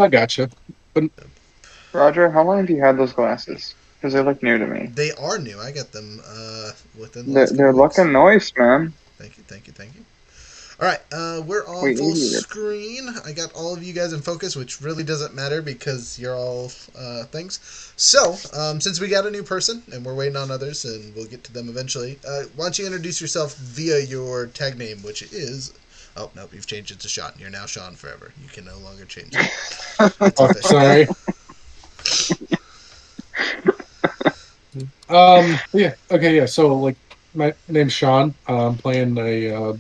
I gotcha. But Roger, how long have you had those glasses? Because they look new to me. They are new. I got them within the They're, last couple they're weeks. looking nice, man. Thank you, thank you, thank you. All right, we're on We full idiots. screen. I got all of you guys in focus, which really doesn't matter because you're all things. So, since we got a new person and we're waiting on others, and we'll get to them eventually, why don't you introduce yourself via your tag name, which is. Oh, nope, you've changed it to Sean. You're now Sean forever. You can no longer change it. It's oh, official. sorry. Yeah. Okay. Yeah. So like, my name's Sean. I'm playing a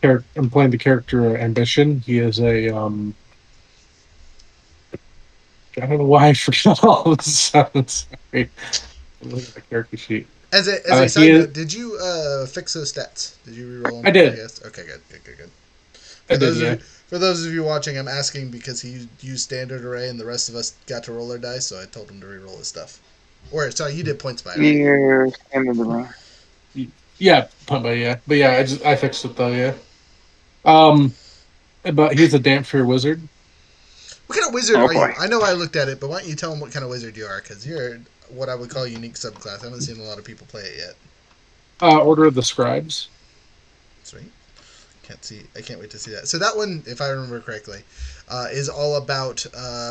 character. I'm playing the character Ambition. He is a I don't know why I forgot all of this stuff. Sorry. Look at the character sheet. As a He side is. note, did you fix those stats? Did you reroll them? I I did. guess. Okay, good, good, good, good. I For did. those of Yeah. you, for those of you watching, I'm asking because he used standard array and the rest of us got to roll our dice, so I told him to reroll his stuff. Or sorry, you did points by, right? You're standing to me. Yeah. But yeah. I fixed it though. Yeah. Um. But he's a Dampier wizard. What kind of wizard Oh are boy. you? I know I looked at it, but why don't you tell him what kind of wizard you are? Because you're what I would call a unique subclass. I haven't seen a lot of people play it yet. Order of the Scribes. Sweet. Can't see. I can't wait to see that. So that one, if I remember correctly, is all about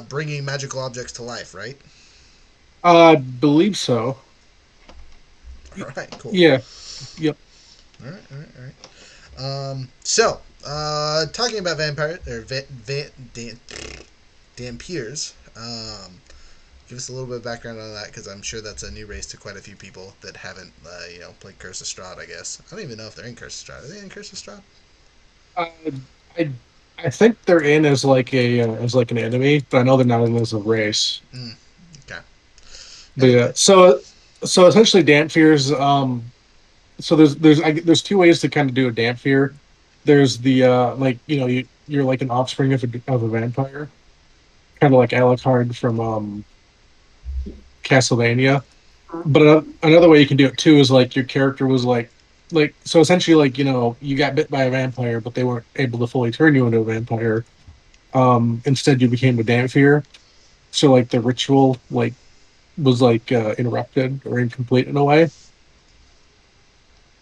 bringing magical objects to life, right? I believe so. All right. Cool. Yeah. Yep. All right. All right. All right. Talking about vampire or Dampiers. Give us a little bit of background on that because I'm sure that's a new race to quite a few people that haven't, played Curse of Strahd. I guess I don't even know if they're in Curse of Strahd. Are they in Curse of Strahd? Uh, I I think they're in as like a as like an enemy, but I know they're not in as a race. Mm, okay. But yeah, Anyway. so essentially, Dampfear's so there's two ways to kind of do a Dampfear. There's the like you're like an offspring of a vampire, kind of like Alucard from Castlevania. But another way you can do it too is like your character was like so essentially like you got bit by a vampire, but they weren't able to fully turn you into a vampire. Instead, you became a Dampfear. So like the ritual was interrupted or incomplete in a way.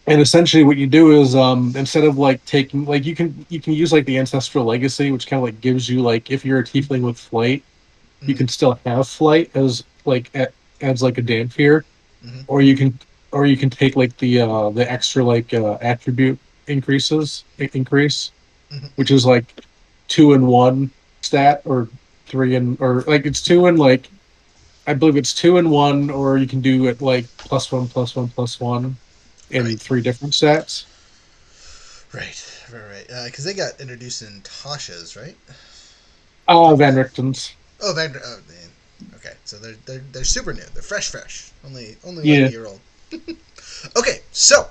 And essentially what you do is instead of like taking like you can use like the ancestral legacy, which kind of like gives you like if you're a tiefling with flight, you Mm-hmm, can still have flight as like a Dampfear, mm-hmm, or you can take like the extra attribute increase, mm-hmm, which mm-hmm. is like 2 and 1 stat or 3 and or like it's two and like I believe it's 2 and 1, or you can do it like +1 +1 +1 in Right, 3 different stats. right. Because they got introduced in Tasha's, right? Like, Van Richten's. oh, Vander. Oh, man. Okay, so they're super new. They're fresh. Only like a Yeah. year old. Okay, so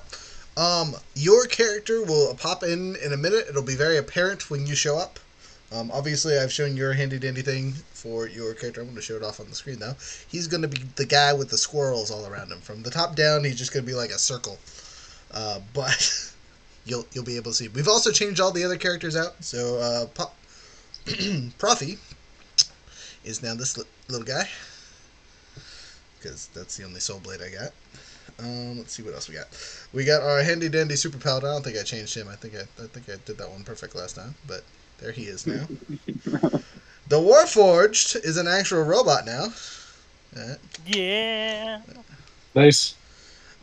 your character will pop in a minute. It'll be very apparent when you show up. Obviously, I've shown your handy dandy thing for your character. I'm going to show it off on the screen now. He's going to be the guy with the squirrels all around him. From the top down, he's just going to be like a circle. But you'll be able to see. We've also changed all the other characters out. So Profi is now this little guy because that's the only soul blade I got. Let's see what else we got. We got our handy dandy super paladin. I don't think I changed him. I think I did that one perfect last time, but there he is now. The Warforged is an actual robot now. Uh, Yeah. Nice.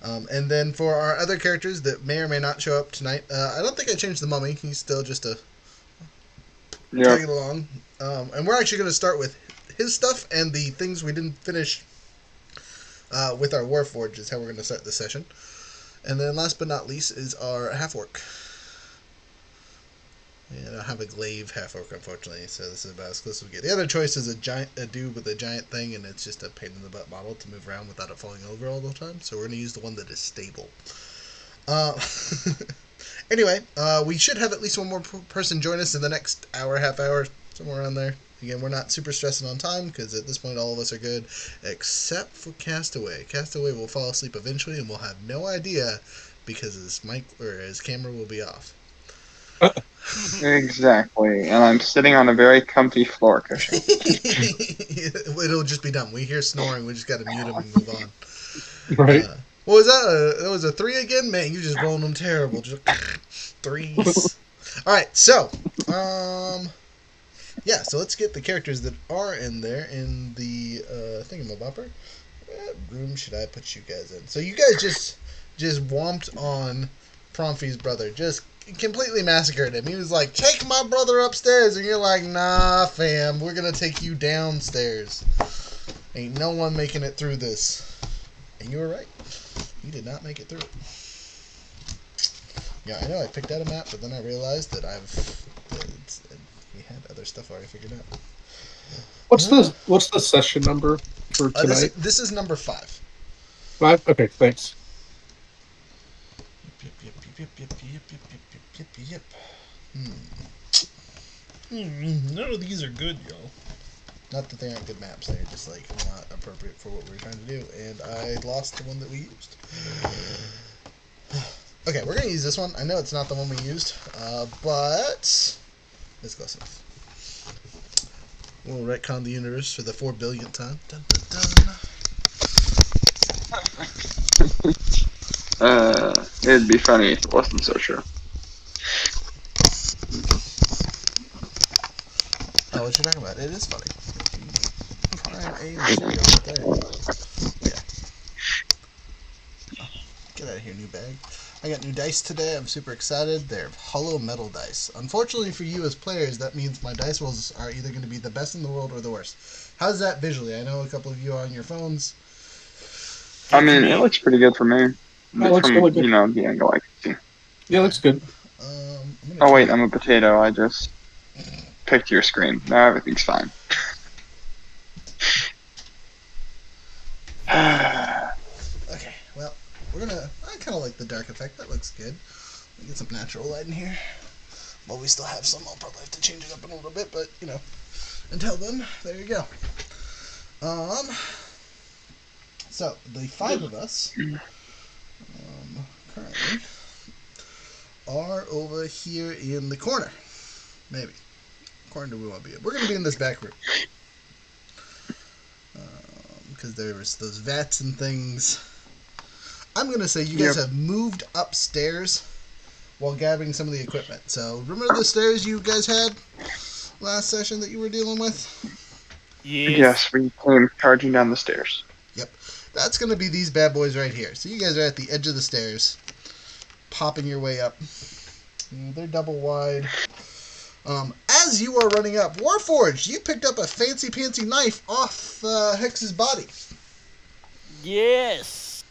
and then for our other characters that may or may not show up tonight, I don't think I changed the mummy. He's still just a Yep. tagging along. And we're actually going to start with his stuff and the things we didn't finish with our Warforged is how we're going to start this session. And then last but not least is our half orc. Yeah, I don't have a glaive half orc, unfortunately, so this is about as close as we get. The other choice is a dude with a giant thing, and it's just a pain in the butt model to move around without it falling over all the time. So we're gonna use the one that is stable. Uh, anyway, we should have at least one more person join us in the next hour, half hour, somewhere around there. Again, we're not super stressing on time because at this point all of us are good, except for Castaway. Castaway will fall asleep eventually, and we'll have no idea because his mic or his camera will be off. Exactly. And I'm sitting on a very comfy floor cushion. It'll just be done. We hear snoring. We just got to mute him and move on. Right. What was that? That was a 3 again? Man, you just rolling them terrible. Just threes. All right, so yeah, so let's get the characters that are in there in the thingamabopper. What room should I put you guys in? So you guys just womped on Promfy's brother, just completely massacred him. He was like, "Take my brother upstairs," and you're like, "Nah, fam, we're gonna take you downstairs. Ain't no one making it through this." And you were right. You did not make it through it. Yeah, I know I picked out a map, but then I realized that we had other stuff already figured out. What's the session number for tonight? This is number 5. 5? Okay, thanks. Yep. None of these are good, y'all. Not that they aren't good maps, they're just like not appropriate for what we're trying to do, and I lost the one that we used. Okay, we're gonna use this one. I know it's not the one we used, but it's close enough. We'll retcon the universe for the 4 billionth time. Dun, dun, dun. It'd be funny if it wasn't so true. Oh, what you talking about? It is funny. Prime A material right there. Yeah. Get out of here, new bag. I got new dice today. I'm super excited. They're hollow metal dice. Unfortunately for you as players, that means my dice rolls are either going to be the best in the world or the worst. How's that visually? I know a couple of you are on your phones. I mean, it looks pretty good for me. That looks From, really good. the angle I can see. Yeah, looks good. Oh, wait, I'm a potato. I just picked your screen. Now everything's fine. Okay, well, I kind of like the dark effect. That looks good. Let me get some natural light in here. While we still have some, I'll probably have to change it up in a little bit, but, until then, there you go. So, the 5 of us, currently, are over here in the corner. Maybe. According to where we'll be. We're going to be in this back room. Because there's those vats and things. I'm going to say you guys have moved upstairs while gathering some of the equipment. So, remember the stairs you guys had last session that you were dealing with? Yes, we came charging down the stairs. Yep. That's going to be these bad boys right here. So, you guys are at the edge of the stairs, popping your way up. They're double wide. As you are running up, Warforged, you picked up a fancy-pantsy knife off Hex's body. Yes.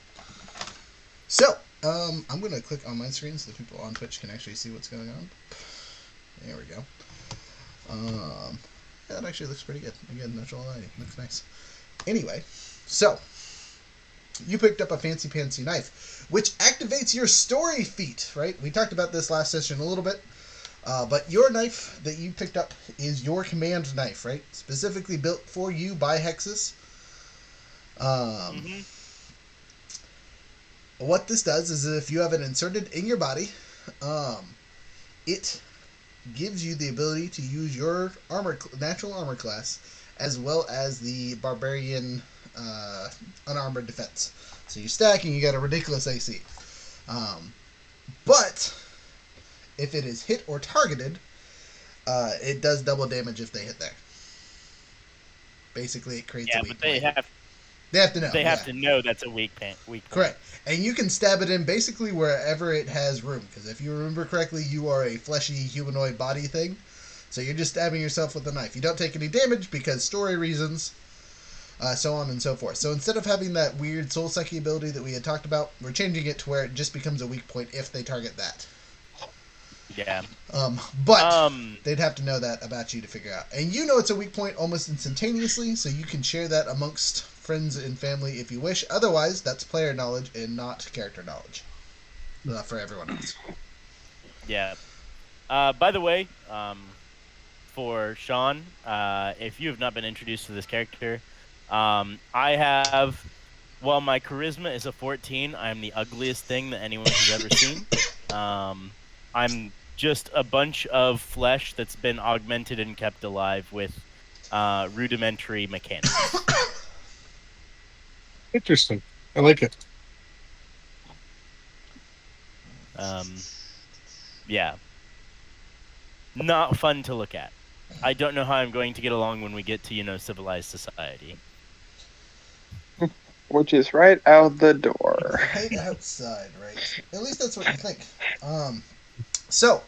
So, I'm going to click on my screen so the people on Twitch can actually see what's going on. There we go. Yeah, that actually looks pretty good. Again, natural lighting. Looks nice. Anyway, so, you picked up a fancy-pantsy knife, which activates your story feat, right? We talked about this last session a little bit. But your knife that you picked up is your command knife, right? Specifically built for you by Hexus. What this does is if you have it inserted in your body, it gives you the ability to use your natural armor class as well as the barbarian unarmored defense. So you stack and you got a ridiculous AC. But if it is hit or targeted, it does double damage if they hit there. Basically, it creates a weak point. They have to know. They have to know that's a weak point. Correct. And you can stab it in basically wherever it has room. Because if you remember correctly, you are a fleshy humanoid body thing. So you're just stabbing yourself with a knife. You don't take any damage because story reasons, so on and so forth. So instead of having that weird soul sucky ability that we had talked about, we're changing it to where it just becomes a weak point if they target that. Yeah. But they'd have to know that about you to figure out. And you know it's a weak point almost instantaneously, so you can share that amongst friends and family if you wish. Otherwise, that's player knowledge and not character knowledge for everyone else. Yeah. By the way, for Sean, if you have not been introduced to this character, I have... While my charisma is a 14, I'm the ugliest thing that anyone has ever seen. I'm just a bunch of flesh that's been augmented and kept alive with rudimentary mechanics. Interesting. I like it. Yeah. Not fun to look at. I don't know how I'm going to get along when we get to, civilized society. Which is right out the door. Right outside, right? At least that's what you think. So,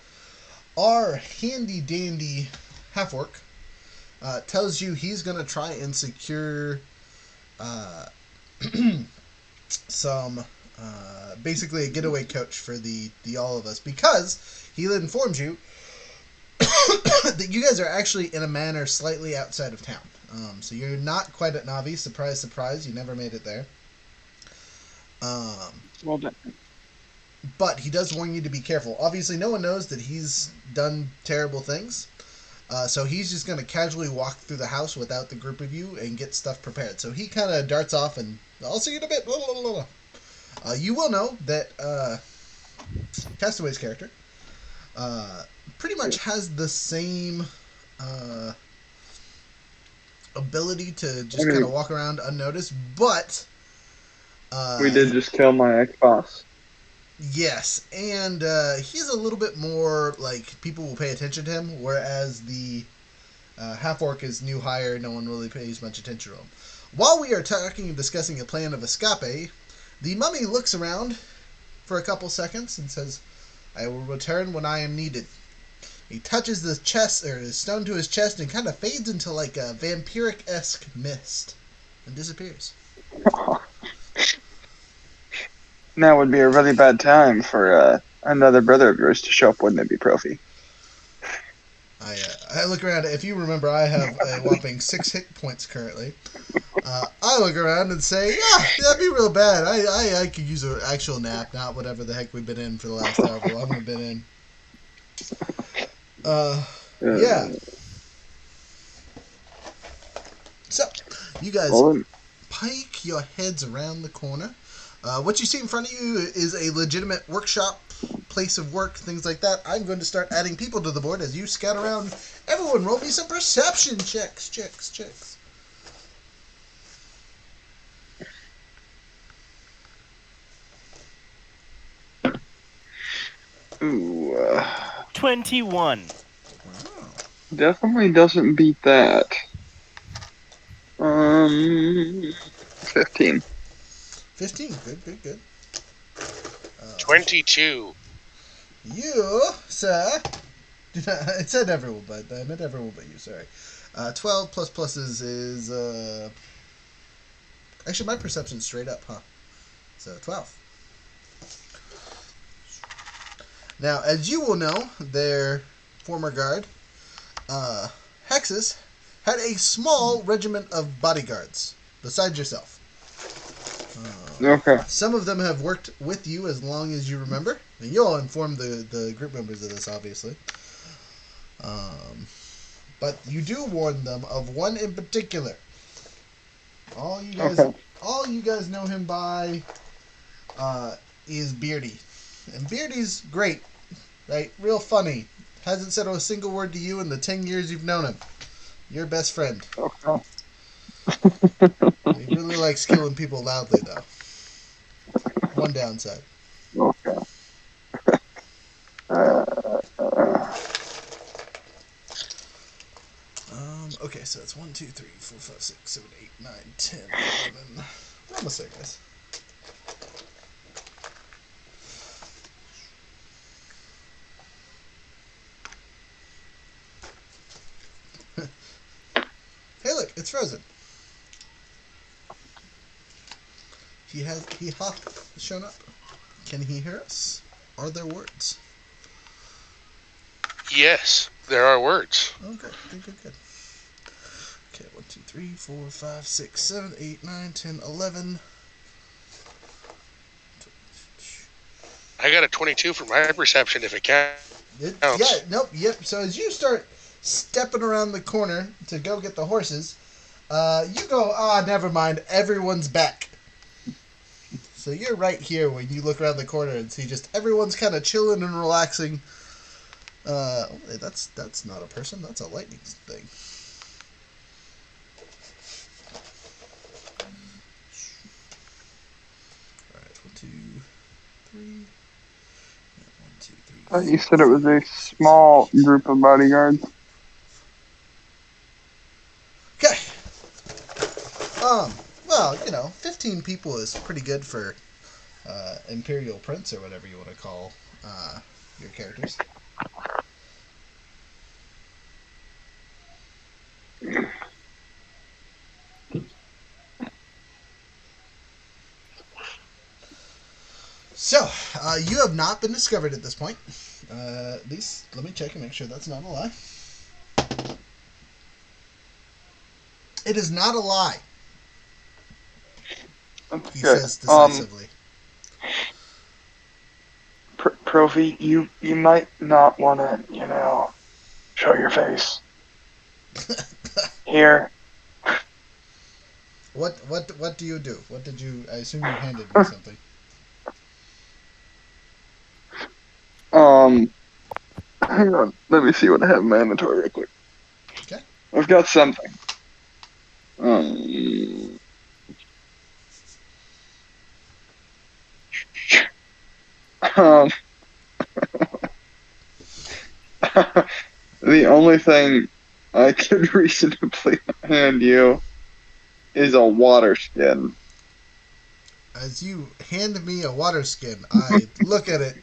our handy dandy half-orc tells you he's going to try and secure some, basically a getaway coach for the all of us, because he informs you that you guys are actually in a manor slightly outside of town. So you're not quite at Navi. Surprise, surprise, you never made it there. Well done. But he does warn you to be careful. Obviously, no one knows that he's done terrible things. So he's just going to casually walk through the house without the group of you and get stuff prepared. So he kind of darts off and, I'll see you in a bit. You will know that Castaway's character pretty much has the same ability to just kind of walk around unnoticed, but we did just kill my ex-boss. yes, and he's a little bit more like people will pay attention to him, whereas the half-orc is new hire, no one really pays much attention to him. While we are talking and discussing a plan of escape, the mummy looks around for a couple seconds and says, "I will return when I am needed." He touches the chest or the stone to his chest and kind of fades into like a vampiric-esque mist and disappears. Now would be a really bad time for another brother of yours to show up, wouldn't it be, Profi? I look around. If you remember, I have a whopping 6 hit points currently. I look around and say, "Yeah, that'd be real bad. I could use an actual nap, not whatever the heck we've been in for the last however long we've been in." Yeah. So, you guys pike your heads around the corner. What you see in front of you is a legitimate workshop, place of work, things like that. I'm going to start adding people to the board as you scout around. Everyone roll me some perception checks. Ooh. 21. Wow. Definitely doesn't beat that. 15. 15. Good. 22. You, sir. It said everyone, but I meant everyone but you, sorry. 12 plus pluses is, actually, my perception's straight up, huh? So, 12. Now, as you will know, their former guard, Hexus, had a small regiment of bodyguards, besides yourself. Okay. Some of them have worked with you as long as you remember, and you'll inform the group members of this, obviously. But you do warn them of one in particular. All you guys know him by is Beardy. And Beardy's great, right? Real funny. Hasn't said a single word to you in the 10 years you've known him. Your best friend. Okay. He really likes killing people loudly, though. One downside. Okay. Okay, so it's 1, 2, 3, 4, 5, 6, 7, 8, 9, 10, 11. We're almost there, guys. Hey, look, it's frozen. He shown up. Can he hear us? Are there words? Yes, there are words. Okay, good. Okay, 1, 2, 3, 4, 5, 6, 7, 8, 9, 10, 11. I got a 22 for my perception if it counts. Yep. So as you start stepping around the corner to go get the horses, you go, never mind, everyone's back. So you're right here when you look around the corner and see just everyone's kind of chilling and relaxing. That's not a person. That's a lightning thing. All right, 1, 2, 3. 1, 2, 3. I thought you said it was a small group of bodyguards. Okay. Well, 15 people is pretty good for Imperial Prince or whatever you want to call your characters. So, you have not been discovered at this point. At least, let me check and make sure that's not a lie. It is not a lie, That's he good. says decisively. Profi, you might not want to, show your face. Here. What do you do? What did you... I assume you handed me something. Hang on. Let me see what I have in my inventory real quick. Okay. I've got something. Um, the only thing I could reasonably hand you is a water skin. As you hand me a water skin, I look at it.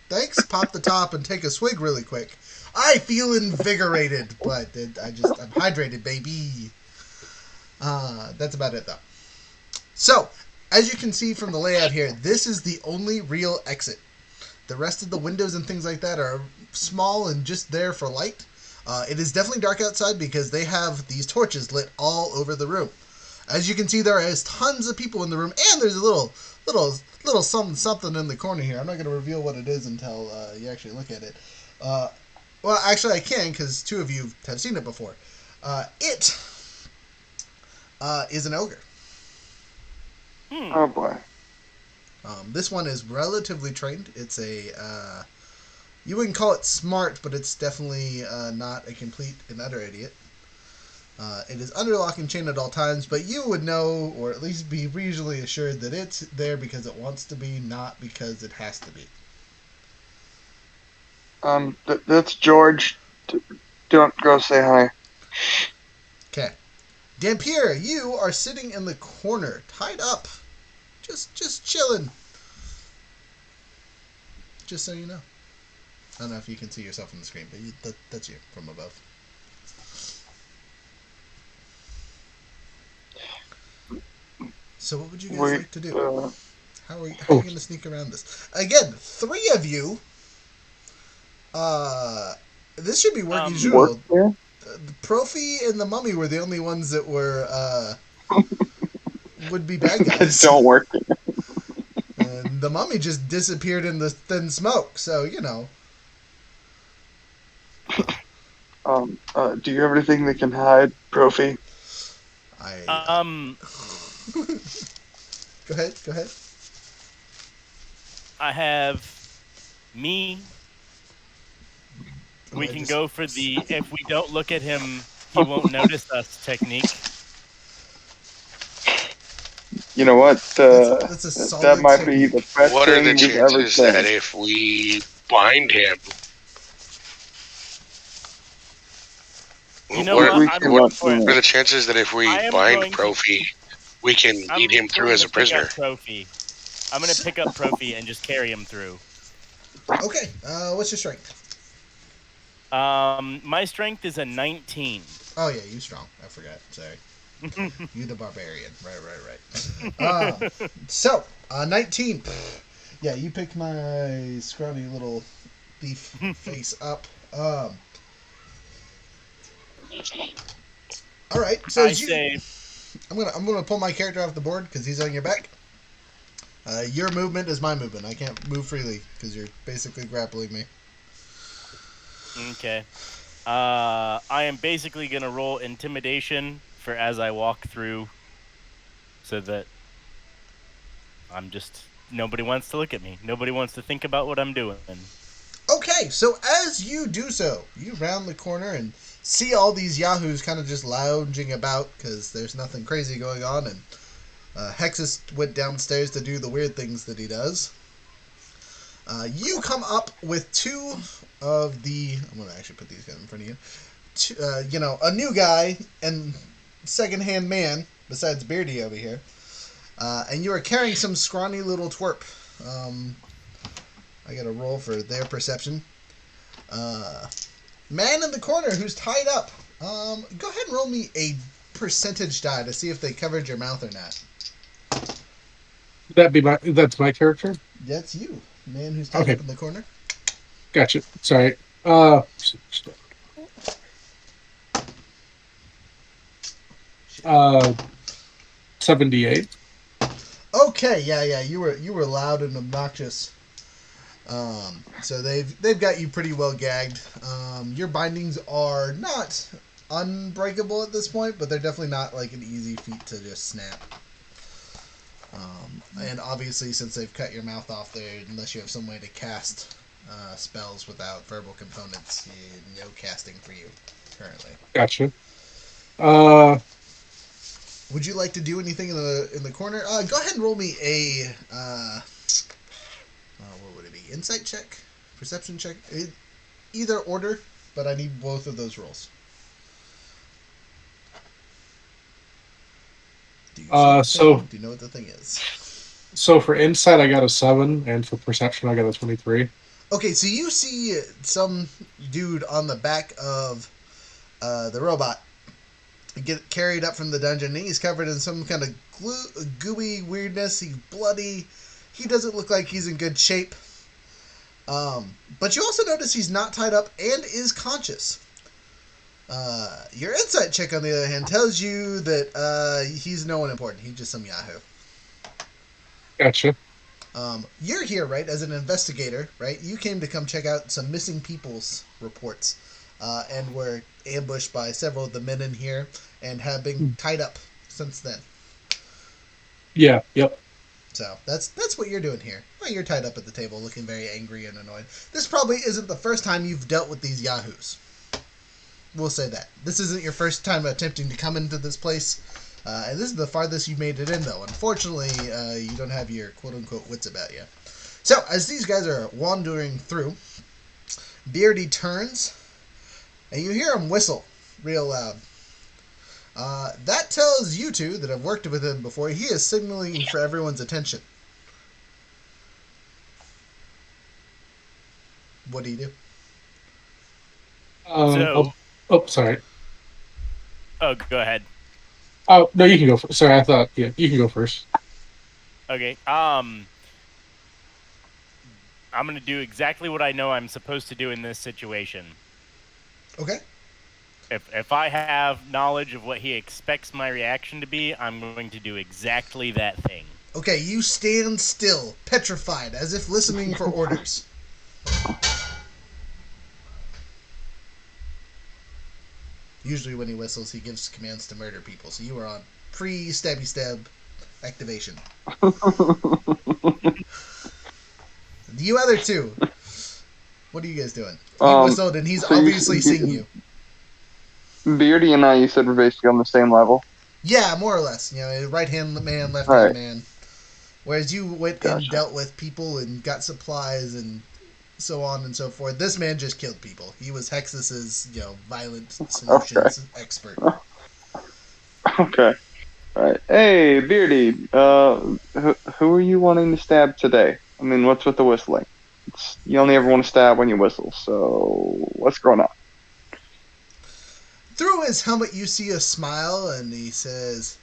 Thanks, pop the top and take a swig really quick. I feel invigorated, but I'm hydrated, baby. That's about it, though. So, as you can see from the layout here, this is the only real exit. The rest of the windows and things like that are small and just there for light. It is definitely dark outside because they have these torches lit all over the room. As you can see, there is tons of people in the room, and there's a little something in the corner here. I'm not going to reveal what it is until you actually look at it. Well, actually, I can because 2 of you have seen it before. It is an ogre. Oh boy. This one is relatively trained. It's a you wouldn't call it smart, but it's definitely not a complete and utter idiot. It is under lock and chain at all times, but you would know, or at least be reasonably assured, that it's there because it wants to be, not because it has to be. That's George. Don't go say hi. Okay. Dampier, you are sitting in the corner, tied up. Just chilling. Just so you know. I don't know if you can see yourself on the screen, but that's you from above. So what would you guys like to do? How are you going to sneak around this? Again, 3 of you. This should be working as usual. The Profi and the Mummy were the only ones that were would be bad guys. Don't work. And the Mummy just disappeared in the thin smoke, so Do you have anything that can hide, Profi? Go ahead. I have me. We can go for the if we don't look at him, he won't notice us technique. You know what? That's a solid that might be the best What are thing the we've ever chances that said. if we bind him? You know what? What are the chances that if we bind Profi, we can lead him through as a prisoner? I'm going to pick up Profi and just carry him through. Okay. What's your strength? My strength is a 19. Oh yeah, you strong. I forgot. Sorry. You the barbarian. Right. So, 19. Yeah, you picked my scrawny little thief face up. All right. So I'm gonna pull my character off the board because he's on your back. Your movement is my movement. I can't move freely because you're basically grappling me. Okay. I am basically gonna roll intimidation for as I walk through, so that nobody wants to look at me. Nobody wants to think about what I'm doing. Okay. Okay, so as you do so, you round the corner and see all these yahoos kind of just lounging about because there's nothing crazy going on, and Hexus went downstairs to do the weird things that he does. You come up with two of the... I'm going to actually put these guys in front of you. A new guy and second-hand man, besides Beardy over here. And you are carrying some scrawny little twerp. I got to roll for their perception. Man in the corner who's tied up. Go ahead and roll me a percentage die to see if they covered your mouth or not. That's my character? That's you. Man who's tied up in the corner. Gotcha. Sorry. 78. Okay, yeah. You were loud and obnoxious. So they've got you pretty well gagged. Your bindings are not unbreakable at this point, but they're definitely not like an easy feat to just snap. And obviously, since they've cut your mouth off there, unless you have some way to cast spells without verbal components, no casting for you currently. Gotcha. Would you like to do anything in the corner? Go ahead and roll me a what would it be? Insight check, perception check, either order, but I need both of those rolls. Do you do you know what the thing is? So for insight, I got a 7, and for perception, I got a 23. Okay, so you see some dude on the back of the robot get carried up from the dungeon, and he's covered in some kind of gooey weirdness. He's bloody. He doesn't look like he's in good shape. But you also notice he's not tied up and is conscious. Your insight check, on the other hand, tells you that he's no one important. He's just some yahoo. Gotcha. You're here, right, as an investigator, right? You came to come check out some missing people's reports, and were ambushed by several of the men in here and have been tied up since then. Yeah, yep. So that's what you're doing here. Well, you're tied up at the table, looking very angry and annoyed. This probably isn't the first time you've dealt with these yahoos. We'll say that. This isn't your first time attempting to come into this place. And this is the farthest you've made it in, though. Unfortunately, you don't have your quote-unquote wits about you. So, as these guys are wandering through, Beardy turns, and you hear him whistle real loud. That tells you two that have worked with him before, he is signaling for everyone's attention. What do you do? Sorry. Oh, go ahead. Oh, no, you can go first. Sorry, I thought, yeah, you can go first. Okay. I'm going to do exactly what I know I'm supposed to do in this situation. Okay. If I have knowledge of what he expects my reaction to be, I'm going to do exactly that thing. Okay, you stand still, petrified, as if listening for orders. Usually when he whistles, he gives commands to murder people, so you are on pre-stabby stab activation. You other two, what are you guys doing? He whistled, and he's obviously seeing you. Beardy and I, you said, we're basically on the same level? Yeah, more or less. Right-hand man, left-hand man. Whereas you went and dealt with people and got supplies and so on and so forth. This man just killed people. He was Hexus's, violent solutions expert. Okay. All right. Hey, Beardy, who are you wanting to stab today? I mean, what's with the whistling? You only ever want to stab when you whistle, so what's going on? Through his helmet, you see a smile, and he says,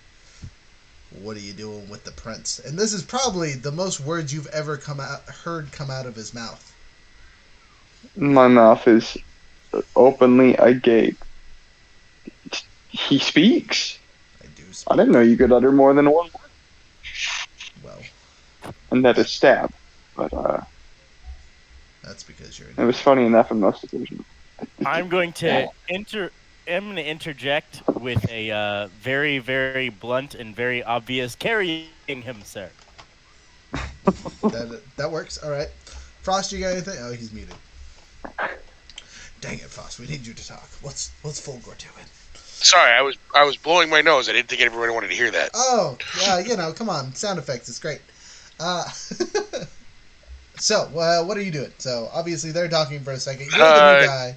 "What are you doing with the prince?" And this is probably the most words you've ever heard come out of his mouth. My mouth is openly agape. He speaks. I do speak. I didn't know you could utter more than one word. Well. And that is stab. But, that's because you're... It was funny enough in most occasions. I'm going to interject with a very, very blunt and very obvious carrying him, sir. That works. All right. Frost, you got anything? Oh, he's muted. Dang it, Foss. We need you to talk. What's Fulgor doing? Sorry, I was blowing my nose. I didn't think everyone wanted to hear that. Oh, come on. Sound effects. It's great. Uh, so, what are you doing? So, obviously, they're talking for a second. You're the new guy.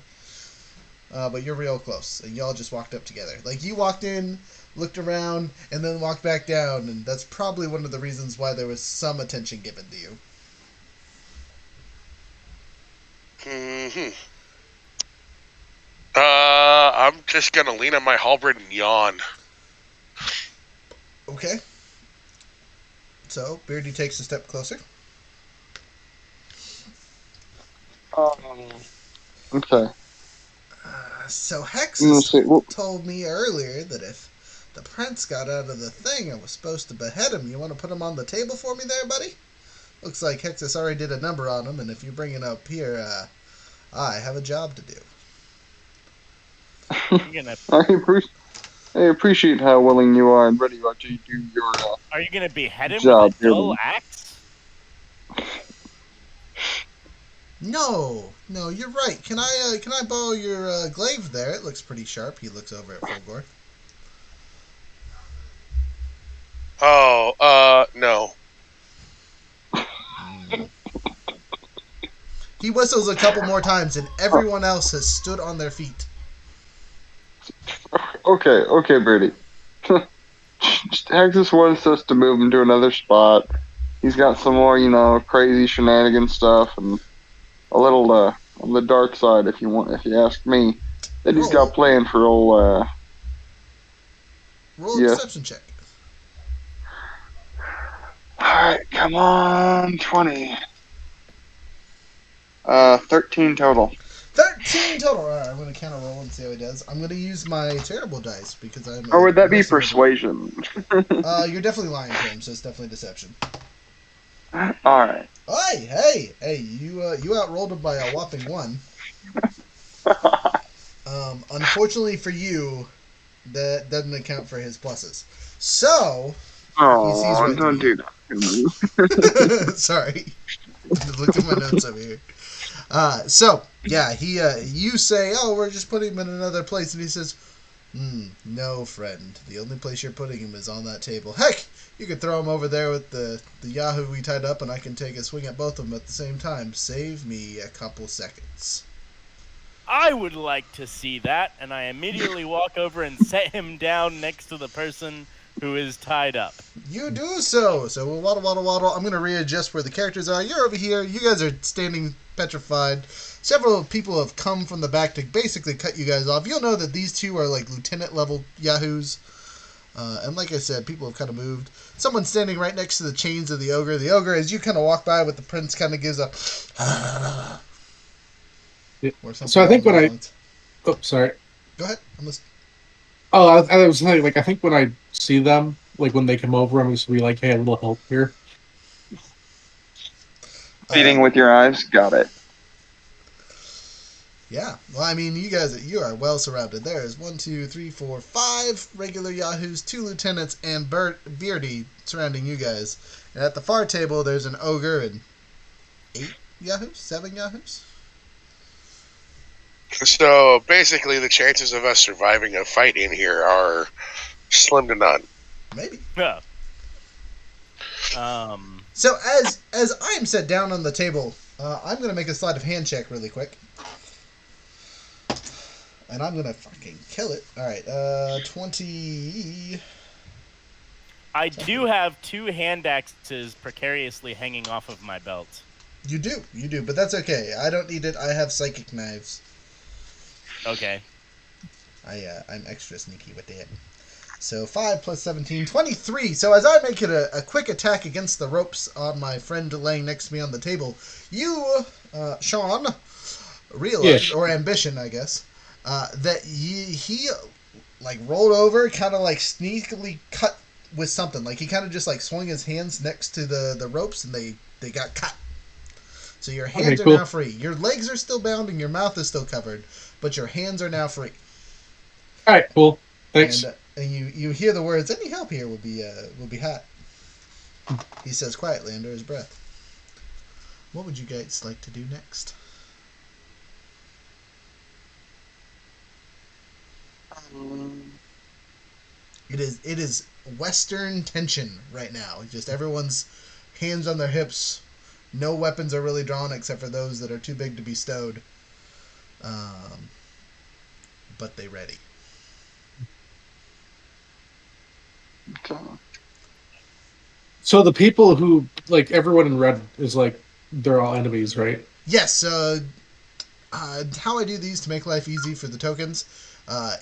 But you're real close. And y'all just walked up together. Like, you walked in, looked around, and then walked back down. And that's probably one of the reasons why there was some attention given to you. I'm just gonna lean on my halberd and yawn. Okay. So, Beardy takes a step closer. Okay. So Hexus told me earlier that if the prince got out of the thing, I was supposed to behead him. You want to put him on the table for me there, buddy? Looks like Hexus already did a number on him, and if you bring it up here, I have a job to do. I appreciate how willing you are and ready you are to do your Are you gonna behead him job, with a dull axe? No, you're right. Can I borrow your glaive there? It looks pretty sharp. He looks over at Fulgor. Oh, no. He whistles a couple more times, and everyone else has stood on their feet. Okay, Birdie. Hexus wants us to move him to another spot. He's got some more, crazy shenanigan stuff and a little on the dark side, if you ask me, that he's got planned for old. Roll a deception check. All right, come on, 20. 13 total. 13 total. All right, I'm going to counter roll and see how he does. I'm going to use my terrible dice because I'm. Or would that be persuasion? You're definitely lying to him, so it's definitely deception. All right. Hey! You outrolled him by a whopping 1. Unfortunately for you, that doesn't account for his pluses. So. Oh, don't do that. Sorry. Look at my notes over here. You say, we're just putting him in another place, and he says, no, friend. The only place you're putting him is on that table. Heck, you could throw him over there with the Yahoo we tied up, and I can take a swing at both of them at the same time. Save me a couple seconds. I would like to see that, and I immediately walk over and set him down next to the person who is tied up. You do so. So we'll waddle. I'm going to readjust where the characters are. You're over here. You guys are standing petrified. Several people have come from the back to basically cut you guys off. You'll know that these two are like lieutenant level Yahoos. And like I said, people have kind of moved. Someone's standing right next to the chains of the Ogre. The Ogre, as you kind of walk by with the prince, kind of gives a... So I think when I... Oh, sorry. Go ahead. I'm listening. Oh, I was saying, I think when I see them, when they come over, I'm just going to be like, hey, a little help here. Feeding with your eyes? Got it. Yeah. Well, I mean, you are well surrounded. There's 1, 2, 3, 4, 5 regular Yahoos, 2 lieutenants, and Beardy surrounding you guys. And at the far table, there's an Ogre and 8 Yahoos? 7 Yahoos? So basically, the chances of us surviving a fight in here are slim to none. Maybe. Yeah. So as I am set down on the table, I'm gonna make a sleight of hand check really quick, and I'm gonna fucking kill it. All right, 20. I do have 2 hand axes precariously hanging off of my belt. You do, but that's okay. I don't need it. I have psychic knives. Okay. I'm extra sneaky with it. So 5 plus 17, 23. So as I make it a quick attack against the ropes on my friend laying next to me on the table, you, Sean, realize, or Ambition, I guess, that he rolled over, kind of sneakily cut with something. He kind of just swung his hands next to the ropes, and they got cut. So your hands are now free. Your legs are still bound, and your mouth is still covered, but your hands are now free. All right, cool. Thanks. And you hear the words, "Any help here will be hot." He says quietly under his breath. What would you guys like to do next? It is Western tension right now. Just everyone's hands on their hips. No weapons are really drawn except for those that are too big to be stowed. But they ready. So the people who, like, everyone in red is like, they're all enemies, right? Yes. How I do these to make life easy for the tokens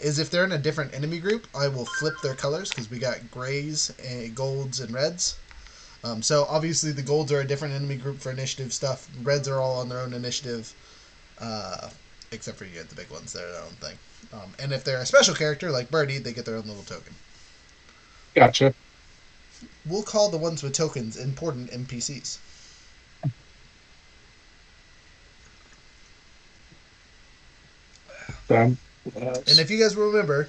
is if they're in a different enemy group, I will flip their colors because we got grays, and golds, and reds. So obviously the golds are a different enemy group for initiative stuff. Reds are all on their own initiative, except for you get the big ones. They're their own thing. And if they're a special character like Birdie, they get their own little token. Gotcha. We'll call the ones with tokens important NPCs. And if you guys remember,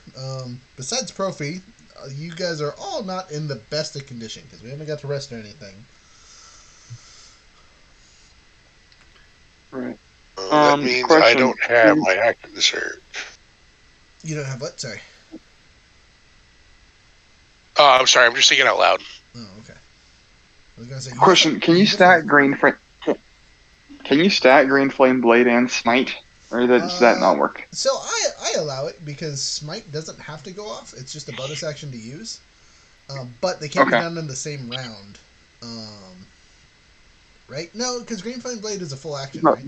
besides Profi, you guys are all not in the best of condition because we haven't got to rest or anything. Right. That means question. I don't have my active reserve. You don't have what? Sorry. Oh, I'm sorry. I'm just thinking out loud. Oh, okay. I was gonna say. Question: Can you stack green flame? Can you stack green flame blade and smite, or does that not work? So I allow it because smite doesn't have to go off. It's just a bonus action to use. But they can't be done in the same round. Right? No, because green flame blade is a full action, right?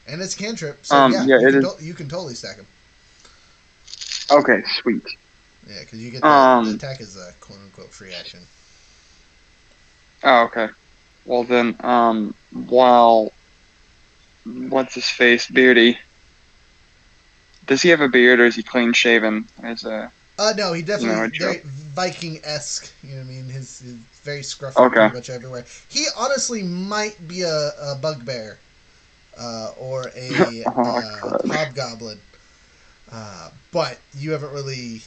And it's cantrip, so you can totally stack them. Okay, sweet. Yeah, because you get the attack is a quote-unquote free action. Oh, okay. Well then, while what's his face, Beardy, does he have a beard or is he clean shaven? No, he definitely very Viking-esque. You know what I mean? His very scruffy pretty much everywhere. He honestly might be a bugbear, or a hobgoblin. But you haven't really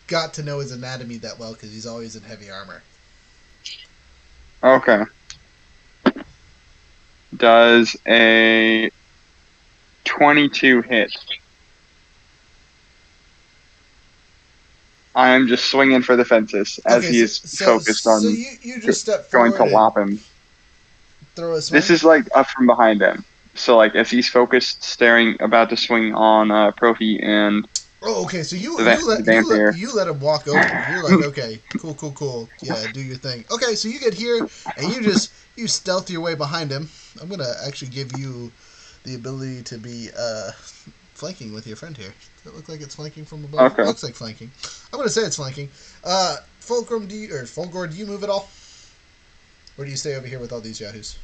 got to know his anatomy that well because he's always in heavy armor. Okay. Does a 22 hit? I am just swinging for the fences as he is focused on you just step going to lop him. Throw a swing? This is like up from behind him. So like as he's focused, staring, about to swing on Profi and. Oh, okay. So you let him walk over. You're like, okay, cool. Yeah, do your thing. Okay, so you get here and you stealth your way behind him. I'm gonna actually give you the ability to be flanking with your friend here. Does it look like it's flanking from above? Okay. It looks like flanking. I'm gonna say it's flanking. Fulgore, do you move at all, or do you stay over here with all these yahoos?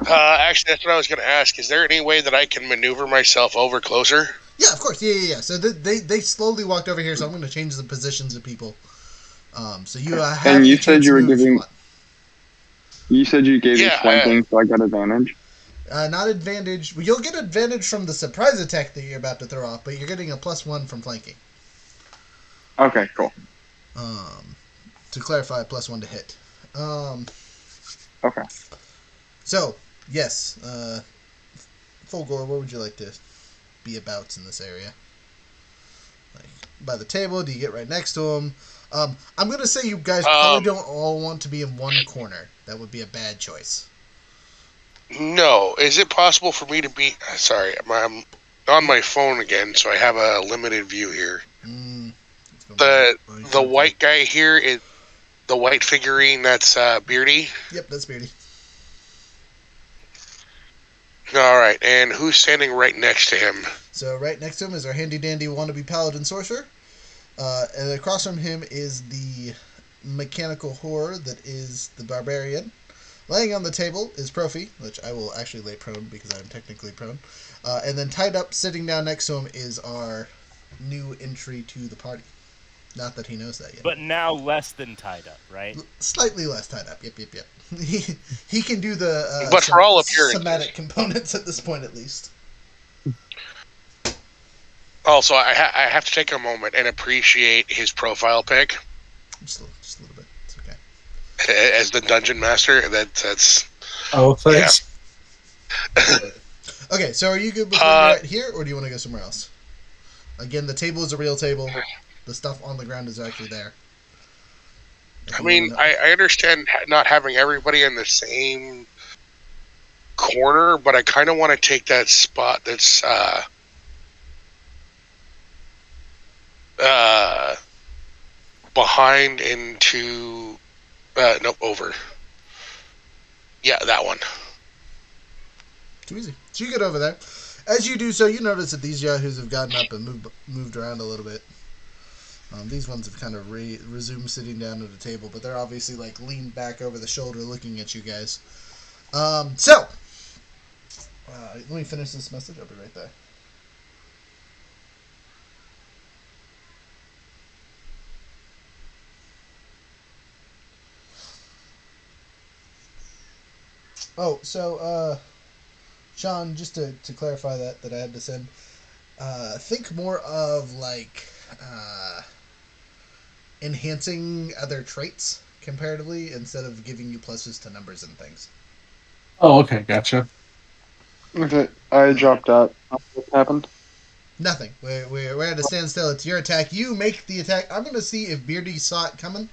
Actually, that's what I was going to ask. Is there any way that I can maneuver myself over closer? Yeah, of course. Yeah. So they slowly walked over here, so I'm going to change the positions of people. So you have. And you said you were giving. You said you gave me flanking, so I got advantage. Not advantage. Well, you'll get advantage from the surprise attack that you're about to throw off, but you're getting a +1 from flanking. Okay, cool. To clarify, +1 to hit. Okay. So, yes, Fulgore, where would you like to be abouts in this area? Like, by the table? Do you get right next to him? I'm going to say you guys probably don't all want to be in one corner. That would be a bad choice. No. Is it possible for me to be... Sorry, I'm on my phone again, so I have a limited view here. The white guy here is the white figurine that's Beardy? Yep, that's Beardy. All right, and who's standing right next to him? So right next to him is our handy-dandy wannabe paladin sorcerer. And across from him is the mechanical horror that is the barbarian. Laying on the table is Profi, which I will actually lay prone because I'm technically prone. And then tied up, sitting down next to him, is our new entry to the party. Not that he knows that yet. But now less than tied up, right? Slightly less tied up. Yep. He can do the but for all appearances, somatic components at this point, at least. Also, I have to take a moment and appreciate his profile pic. Just a little bit. It's okay. As the dungeon master, that's. Oh, thanks. Yeah. Okay, so are you good with right here, or do you want to go somewhere else? Again, the table is a real table. The stuff on the ground is actually there. I mean, I understand not having everybody in the same corner, but I kind of want to take that spot that's behind into nope, over. Yeah, that one. Too easy. So you get over there. As you do so, you notice that these yahoos have gotten up and moved around a little bit. These ones have kind of resumed sitting down at a table, but they're obviously like leaned back over the shoulder looking at you guys. So, let me finish this message. I'll be right there. Oh, so, Sean, just to clarify that I had to send, think more of like enhancing other traits comparatively instead of giving you pluses to numbers and things. Oh, okay, gotcha. Okay, I dropped out. What happened? Nothing. We're at a standstill. It's your attack. You make the attack. I'm going to see if Beardy saw it coming.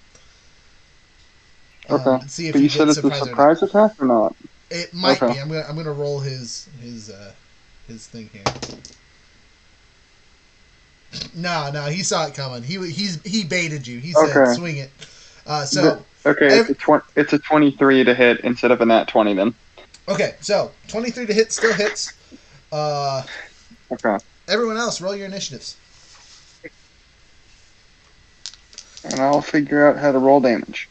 Okay. See if But he you said gets it's a surprised surprise attack or not? It might Okay. be. I'm gonna roll his thing here. No, he saw it coming. He baited you. He said Okay. swing it. It's a 23 to hit instead of a nat 20 then. Okay, so 23 to hit still hits. Okay. Everyone else, roll your initiatives. And I'll figure out how to roll damage.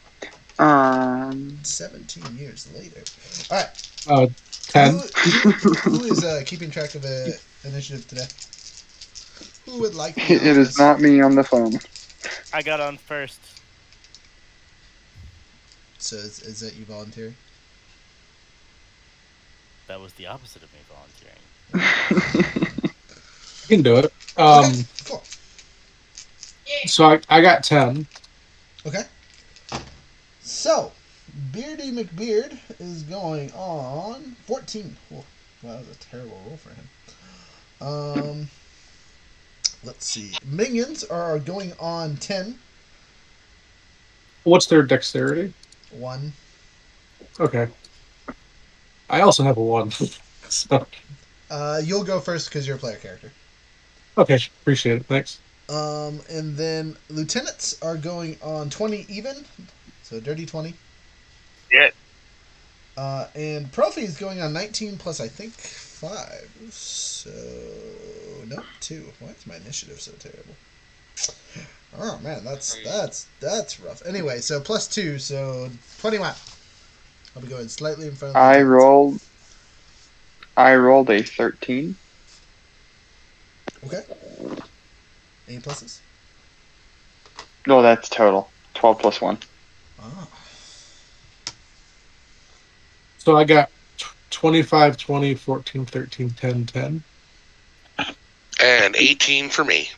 17 years later. All right. 10. Who is keeping track of initiative today? Who would like the It is not me on the phone. I got on first. So is that you volunteering? That was the opposite of me volunteering. You can do it. Okay, cool. So I got 10. Okay. So, Beardy McBeard is going on 14. Oh, wow, that was a terrible roll for him. Let's see. Minions are going on 10. What's their dexterity? 1. Okay. I also have a 1. So, You'll go first because you're a player character. okay, appreciate it. Thanks. And then lieutenants are going on 20 even. So, dirty 20. Yeah. And Profi is going on 19 plus, I think, 5. So, no, 2. Why is my initiative so terrible? Oh, man, that's rough. Anyway, so plus 2, so 21. I'll be going slightly in front of the I rolled a 13. Okay. Any pluses? No, that's total. 12 plus 1. Ah. So I got 25, 20, 14, 13, 10, 10. And 18 for me.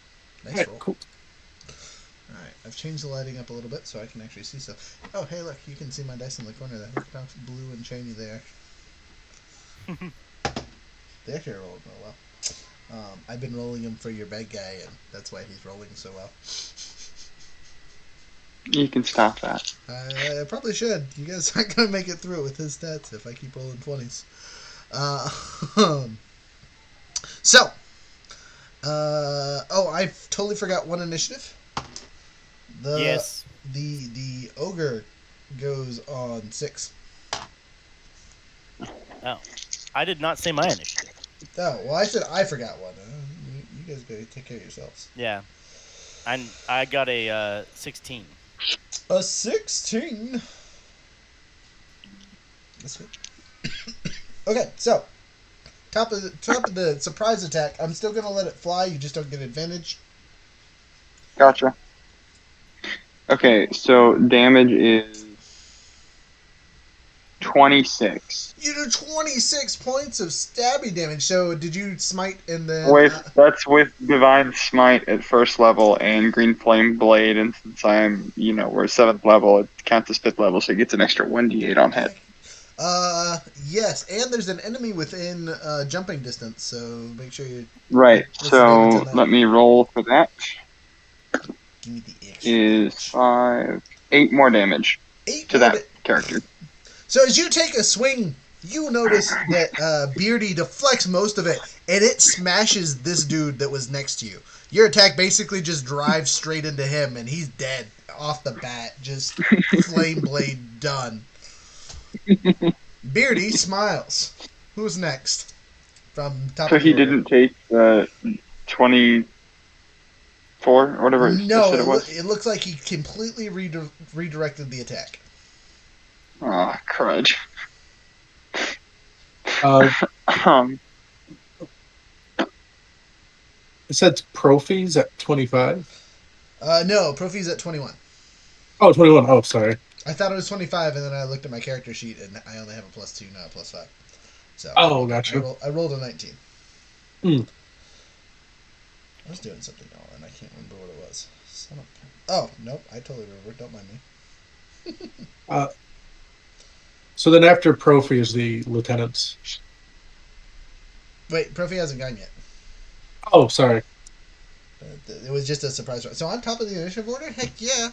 Nice Right, roll. cool. Alright, I've changed the lighting up a little bit so I can actually see stuff. Oh, hey, look, you can see my dice in the corner there. Look how blue and shiny they are. They actually are rolling real well. I've been rolling them for your bad guy, and that's why he's rolling so well. You can stop that. I probably should. You guys aren't going to make it through with his stats if I keep rolling 20s. I totally forgot one initiative. Yes. The Ogre goes on 6. Oh. I did not say my initiative. Oh, well, I said I forgot one. You guys better take care of yourselves. Yeah. I got a 16. A 16. That's good. Okay, so top of the surprise attack. I'm still gonna let it fly. You just don't get advantage. Gotcha. Okay, so damage is 26. You do 26 points of stabby damage. So did you smite and then? That's with Divine Smite at first level and Green Flame Blade, and since we're 7th level, it counts as 5th level, so it gets an extra 1d8 on hit. Yes, and there's an enemy within jumping distance, so make sure you. Right, What's the damage so on that? let me roll for that. Give Give me the extra is 8 more damage 8 to more that character. So as you take a swing, you notice that Beardy deflects most of it, and it smashes this dude that was next to you. Your attack basically just drives straight into him, and he's dead off the bat. Just flame blade done. Beardy smiles. Who's next? From top So of the he order. didn't take 24 or whatever I No, said it was. it looks like he completely redirected the attack. Oh, crud. It said Profi's at 25. No, Profi's at 21. Oh, 21. Oh, sorry. I thought it was 25, and then I looked at my character sheet, and I only have a +2, not a +5. So Oh, gotcha. I rolled a 19. Hmm. I was doing something wrong, and I can't remember what it was. Oh, nope, I totally remember. Don't mind me. So then after Profi is the lieutenants. Wait, Profi hasn't gone yet. Oh, sorry. It was just a surprise. So on top of the initiative order? Heck yeah.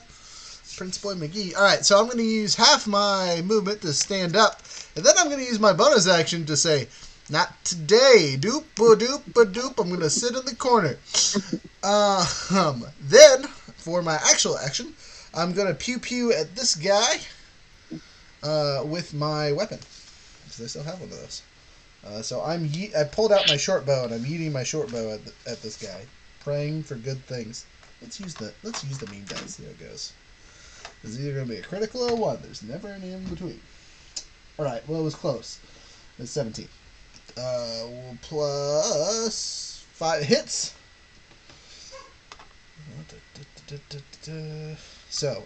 Prince Boy McGee. Alright, so I'm going to use half my movement to stand up, and then I'm going to use my bonus action to say, not today. Doop-a-doop-a-doop. I'm going to sit in the corner. Then, for my actual action, I'm going to pew-pew at this guy with my weapon. Because I still have one of those. So I pulled out my short bow, and I'm yeeting my short bow at this guy, praying for good things. Let's use the mean dice. See how it goes. It's either going to be a critical or a 1. There's never any in between. Alright, well, it was close. It's 17. Plus 5 hits. So,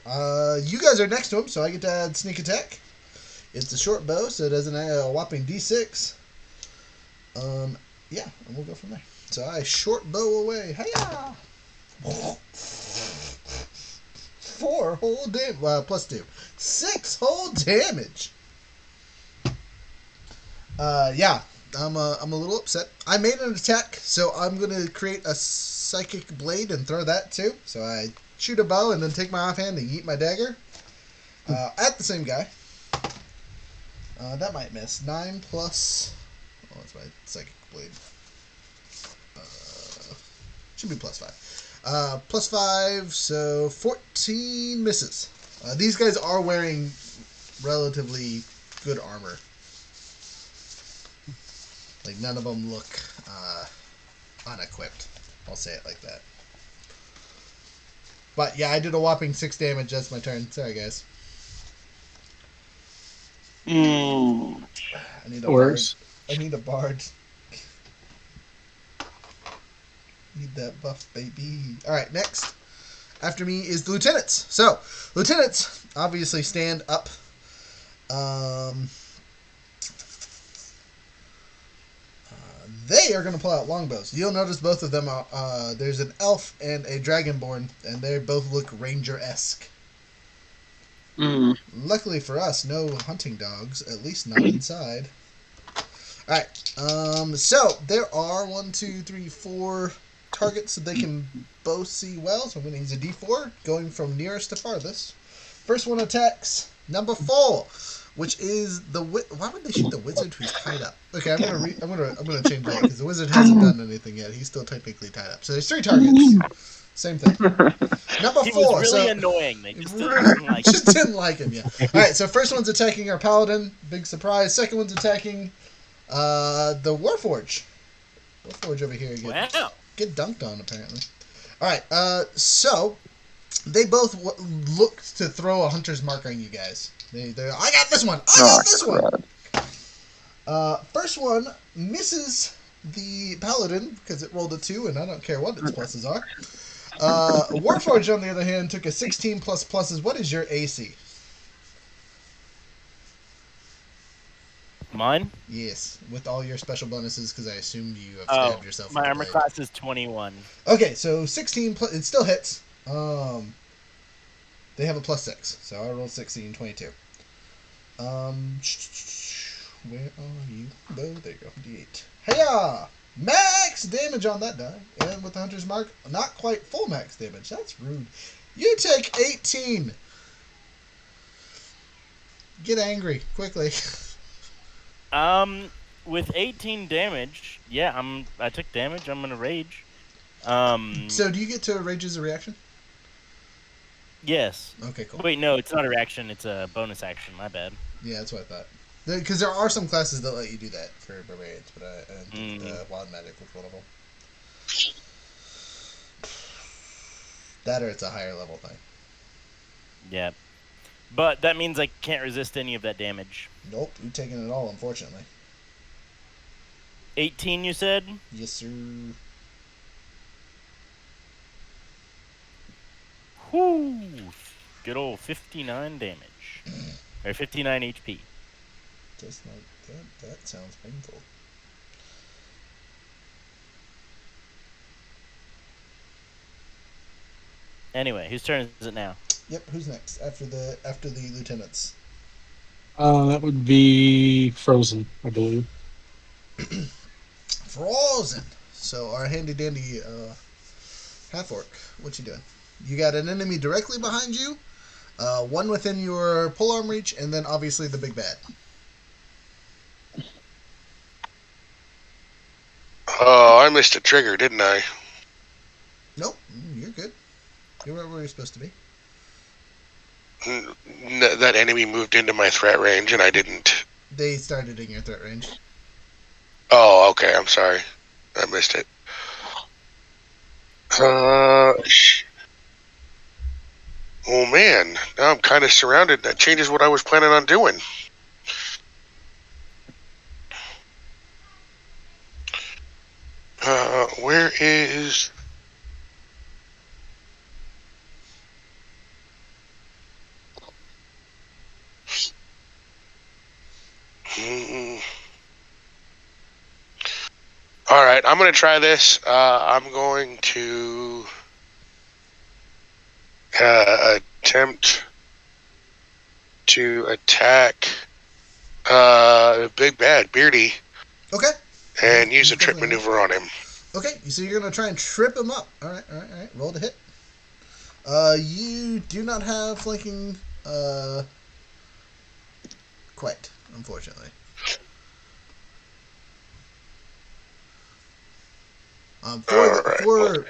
you guys are next to him, so I get to add sneak attack. It's a short bow, so it does a whopping d6. Yeah, and we'll go from there. So I short bow away. Hiya! 4 whole damage. Plus 2. 6 whole damage. Yeah, I'm a little upset. I made an attack, so I'm gonna create a psychic blade and throw that too. So I shoot a bow and then take my offhand and yeet my dagger at the same guy. That might miss. 9 plus. Oh, that's my psychic blade. Should be plus 5. Plus 5, so 14 misses. These guys are wearing relatively good armor. Like, none of them look unequipped. I'll say it like that. But, yeah, I did a whopping 6 damage. That's my turn. Sorry, guys. I need a bard. I need a bard. Need that buff, baby. Alright, next. After me is the lieutenants. So, lieutenants obviously stand up. They are going to pull out longbows. You'll notice both of them are, there's an elf and a dragonborn, and they both look ranger-esque. Luckily for us, no hunting dogs, at least not inside. Alright, so there are 1, 2, 3, 4 targets that they can both see well, so I'm going to use a d4, going from nearest to farthest. First one attacks number 4, which is the why would they shoot the wizard who's tied up? Okay, I'm gonna change that because the wizard hasn't done anything yet. He's still technically tied up. So there's 3 targets. Same thing. Number 4. He was really annoying. They just didn't like him. Just didn't like him. Yeah. All right. So first one's attacking our paladin. Big surprise. Second one's attacking the Warforge. Warforge over here again. Wow. Get dunked on apparently. All right. So they both looked to throw a hunter's mark on you guys. I got this one. I got this one. First one misses the paladin because it rolled a 2, and I don't care what its pluses are. Warforge, on the other hand, took a 16 plus pluses. What is your AC? Mine? Yes, with all your special bonuses, because I assumed you have stabbed yourself. My with armor the blade. class is 21. Okay, so 16 plus. It still hits. They have a plus 6, so I rolled 16, 22. Where are you? Oh, there you go. D8. Hiya! Max damage on that die. And with the Hunter's Mark, not quite full max damage. That's rude. You take 18. Get angry quickly. With 18 damage, yeah, I took damage. I'm gonna rage. So do you get to rage as a reaction? Yes. Okay, cool. Wait, no, it's not a reaction. It's a bonus action. My bad. Yeah, that's what I thought. Because there are some classes that let you do that for barbarians, but I don't think wild magic was one of them. That or it's a higher level thing. Yeah. But that means I can't resist any of that damage. Nope, you're taking it all, unfortunately. 18, you said? Yes, sir. Whoo! Good old 59 damage. Or 59 HP. Just like that. That sounds painful. Anyway, whose turn is it now? Yep. Who's next after the lieutenants? That would be Frozen, I believe. Frozen. So our handy dandy half orc. What you doing? You got an enemy directly behind you, one within your polearm reach, and then obviously the big bad. Oh, I missed a trigger, didn't I? Nope, you're good. You're right where you're supposed to be. That enemy moved into my threat range, and I didn't. They started in your threat range. Oh, okay. I'm sorry. I missed it. Oh, man. Now I'm kind of surrounded. That changes what I was planning on doing. Where is... All right, I'm going to try this. I'm going to attempt to attack Big Bad Beardy. Okay. And use a trip maneuver on him. Okay, so you're going to try and trip him up. All right. Roll to hit. You do not have flanking quite, unfortunately.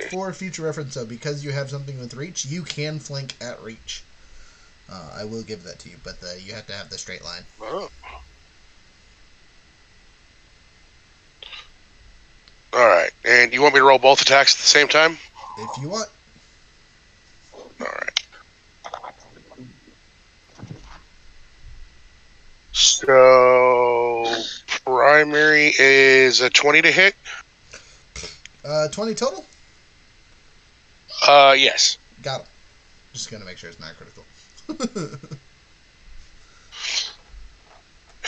For future reference, though, because you have something with reach, you can flank at reach. I will give that to you, but you have to have the straight line. Oh. All right, and you want me to roll both attacks at the same time? If you want. All right. So primary is a 20 to hit. 20 total? Yes. Got him. Just gonna make sure it's not critical.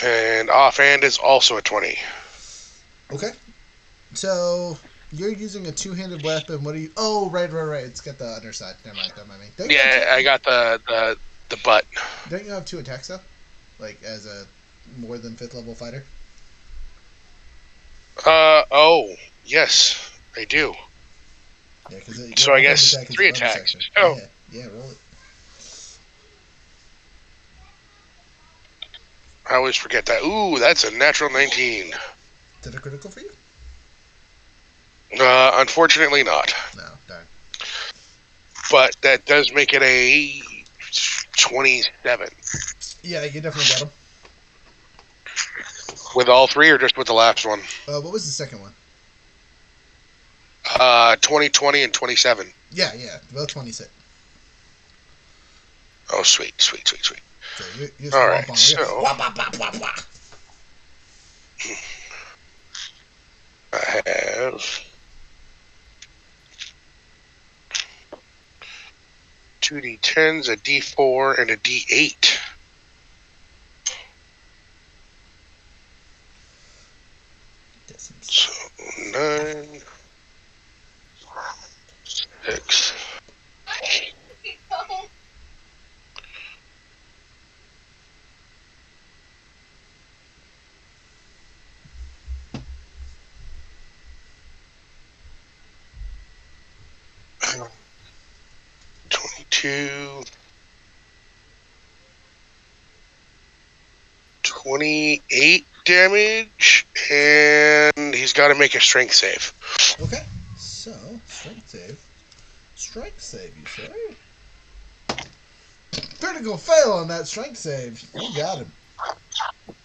And offhand is also a 20. Okay. So you're using a two-handed weapon. What are you? Oh, right. It's got the underside. Never mind. Don't mind me. Yeah, I got the butt. Don't you have 2 attacks though? Like as a more than 5th level fighter? Oh, yes, I do. Yeah, so I guess 3 attacks. Oh. Yeah, roll it. I always forget that. Ooh, that's a natural 19. Is that a critical for you? Unfortunately not. No, darn. But that does make it a 27. Yeah, you definitely got him. With all 3 or just with the last one? What was the second one? 20, 20, and 27. Yeah, both 20s hit. Oh, sweet. So you're all right, so wah, wah, wah, wah, wah. I have 2d10s, a d4, and a d8. So 9, 6. to 28 damage, and he's got to make a strength save. Okay, so strength save. Strength save, you say? Critical fail on that strength save. You got him.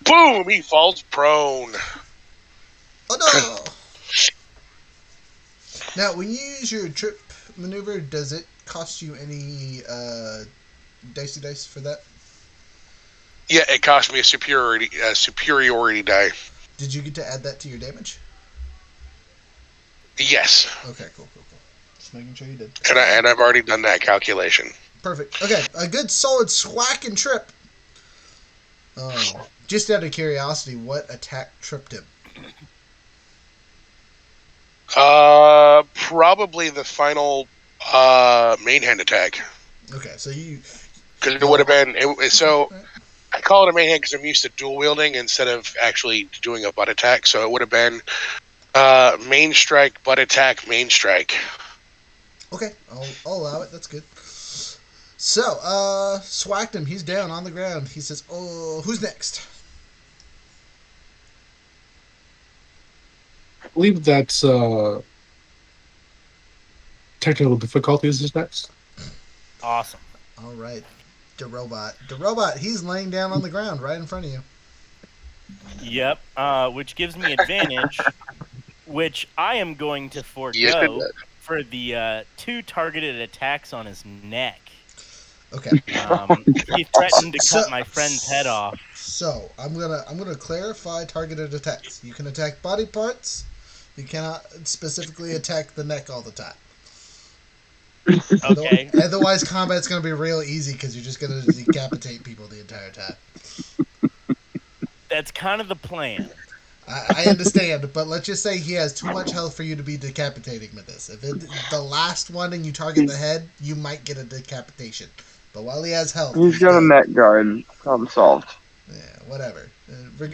Boom! He falls prone. Oh no! Now, when you use your trip maneuver, does it cost you any dicey dice for that? Yeah, it cost me a superiority die. Did you get to add that to your damage? Yes. Okay, cool. Just making sure you did. And I've already done that calculation. Perfect. Okay, a good solid swack and trip. Just out of curiosity, what attack tripped him? Probably the final main hand attack. Okay, so you... Because it would have been... So, I call it a main hand because I'm used to dual wielding instead of actually doing a butt attack. So it would have been main strike, butt attack, main strike. Okay, I'll allow it. That's good. So, swacked him. He's down on the ground. He says, "Oh, who's next?" I believe that's technical difficulties is next. Awesome. All right, the robot. He's laying down on the ground right in front of you. Yep. Which gives me advantage, which I am going to forego Yes, it does. for the 2 targeted attacks on his neck. Okay. He threatened to cut my friend's head off. So I'm gonna clarify targeted attacks. You can attack body parts. You cannot specifically attack the neck all the time. Okay. Otherwise, combat's gonna be real easy because you're just gonna decapitate people the entire time. That's kind of the plan. I understand, but let's just say he has too much health for you to be decapitating with this. If it's the last one and you target the head, you might get a decapitation. But while he has health, He's got a neck guard. Problem solved. Yeah, whatever.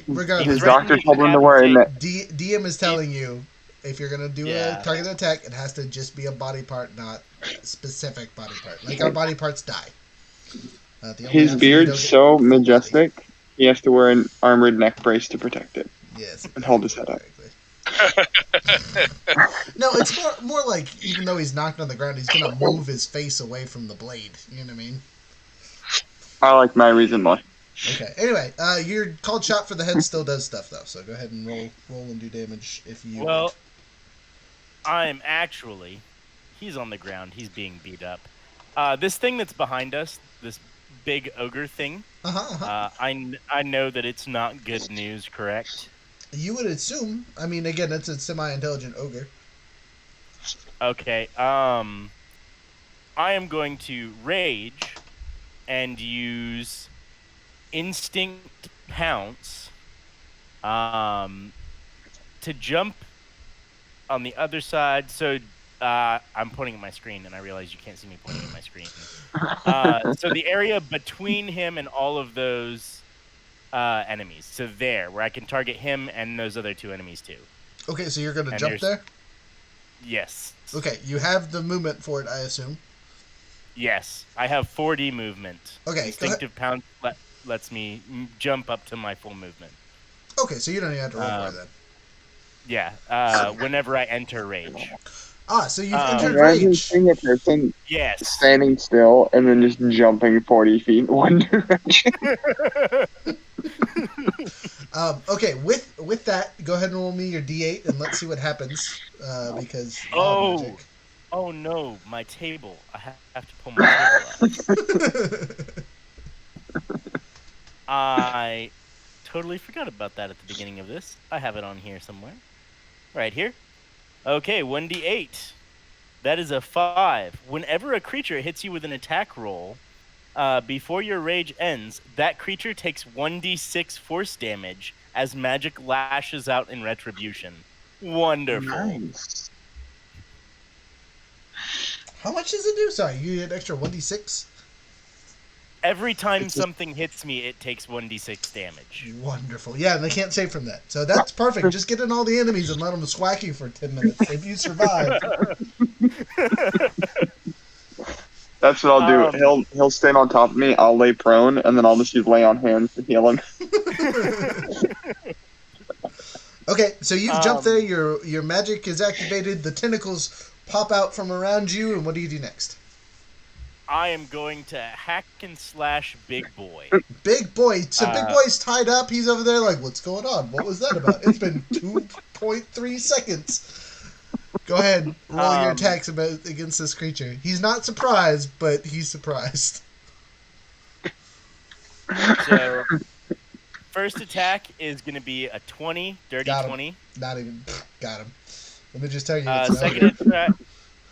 Regardless, His doctor told him to wear a neck. DM is telling you if you're gonna do Yeah. a targeted attack, it has to just be a body part, not a specific body part. Like our body parts die. The only His option you beard's don't get so full body. majestic, he has to wear an armored neck brace to protect it. Yes, and hold his head up. No, it's more like even though he's knocked on the ground, he's gonna move his face away from the blade. You know what I mean? I like my reason why. Okay. Anyway, your called shot for the head still does stuff though, so go ahead and roll and do damage if you. Well, I'm actually. He's on the ground. He's being beat up. This thing that's behind us, this big ogre thing. I know that it's not good news, correct? You would assume. I mean, again, it's a semi-intelligent ogre. Okay. I am going to rage and use instinct pounce to jump on the other side. So I'm pointing at my screen, and I realize you can't see me pointing at my screen. So the area between him and all of those enemies. So there, where I can target him and those other 2 enemies too. Okay, so you're gonna jump there? Yes. Okay, you have the movement for it, I assume. Yes, I have 4D movement. Okay, Instinctive pounce lets me jump up to my full movement. Okay, so you don't even have to roll for it then. Yeah, whenever I enter rage. So you've entered Imagine rage. seeing a person Yes. standing still and then just jumping 40 feet in one direction. Okay, with that, go ahead and roll me your D8 and let's see what happens. Because Oh no, my table. I have to pull my table out. I totally forgot about that at the beginning of this. I have it on here somewhere. Right here. Okay, 1d8. That is a 5. Whenever a creature hits you with an attack roll, before your rage ends, that creature takes 1d6 force damage as magic lashes out in retribution. Wonderful. Nice. How much does it do? Sorry, you get an extra 1d6? Every time something hits me, it takes 1d6 damage. Wonderful. Yeah, and they can't save from that. So that's perfect. Just get in all the enemies and let them swack you for 10 minutes. If you survive. That's what I'll do. He'll stand on top of me. I'll lay prone, and then I'll just use lay on hands to heal him. Okay, so you've jumped there. Your magic is activated. The tentacles pop out from around you, and what do you do next? I am going to hack and slash Big Boy. Big Boy. So Big Boy's tied up. He's over there like, what's going on? What was that about? It's been 2.3 seconds. Go ahead. Roll your attacks against this creature. He's not surprised, but he's surprised. So, first attack is going to be a 20, dirty 20. Not even. Got him. Let me just tell you.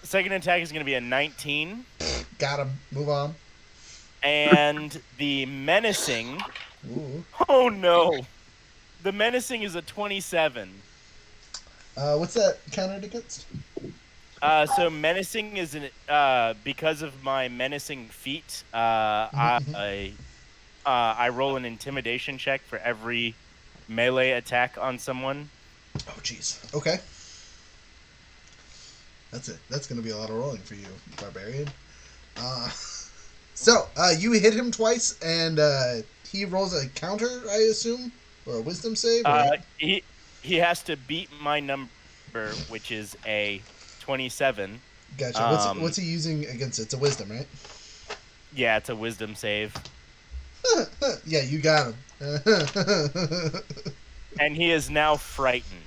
Second attack is going to be a 19. Got him. Move on. And the menacing. Ooh. Oh no! The menacing is a 27. What's that countered against? So menacing is because of my menacing feat. I roll an intimidation check for every melee attack on someone. Oh jeez. Okay. That's it. That's going to be a lot of rolling for you, barbarian. So you hit him twice, and he rolls a counter, I assume, or a wisdom save. He has to beat my number, which is a 27. Gotcha. What's he using against it? It's a wisdom, right? Yeah, it's a wisdom save. Yeah, you got him. And he is now frightened.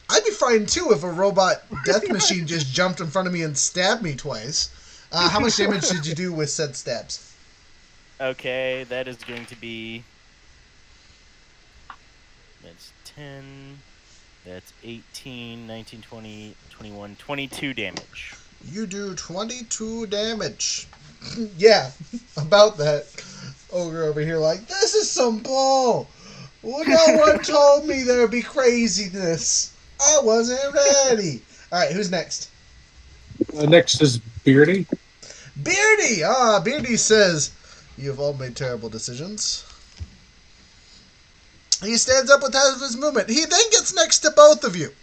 I'd be frightened too if a robot death machine just jumped in front of me and stabbed me twice. How much damage did you do with said stabs? Okay, that is going to be... That's 10... That's 18, 19, 20, 21, 22 damage. You do 22 damage. Yeah, about that. Ogre over here like, this is some bull. Well, no one told me there'd be craziness. I wasn't ready. All right, who's next? Next is Beardy. Beardy! Beardy says, you've all made terrible decisions. He stands up with half of his movement. He then gets next to both of you.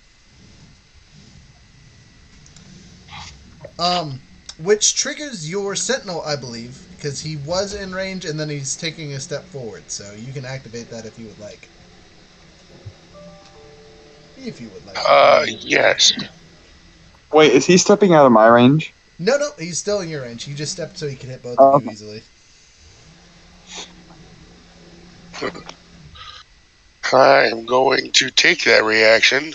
Which triggers your sentinel, I believe, because he was in range and then he's taking a step forward. So you can activate that if you would like. If you would like. Yes. Wait, is he stepping out of my range? No, he's still in your range. You just stepped so he can hit both of you easily. I am going to take that reaction.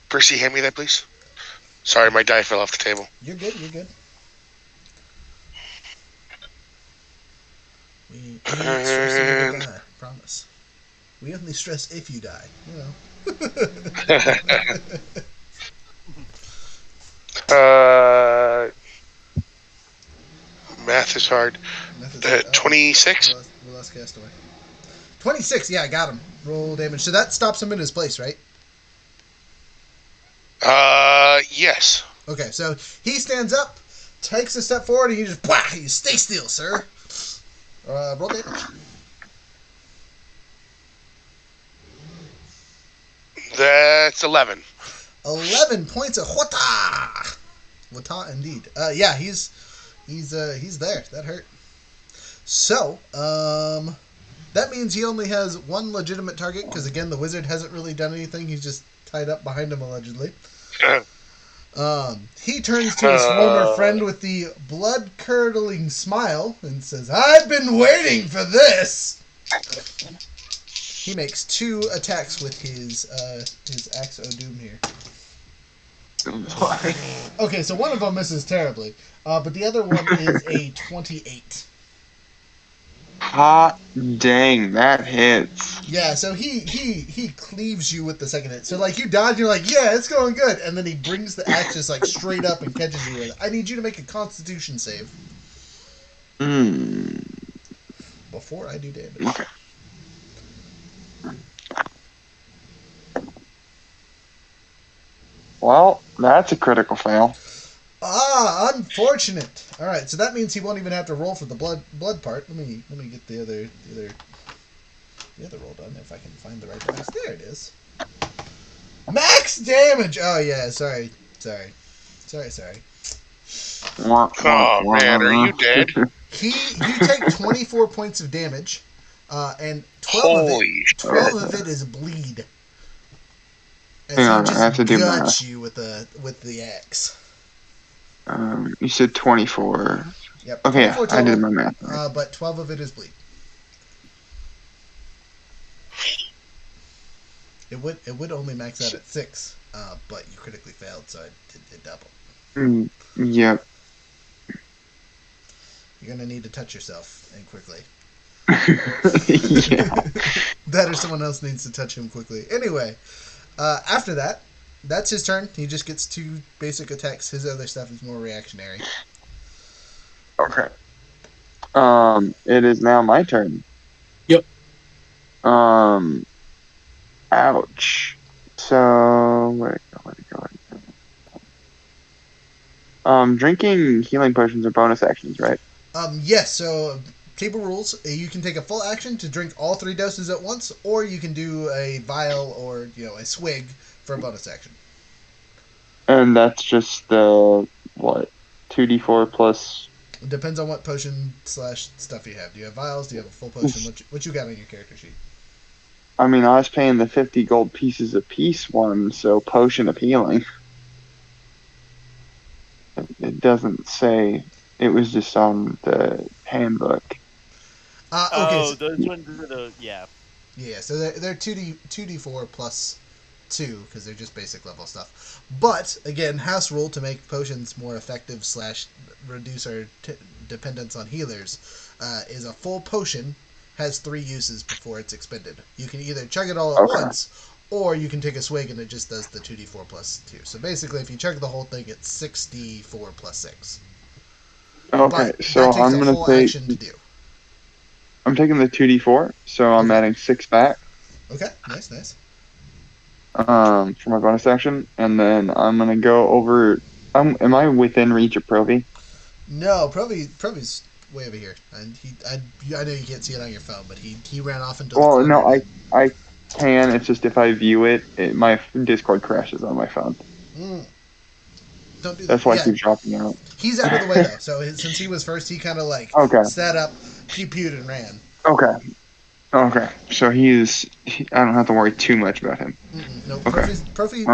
Percy, hand me that, please. Sorry, my die fell off the table. You're good. We ain't stressing if you die, promise. We only stress if you die, you know. Math is hard. 26? We lost Castaway. 26, yeah, I got him. Roll damage. So that stops him in his place, right? Yes. Okay, so he stands up, takes a step forward, and you just, wah, you stay still, sir. Roll damage. That's 11. 11 points of wata. Wata, indeed. Yeah, he's there. That hurt. So, that means he only has one legitimate target, because again, the wizard hasn't really done anything. He's just tied up behind him, allegedly. He turns to his former friend with the blood-curdling smile and says, I've been waiting for this! He makes 2 attacks with his Axe o' Doom here. Okay, so one of them misses terribly, but the other one is a 28. Hot dang, that hits. Yeah, so he cleaves you with the second hit. So like you dodge, you're like, yeah, it's going good, and then he brings the axe just like straight up and catches you with it. I need you to make a Constitution save. Before I do damage. Okay. Well, that's a critical fail. Unfortunate. All right, so that means he won't even have to roll for the blood part. Let me get the other roll done if I can find the right dice. There it is. Max damage! Oh, yeah, sorry. Oh man, are you dead? You take 24 points of damage, and 12 of it, Holy 12 shit! of it is bleed. As Hang he on, I have just to do guts math. you with the axe. You said 24. Yep, Okay, yeah, 24 I did total, my math right. but 12 of it is bleed. It would only max out at 6, but you critically failed, so it doubled. Yep. You're gonna need to touch yourself and quickly. Yeah. That or someone else needs to touch him quickly. Anyway, after that, that's his turn. He just gets 2 basic attacks. His other stuff is more reactionary. Okay. It is now my turn. Yep. Ouch. So where'd it go? Drinking healing potions are bonus actions, right? Yes. So table rules: you can take a full action to drink all 3 doses at once, or you can do a vial or a swig for a bonus action. And that's just the what? 2d4 plus. It depends on what potion / stuff you have. Do you have vials? Do you have a full potion? What you got on your character sheet? I mean, I was paying the 50 gold pieces a piece one, so potion of healing. It doesn't say. It was just on the handbook. Okay. Oh, So, those ones are yeah. yeah. So they're 2d4 plus 2 because they're just basic level stuff. But again, house rule to make potions more effective / reduce our dependence on healers is a full potion has 3 uses before it's expended. You can either chug it all at Okay. once, or you can take a swig and it just does the 2d4 plus 2. So basically, if you chug the whole thing, it's 6d4 plus 6. Okay, But so that takes a full action to do. I'm taking the 2d4, so I'm Okay. adding 6 back. Okay, nice. For my bonus action, and then I'm gonna go over. Am I within reach of Provi? No, Proby's way over here, and I know you can't see it on your phone, but he ran off into the Well, corner. no, I can. It's just if I view it, my Discord crashes on my phone. Don't do that. That's why I Yeah, keep dropping out. he's out of the way though. So since he was first, he kind of like Okay, sat up, pew-pewed, and ran. okay. So I don't have to worry too much about him. No, Okay. Profi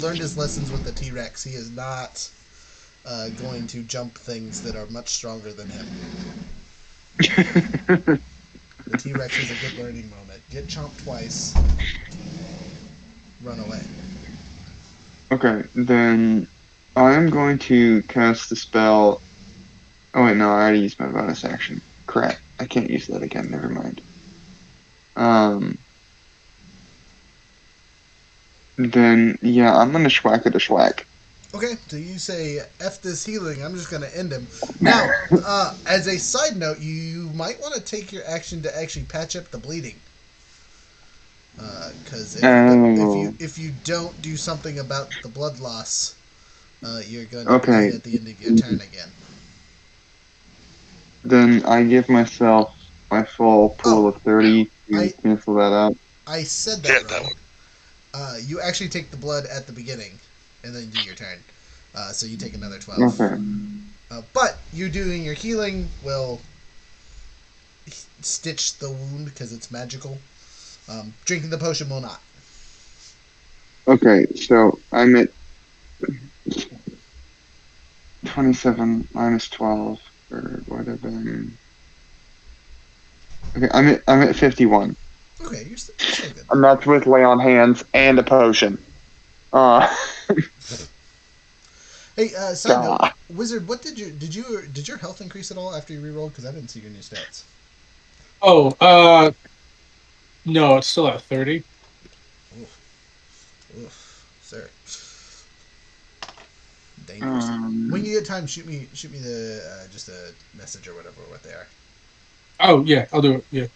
learned his lessons with the T-Rex. He is not going to jump things that are much stronger than him. The T-Rex is a good learning moment. Get chomped twice, run away. Okay, then I'm going to cast the spell. Oh wait, no, I already used my bonus action. Crap, I can't use that again. Never mind. Then yeah, I'm gonna schwack it a schwack. Okay, so you say F this healing, I'm just going to end him. Now, as a side note, you might want to take your action to actually patch up the bleeding. Because if you don't do something about the blood loss, you're going to bleed Okay, at the end of your turn again. then I give myself my full pool Oh, of 30 to I cancel that out. I said Yeah, that that wrong. You actually take the blood at the beginning, and then do your turn. So you take another 12. Okay. But you doing your healing will stitch the wound because it's magical. Drinking the potion will not. Okay, so I'm at 27 minus 12, or would have been. Okay, I'm at 51. Okay, you're still good. And that's with lay on hands and a potion. Hey, side note, God. Wizard, what did your health increase at all after you rerolled? Because I didn't see your new stats. Oh, no, it's still at 30. Oof, sir. Dangerous. When you get time, shoot me the just a message or whatever what they are. Oh yeah, I'll do it. Yeah.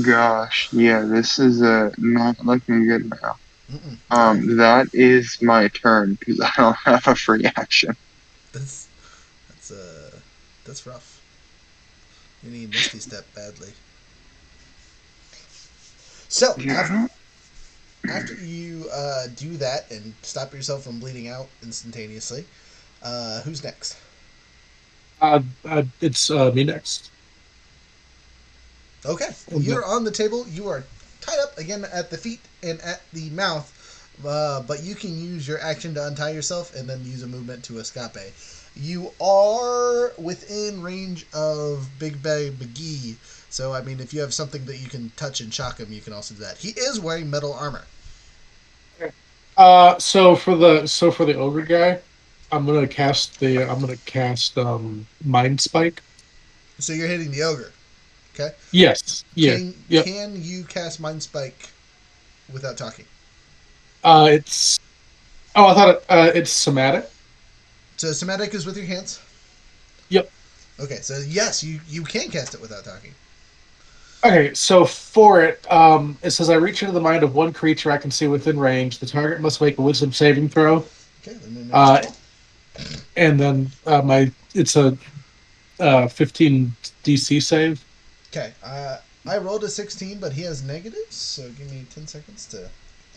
Gosh, yeah, this is not looking good now. Alright. That is my turn because I don't have a free action. That's that's rough. You need Misty Step badly. So Yeah, after you do that and stop yourself from bleeding out instantaneously, who's next? It's me next. Okay, you're on the table. You are tied up again at the feet and at the mouth, but you can use your action to untie yourself and then use a movement to escape. You are within range of Big Bad McGee, so I mean, if you have something that you can touch and shock him, you can also do that. He is wearing metal armor. So for the ogre guy, I'm gonna cast Mind Spike. So you're hitting the ogre. Okay. Yes. Yeah. Yep. Can you cast Mind Spike without talking? It's. Oh, I thought it's somatic. So somatic is with your hands. Yep. Okay, so yes, you can cast it without talking. Okay, so for it, it says I reach into the mind of one creature I can see within range. The target must make a Wisdom saving throw. Okay, let me make Uh, and then it's a 15 DC save. Okay, I rolled a 16, but he has negatives, so give me 10 seconds to get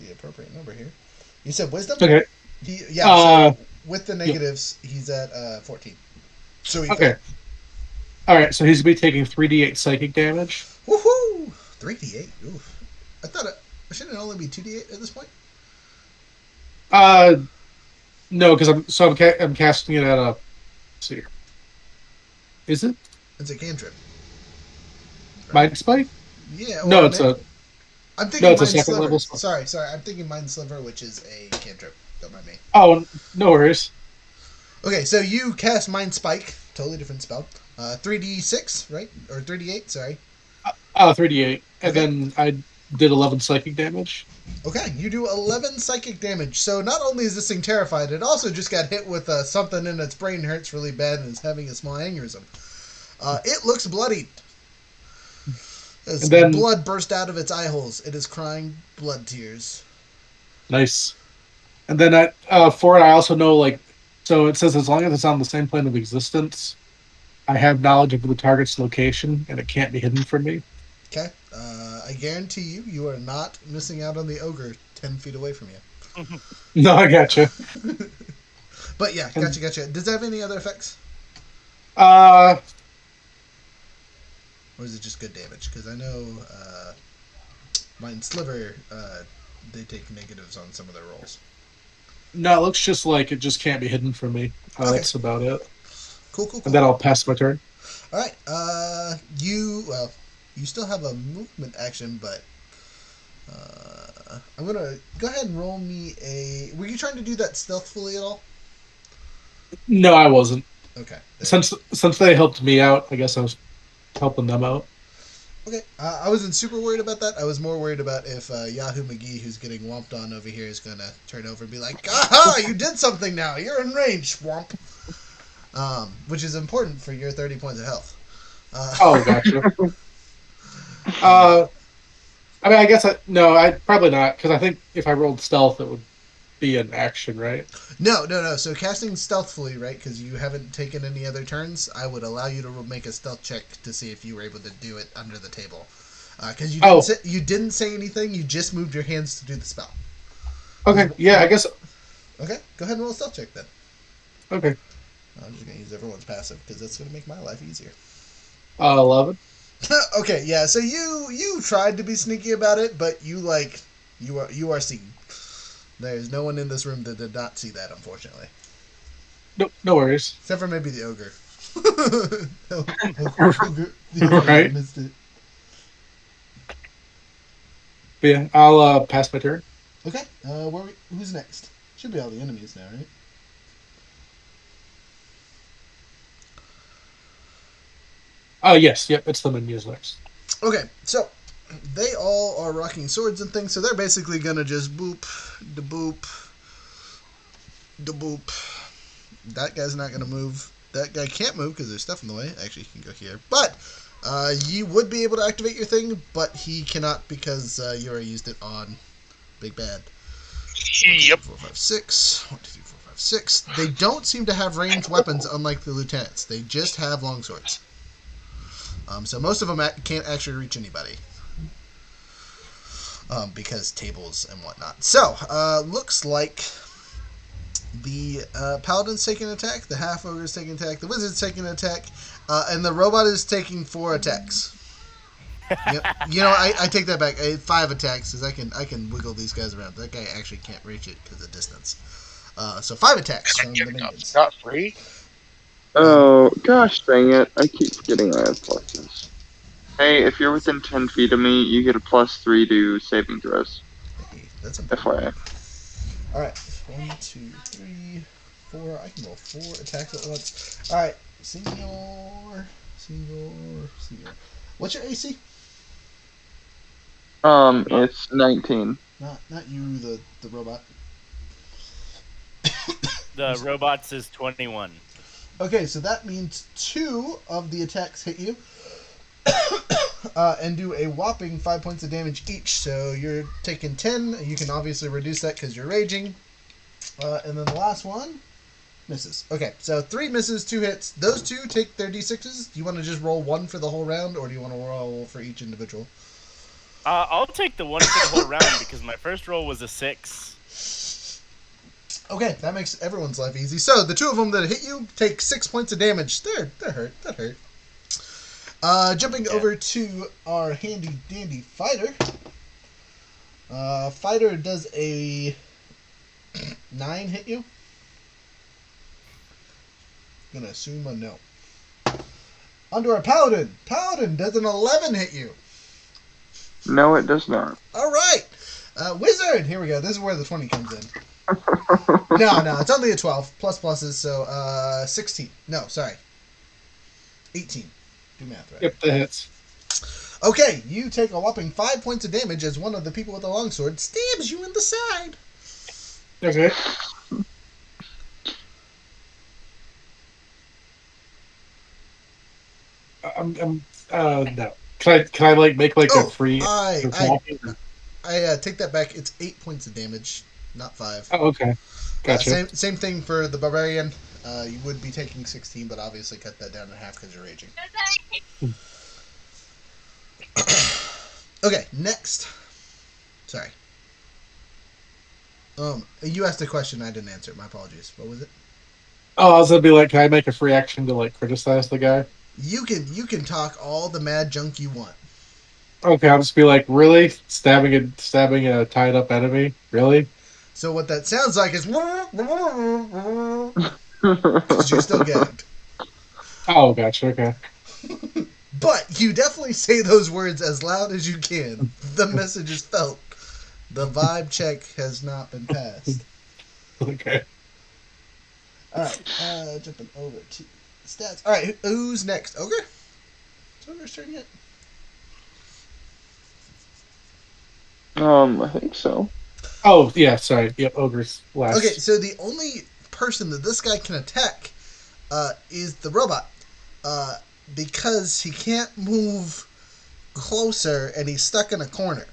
the appropriate number here. You said wisdom? Okay. So with the negatives, he's at 14. So he okay. All right, so he's gonna be taking 3d8 psychic damage. Woohoo! 3d8. Oof. I thought it shouldn't only be 2d8 at this point. No, because I'm casting it at a. Let's see here. Is it? It's a cantrip. Mind Spike? Yeah. No, it's I'm thinking it's a Mind second Sliver. level. Sorry. I'm thinking Mind Sliver, which is a cantrip. Don't mind me. Oh, no worries. Okay, so you cast Mind Spike. Totally different spell. 3d6, right? Or 3d8, sorry. 3d8. And Okay. then I did 11 psychic damage. Okay, you do 11 psychic damage. So not only is this thing terrified, it also just got hit with something in its brain hurts really bad and is having a small aneurysm. It looks bloodied. As blood burst out of its eye holes. It is crying blood tears. Nice. And then for it, I also know, like, so it says as long as it's on the same plane of existence, I have knowledge of the target's location, and it can't be hidden from me. Okay. I guarantee you are not missing out on the ogre 10 feet away from you. No, I gotcha. But yeah, gotcha. Does that have any other effects? Or is it just good damage? Because I know Mind Sliver, they take negatives on some of their rolls. No, it looks just like it just can't be hidden from me. Okay. That's about it. Cool. And then I'll pass my turn. All right. You still have a movement action, but I'm gonna go ahead and roll me a. Were you trying to do that stealthily at all? No, I wasn't. Okay. Since they helped me out, I guess I was helping them out. Okay. I wasn't super worried about that. I was more worried about if Yahoo McGee, who's getting whomped on over here, is gonna turn over and be like, "Aha! You did something now. You're in range, swamp." Which is important for your 30 points of health. Gotcha. I mean, I guess I probably not, because I think if I rolled stealth, it would be an action, right? No. So casting stealthfully, right? Because you haven't taken any other turns. I would allow you to make a stealth check to see if you were able to do it under the table. Because you didn't say anything. You just moved your hands to do the spell. Okay. Yeah, I guess. Okay. Go ahead and roll a stealth check then. Okay. I'm just gonna use everyone's passive because that's gonna make my life easier. 11. Okay. Yeah. So you tried to be sneaky about it, but you are seen. There's no one in this room that did not see that, unfortunately. No worries. Except for maybe the ogre. Right. Missed it. But yeah, I'll pass my turn. Okay. Who's next? Should be all the enemies now, right? Yes. Yep. It's the minions next. Okay. So they all are rocking swords and things, so they're basically gonna just boop, da boop, da boop. That guy's not gonna move. That guy can't move because there's stuff in the way. Actually, he can go here. But you would be able to activate your thing, but he cannot because you already used it on Big Bad. Yep. 1, 2, 3, 4, 5, 6. 1, 2, 3, 4, 5, 6. They don't seem to have ranged weapons, unlike the lieutenants. They just have longswords. So most of them can't actually reach anybody. because tables and whatnot. So, looks like the paladin's taking an attack, the half ogre's taking an attack, the wizard's taking an attack, and the robot is taking 4 attacks. I take that back. 5 attacks, because I can wiggle these guys around. That guy actually can't reach it because of distance. So 5 attacks from the minions. Not free. Oh, gosh dang it. I keep forgetting I have pluses. Hey, if you're within 10 feet of me, you get a +3 to saving throws. Hey, that's important. FYI. Alright, 1, 2, 3, 4. I can roll 4 attacks at once. Alright, senior. What's your AC? It's 19. Not you, the robot. The robots is 21. Okay, so that means 2 of the attacks hit you. And do a whopping 5 points of damage each. So you're taking 10. You can obviously reduce that because you're raging. And then the last one misses. Okay, so 3 misses, 2 hits. Those 2 take their d6s. Do you want to just roll 1 for the whole round, or do you want to roll for each individual? I'll take the 1 for the whole round because my first roll was a 6. Okay, that makes everyone's life easy. So the 2 of them that hit you take 6 points of damage. They're hurt. That hurt. Jumping over to our handy dandy fighter. Fighter does a 9 hit you. Gonna assume a no. Onto our paladin. Paladin does an 11 hit you. No, it does not. All right, wizard. Here we go. This is where the 20 comes in. No, it's only a 12 plus pluses, so 16. No, sorry, 18. Do math right. Yep, that hits. Okay, you take a whopping 5 points of damage as one of the people with the longsword stabs you in the side. Okay. No. Can I like make like a free? I take that back. It's 8 points of damage, not 5. Oh, okay. Gotcha. Same thing for the barbarian. You would be taking 16, but obviously cut that down to half because you're raging. Okay, next. Sorry. You asked a question I didn't answer. My apologies. What was it? Oh, I was gonna be like, can I make a free action to like criticize the guy? You can talk all the mad junk you want. Okay, I'll just be like, really stabbing a tied up enemy, really? So what that sounds like is because you're still gagged. Oh, gotcha. Okay. But you definitely say those words as loud as you can. The message is felt. The vibe check has not been passed. Okay. Alright, jumping over to stats. Alright, who's next? Ogre? Is Ogre's turn yet? I think so. Oh, yeah, sorry. Yep, Ogre's last. Okay, so the only person that this guy can attack is the robot. Because he can't move closer and he's stuck in a corner.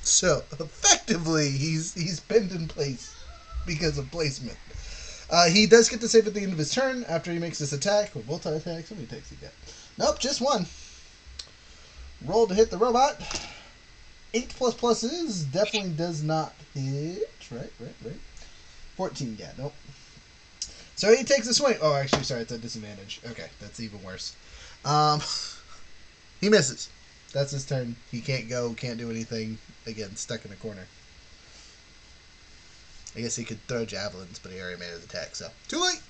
So effectively, he's pinned in place because of placement. He does get to save at the end of his turn after he makes this attack. With multi-attacks, how many attacks he got? Nope, just 1. Roll to hit the robot. 8 plus pluses definitely does not hit. Right. 14, yeah, nope. So he takes a swing. Oh, actually, sorry, it's a disadvantage. Okay, that's even worse. He misses. That's his turn. He can't go, can't do anything. Again, stuck in a corner. I guess he could throw javelins, but he already made his attack, so too late.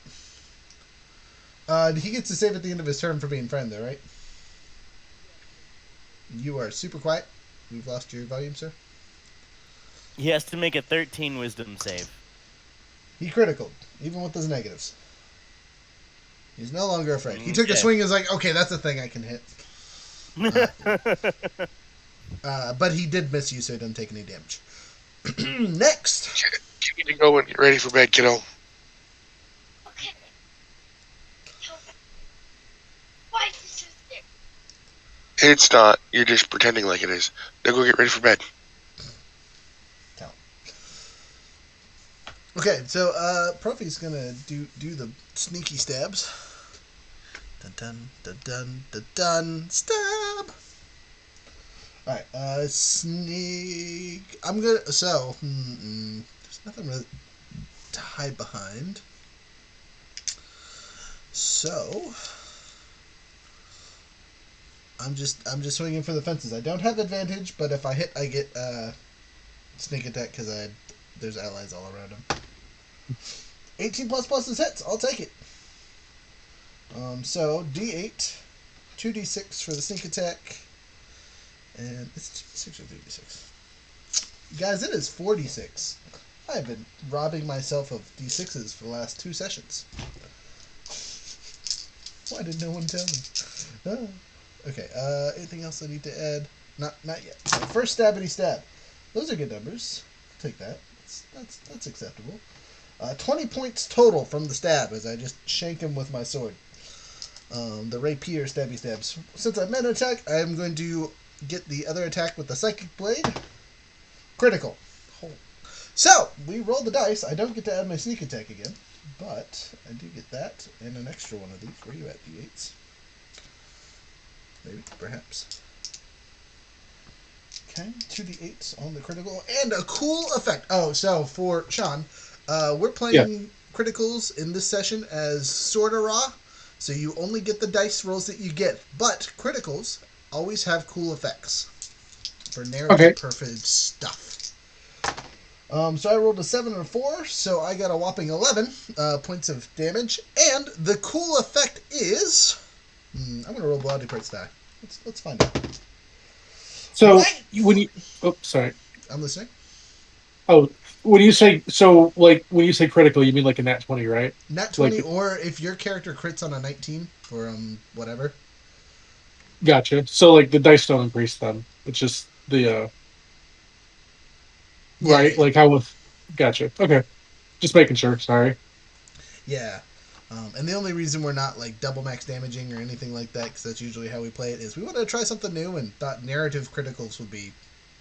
He gets to save at the end of his turn for being friend, though, right? You are super quiet. We've lost your volume, sir. He has to make a 13 wisdom save. He critical, even with those negatives. He's no longer afraid. He took a swing and was like, okay, that's a thing I can hit. But he did miss you, so he doesn't take any damage. Next. You need to go and get ready for bed, kiddo. Okay. Why is this so thick? It's not. You're just pretending like it is. Now go get ready for bed. Okay, so Profi's gonna do the sneaky stabs. Dun dun dun dun dun dun stab. Alright, sneak. I'm gonna. So, there's nothing really to hide behind. So, I'm just swinging for the fences. I don't have advantage, but if I hit, I get sneak attack because there's allies all around him. 18 plus plus is hits. I'll take it. So D8, 2D6 for the sneak attack, and it's 2D6 or 3D6. Guys, it is 46. I've been robbing myself of D6s for the last 2 sessions. Why did no one tell me? Oh. Okay, anything else I need to add? Not yet. First stabbity stab. Those are good numbers. I'll take that. That's acceptable. 20 points total from the stab as I just shank him with my sword. The rapier stabby stabs. Since I'm in attack, I'm going to get the other attack with the psychic blade. Critical. So, we roll the dice. I don't get to add my sneak attack again, but I do get that and an extra one of these. Where are you at, D8s? Maybe, perhaps. Okay, 2d8s on the critical, and a cool effect. Oh, so for Sean, we're playing criticals in this session as sorta raw, so you only get the dice rolls that you get, but criticals always have cool effects for narrative purpose stuff. So I rolled a 7 and a 4, so I got a whopping 11 points of damage, and the cool effect is... I'm going to roll Bloody Parts die. Let's find out. So, when you... Oh, sorry. I'm listening. Oh, when you say... So, like, when you say critical, you mean like a nat 20, right? Nat 20, like, or if your character crits on a 19 for, whatever. Gotcha. So, like, the dice don't increase then. It's just the, right? Like, how with... Gotcha. Okay. Just making sure. Sorry. Yeah. And the only reason we're not like double max damaging or anything like that, because that's usually how we play it, is we want to try something new and thought narrative criticals would be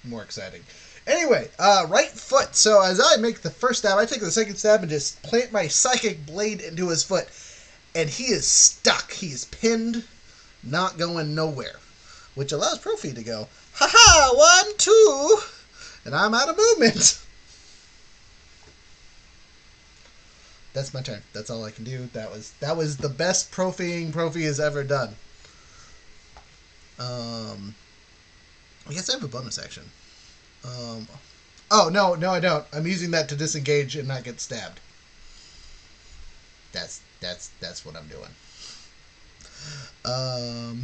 more exciting. Anyway, right foot. So as I make the first stab, I take the second stab and just plant my psychic blade into his foot. And he is stuck. He is pinned, not going nowhere. Which allows Profi to go, haha, 1, 2, and I'm out of movement. That's my turn. That's all I can do. That was the best Profi has ever done. I guess I have a bonus action. Oh no, I don't. I'm using that to disengage and not get stabbed. That's what I'm doing.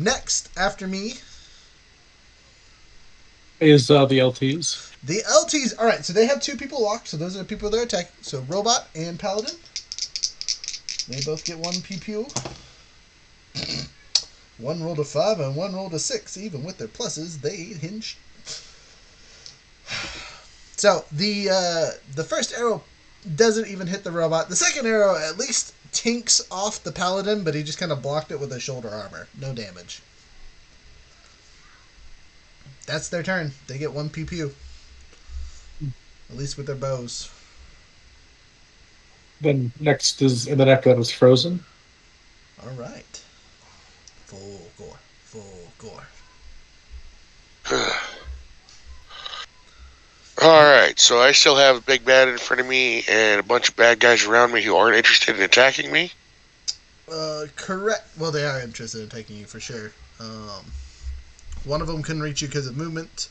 Next after me is the LTs. The LTs. All right, so they have 2 people locked. So those are the people they're attacking. So Robot and Paladin. They both get 1 PPU. One rolled a 5 and one rolled a 6. Even with their pluses, they hinge. So the first arrow doesn't even hit the robot. The second arrow at least tinks off the Paladin, but he just kind of blocked it with his shoulder armor. No damage. That's their turn. They get 1 PPU. At least with their bows. Then next is, and then after that was Frozen. All right. Full gore. All right, so I still have a big bad in front of me and a bunch of bad guys around me who aren't interested in attacking me. Correct. Well, they are interested in attacking you for sure. One of them couldn't reach you because of movement.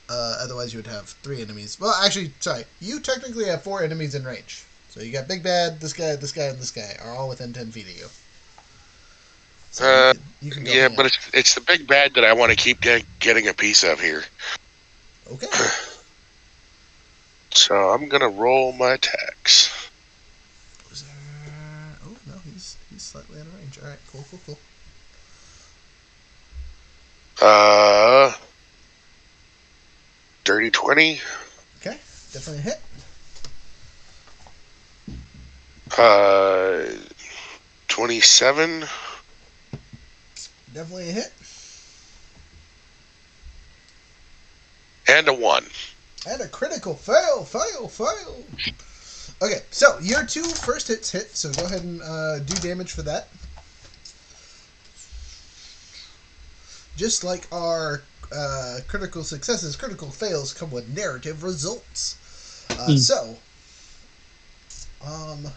Otherwise, you would have 3 enemies. Well, actually, sorry. You technically have 4 enemies in range. So you got Big Bad, this guy, and this guy are all within 10 feet of you. So you can go yeah, but it's the big bad that I want to keep getting a piece of here. Okay. So I'm gonna roll my attacks. Oh no, he's slightly out of range. All right, cool. Dirty 20. Okay, definitely a hit. 27. Definitely a hit. And a 1. And a critical fail. Okay, so your 2 first hits hit, so go ahead and do damage for that. Just like our critical successes, critical fails come with narrative results.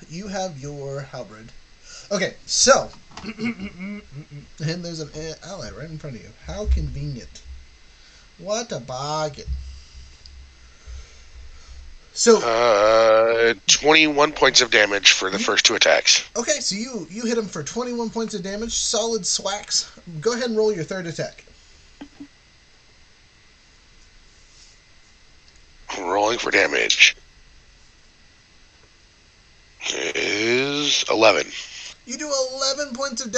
You have your halberd. Okay, so, and there's an ally right in front of you. How convenient. What a bargain. So, 21 points of damage for the first 2 attacks. Okay, so you hit him for 21 points of damage, solid swacks. Go ahead and roll your third attack. Rolling for damage is 11. You do 11 points of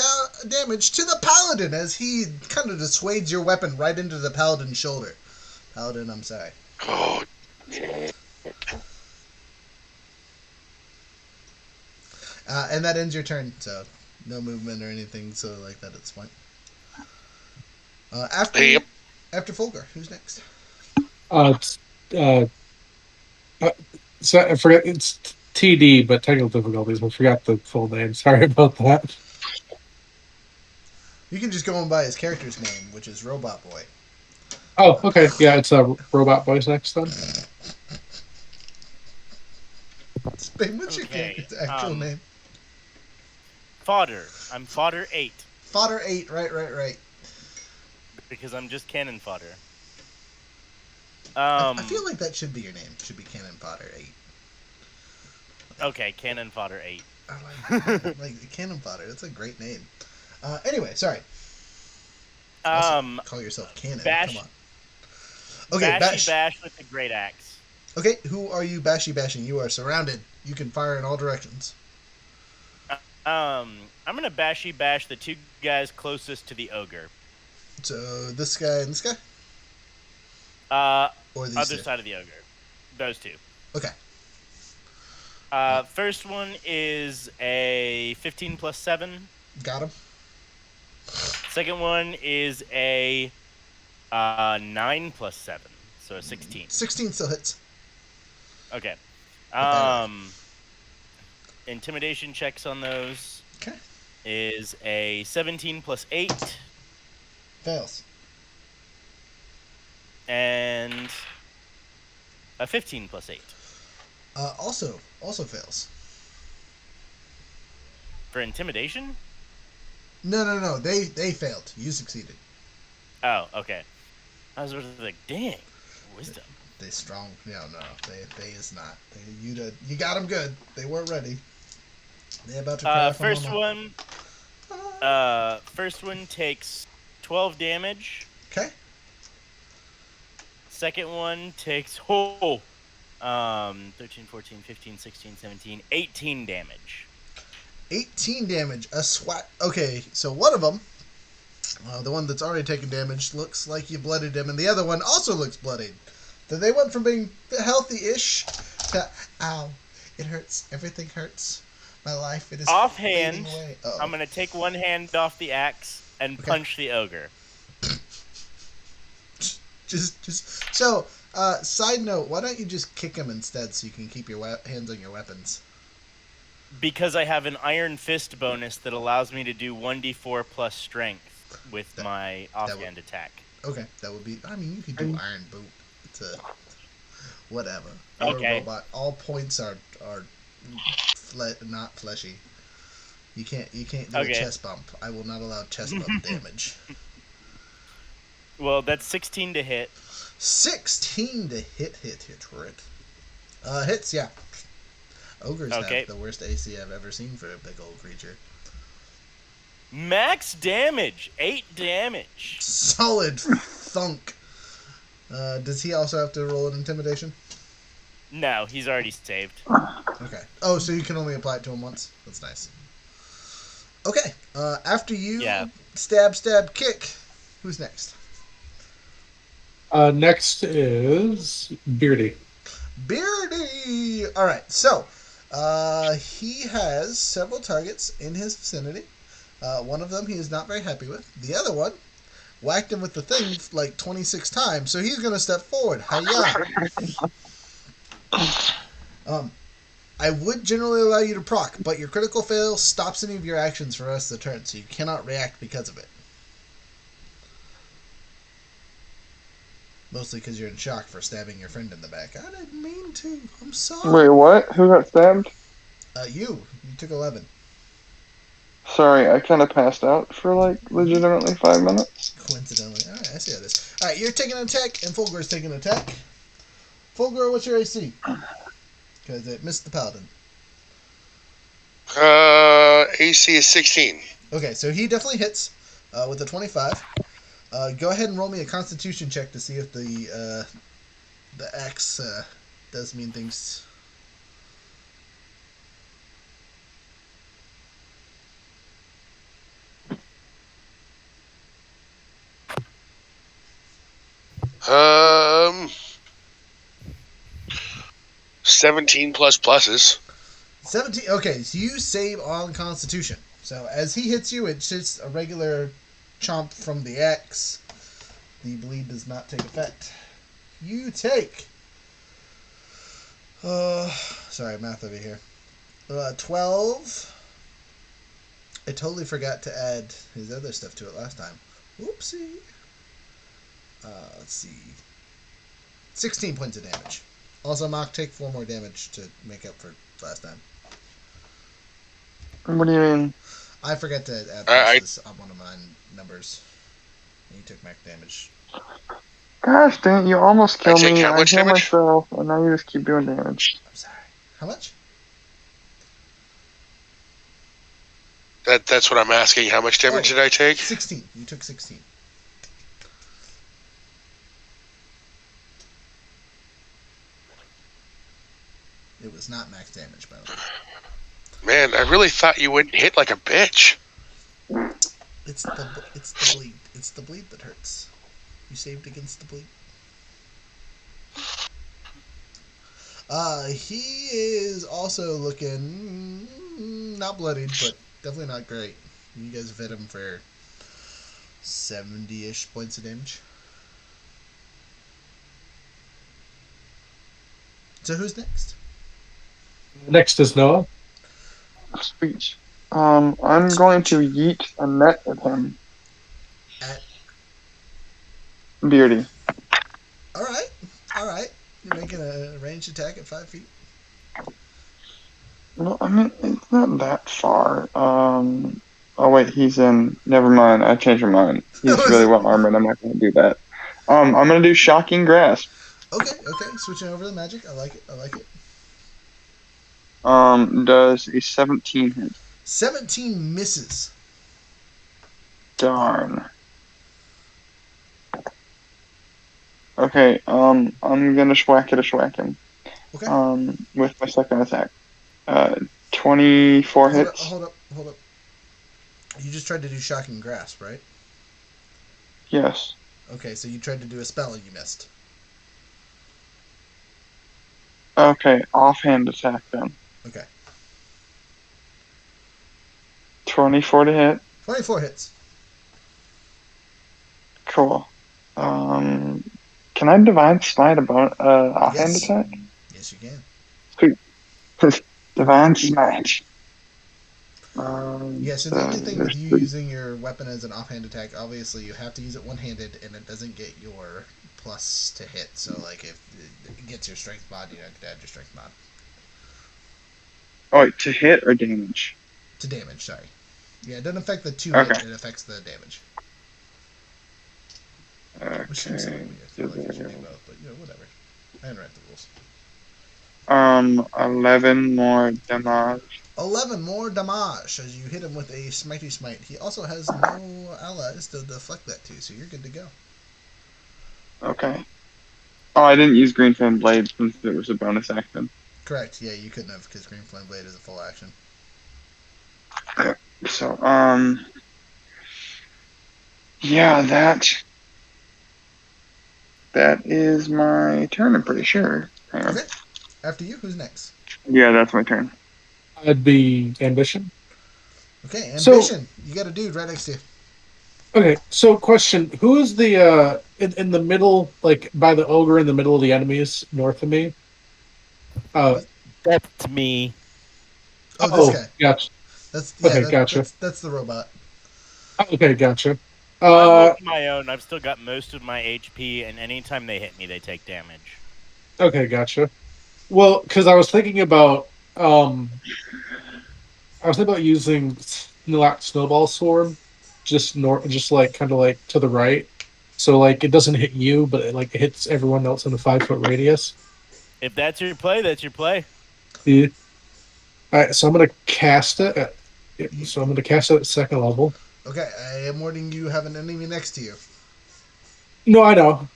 damage to the paladin as he kind of dissuades your weapon right into the paladin's shoulder. Paladin, I'm sorry. Oh. And that ends your turn, so no movement or anything so like that at this point. After Fulgur, who's next? So I forgot it's TD, but technical difficulties. I forgot the full name. Sorry about that. You can just go on by his character's name, which is Robot Boy. Oh, okay. Yeah, it's Robot Boy's next then. Spain, what's your character's actual name? Fodder. I'm Fodder 8. Fodder 8, right. Because I'm just cannon fodder. I feel like that should be your name. It should be Cannon Fodder 8. Okay, Cannon Fodder 8. I like Cannon Fodder. That's a great name. Anyway, sorry. Call yourself Cannon. Come on. Okay, bash with the great axe. Okay, who are you bashing? You are surrounded. You can fire in all directions. I'm gonna bash the 2 guys closest to the ogre. So this guy and this guy? Or these other 2? side of the ogre. Those 2. Okay. First one is a 15 plus 7. Got him. Second one is a 9 plus 7, so a 16. 16 still hits. Okay. Intimidation checks on those. Okay. Is a 17 plus 8. Fails. And a 15 plus 8. Also fails. For intimidation? No. They failed. You succeeded. Oh, okay. I was like, dang, wisdom. They strong. No. They is not. You got them good. They weren't ready. They about to cry. First one takes 12 damage. Okay. Second one takes 13, 14, 15, 16, 17, 18 damage. 18 damage. A swat. Okay, so one of them, the one that's already taken damage, looks like you bloodied him, and the other one also looks bloodied. So they went from being healthy-ish to, ow, it hurts. Everything hurts. My life, it is offhand. Away. I'm going to take one hand off the axe and punch the ogre. So, side note, why don't you just kick him instead so you can keep your hands on your weapons? Because I have an Iron Fist bonus that allows me to do 1d4 plus strength with my offhand attack. Okay, that would be... I mean, you could do Iron Boot. It's a... whatever. Okay. Robot. All points are not fleshy. You can't do a chest bump. I will not allow chest bump damage. Well, that's 16 to hit. 16 to hit. Hits, yeah. Ogres have the worst AC I've ever seen for a big old creature. Max damage. 8 damage. Solid thunk. Does he also have to roll an intimidation? No, he's already saved. Okay. Oh, so you can only apply it to him once? That's nice. Okay. After you stab, kick, who's next? Next is Beardy. Beardy! Alright, so he has several targets in his vicinity. One of them he is not very happy with. The other one whacked him with the thing like 26 times, so he's going to step forward. Hi-ya! I would generally allow you to proc, but your critical fail stops any of your actions for the rest of the turn, so you cannot react because of it. Mostly because you're in shock for stabbing your friend in the back. I didn't mean to. I'm sorry. Wait, what? Who got stabbed? You took 11. Sorry, I kind of passed out for like legitimately 5 minutes. Coincidentally. Alright, I see how it is. Alright, you're taking an attack, and Fulgur's taking an attack. Fulgur, what's your AC? Because it missed the paladin. AC is 16. Okay, so he definitely hits with a 25. Go ahead and roll me a Constitution check to see if the axe does mean things. Um, 17 plus pluses. 17. Okay, so you save on Constitution. So as he hits you, it's just a regular chomp from the axe. The bleed does not take effect. You take. Sorry, math over here. 12. I totally forgot to add his other stuff to it last time. Whoopsie. Let's see. 16 points of damage. Also, Mock, take 4 more damage to make up for last time. What do you mean? I forgot to add this on one of my numbers. And you took max damage. Gosh dang, you almost killed take me. how much I heal damage? myself, and now you just keep doing damage. I'm sorry. How much? That's what I'm asking. How much damage did I take? 16. You took 16. It was not max damage, by the way. Man, I really thought you wouldn't hit like a bitch. It's the bleed. It's the bleed that hurts. You saved against the bleed. He is also looking not bloodied, but definitely not great. You guys have hit him for 70-ish points of damage. So who's next? Next is Noah. Sweet. I'm going to yeet a net at him. At Beardy. all right. You're making a ranged attack at 5 feet. Well, I mean, it's not that far. Oh wait, he's in. Never mind. I changed my mind. He's really well armored. I'm not going to do that. I'm going to do Shocking Grasp. Okay. Switching over to the magic. I like it. Does a 17 hit? 17 misses. Darn. Okay, I'm gonna schwack him. Okay. With my second attack. 24 hits. Hold up. You just tried to do Shocking Grasp, right? Yes. Okay, so you tried to do a spell and you missed. Okay, Offhand Attack then. Okay. 24 to hit. 24 hits. Cool. Can I Divine Smite about Offhand Yes. Attack? Yes, you can. Sweet. Divine Smite. Yeah, so the only thing with you using your weapon as an offhand attack, obviously you have to use it one-handed, and it doesn't get your plus to hit. So, like, if it gets your strength mod, you don't get to add your strength mod. Oh, wait, to hit or damage? To damage, sorry. Yeah, it doesn't affect the 2 Okay. hit, it affects the damage. Which seems so weird. I feel like it should be both, but, whatever. I didn't write the rules. 11 more damage. 11 more damage as you hit him with a Smitey Smite. He also has no allies to deflect that to, so you're good to go. Okay. Oh, I didn't use Green Flame Blade since it was a bonus action. Correct, yeah, you couldn't have, because Green Flame Blade is a full action. So, yeah, that is my turn, I'm pretty sure. Hang on. Okay. After you, who's next? Yeah, that's my turn. I'd be Ambition. Okay, So- Ambition. You got a dude right next to you. Okay, so question: who is the in the middle, like by the ogre in the middle of the enemies, north of me? That's me. Oh, this guy. Gotcha. That's Okay, gotcha. That's the robot. Okay, gotcha. I Uh, rolled my own. I've still got most of my HP, and anytime they hit me, they take damage. okay, gotcha. Well, because I was thinking about using Snowball Swarm, just like kind of like to the right, so like it doesn't hit you, but it hits everyone else in a 5 foot radius. If that's your play, that's your play. Yeah. All right, so I'm gonna cast it. You, So I'm gonna cast it at second level. okay, I am warning you have an enemy next to you. No, I know.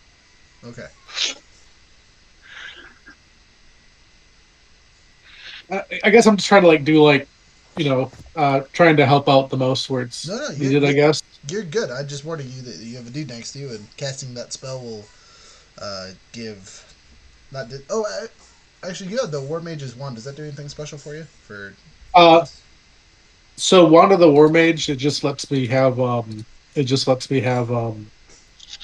Okay. I guess I'm just trying to like do like, trying to help out the most where it's No, needed. I guess. you're good. I'm just warning you that you have a dude next to you, and casting that spell will give. Not did. Oh, actually, you have the War Mage's wand. Does that do anything special for you? Uh, so Wand of the War Mage, it just lets me have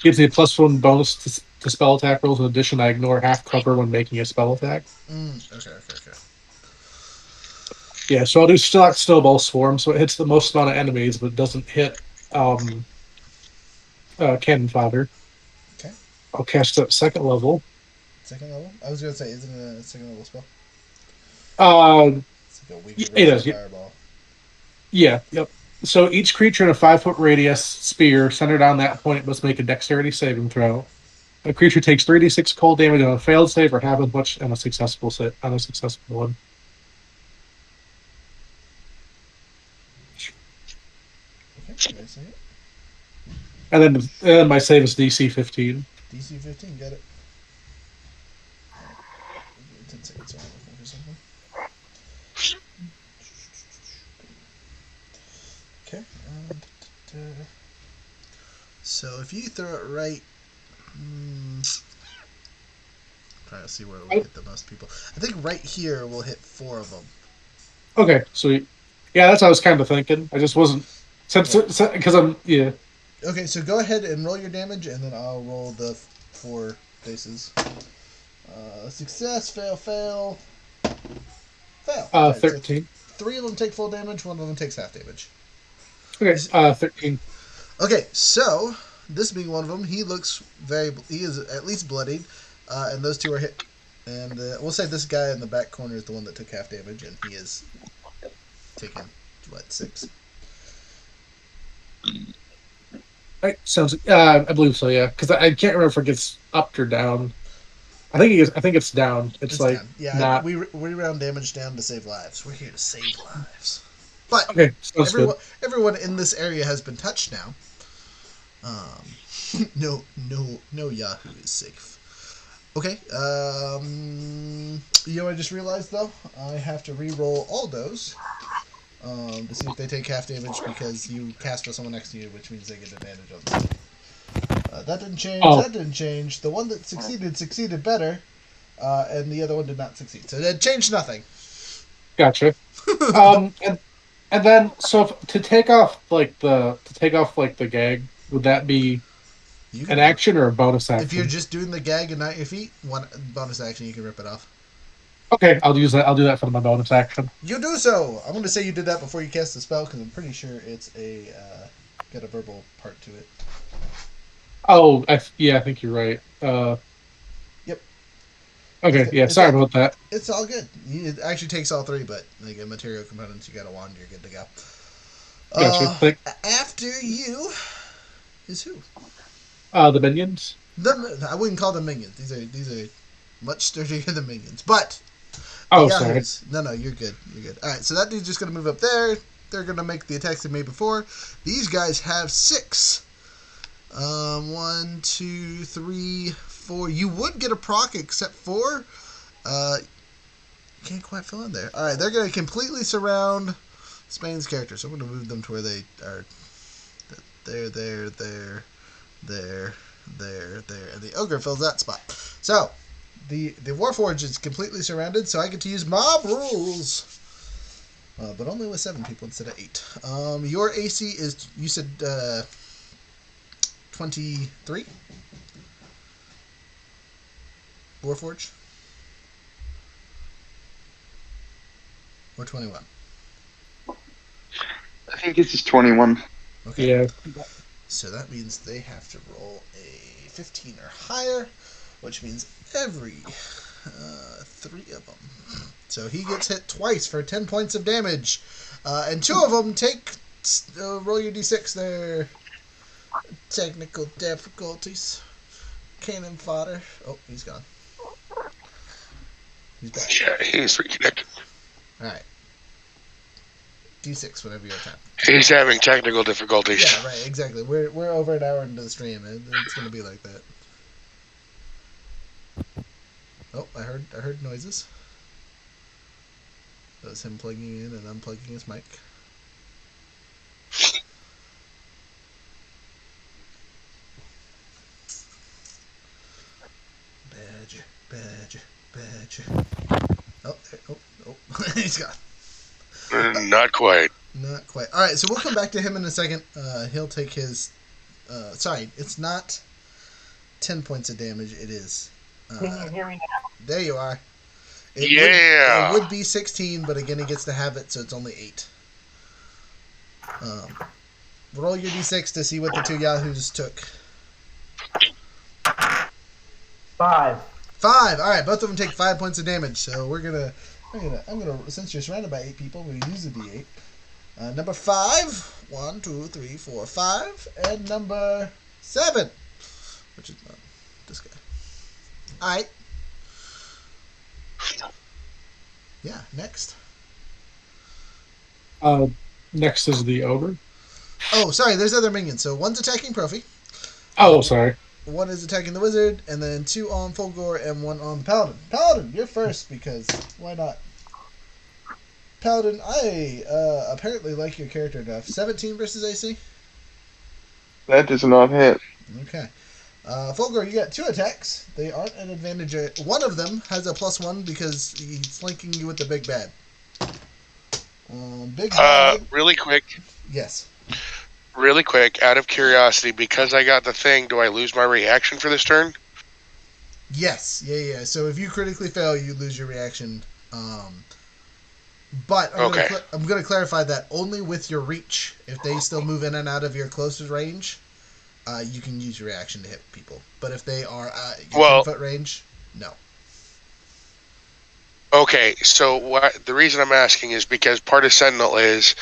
gives me a +1 bonus to spell attack rolls. In addition, I ignore half cover when making a spell attack. Okay. Yeah, so I'll do Snowball Swarm, so it hits the most amount of enemies, but doesn't hit um, cannon fodder. Okay. I'll cast it at second level. Second level. I was gonna say, isn't it a second level spell? Uh, It's like a weaker it version of is. Fireball. Yeah, yep. So each creature in a 5 foot radius sphere centered on that point must make a dexterity saving throw. A creature takes 3d6 cold damage on a failed save or half as much on a successful one. Okay. Wait a second. And then my save is DC 15. DC 15. Got it. Alright. 10 seconds. I'm looking for something. Okay. So if you throw it right, trying to see where it will hit the most people. I think right here will hit 4 of them. Okay, sweet. Yeah, that's what I was kind of thinking. I just wasn't because I'm yeah. Okay, so go ahead and roll your damage, and then I'll roll the 4 dices. Success, fail, fail. Okay, so 13. 3 of them take full damage, 1 of them takes half damage. Okay, 13. Okay, so this being one of them, he is at least bloodied, and those 2 are hit. And we'll say this guy in the back corner is the one that took half damage, and he is taking 6. Right, sounds. I believe so. Yeah, because I can't remember if it gets upped or down. I think it's down. It's like down. Yeah, not. we round damage down to save lives. We're here to save lives. But Okay, sounds good. everyone in this area has been touched now. No Yahoo is safe. Okay. You know what I just realized though? I have to re-roll all those to see if they take half damage because you cast with someone next to you, which means they get advantage on them. That didn't change. Oh. That didn't change. The one that succeeded better, and the other one did not succeed. So that changed nothing. Gotcha. And then to take off the gag, would that be You an can, action or a bonus action? if you're just doing the gag and not your feet, one bonus action you can rip it off. Okay, I'll use that. I'll do that for my bonus action. You do so. I'm going to say you did that before you cast the spell because I'm pretty sure it's got a verbal part to it. Oh, I think you're right. Yep. Okay, yeah. Sorry about that. It's all good. It actually takes all 3, but like material components, you got a wand, you're good to go. Gotcha. After you is who? The minions. I wouldn't call them minions. These are much sturdier than minions, but. Oh, Yahoos. sorry. No, you're good. You're good. All right, so that dude's just gonna move up there. They're gonna make the attacks they made before. These guys have 6. 1, 2, 3, 4. You would get a proc except for can't quite fill in there. All right, they're gonna completely surround Spain's character. So I'm gonna move them to where they are. There, and the ogre fills that spot. So. The Warforged is completely surrounded, so I get to use mob rules. But only with 7 people instead of 8. Your AC is, you said, 23? Warforged? Or 21? I think it's just 21. Okay. Yeah. So that means they have to roll a 15 or higher, which means every 3 of them. So he gets hit twice for 10 points of damage. And 2 of them take... roll your d6 there. Technical difficulties. Cannon fodder. Oh, he's gone. He's back. Yeah, he's reconnected. Alright. D6 whenever you're time. He's having technical difficulties. Yeah, right, exactly. We're over an hour into the stream. It's going to be like that. Oh, I heard noises. That was him plugging in and unplugging his mic. Badger. Oh, he's gone. Not quite. Not quite. All right, so we'll come back to him in a second. He'll take his. Sorry, it's not 10 points of damage. It is. Can you hear me now? There you are. Yeah. It would be 16, but again, he gets to have it, so it's only 8. Roll your d6 to see what the 2 yahoos took. 5. 5. All right, both of them take 5 points of damage. So I'm gonna. Since you're surrounded by 8 people, we're gonna use a d8. Number 5. 1, 2, 3, 4, 5, and number 7, which is not this guy. All right. Yeah. Next. Next is the ogre. Oh, sorry. There's other minions. So one's attacking Profi. Oh, sorry. One is attacking the wizard, and then 2 on Fulgor and 1 on the paladin. Paladin, you're first because why not? Paladin, I apparently like your character enough. 17 versus AC. That does not hit. Okay. Fulgor, you got 2 attacks. They aren't an advantage. One of them has a +1 because he's flanking you with the big bad. Big bad. Really quick, out of curiosity, because I got the thing, do I lose my reaction for this turn? Yes. Yeah. So if you critically fail, you lose your reaction. But I'm going to clarify that only with your reach. If they still move in and out of your closest range, you can use your reaction to hit people. But if they are at your 10-foot range, no. Okay, so the reason I'm asking is because part of Sentinel is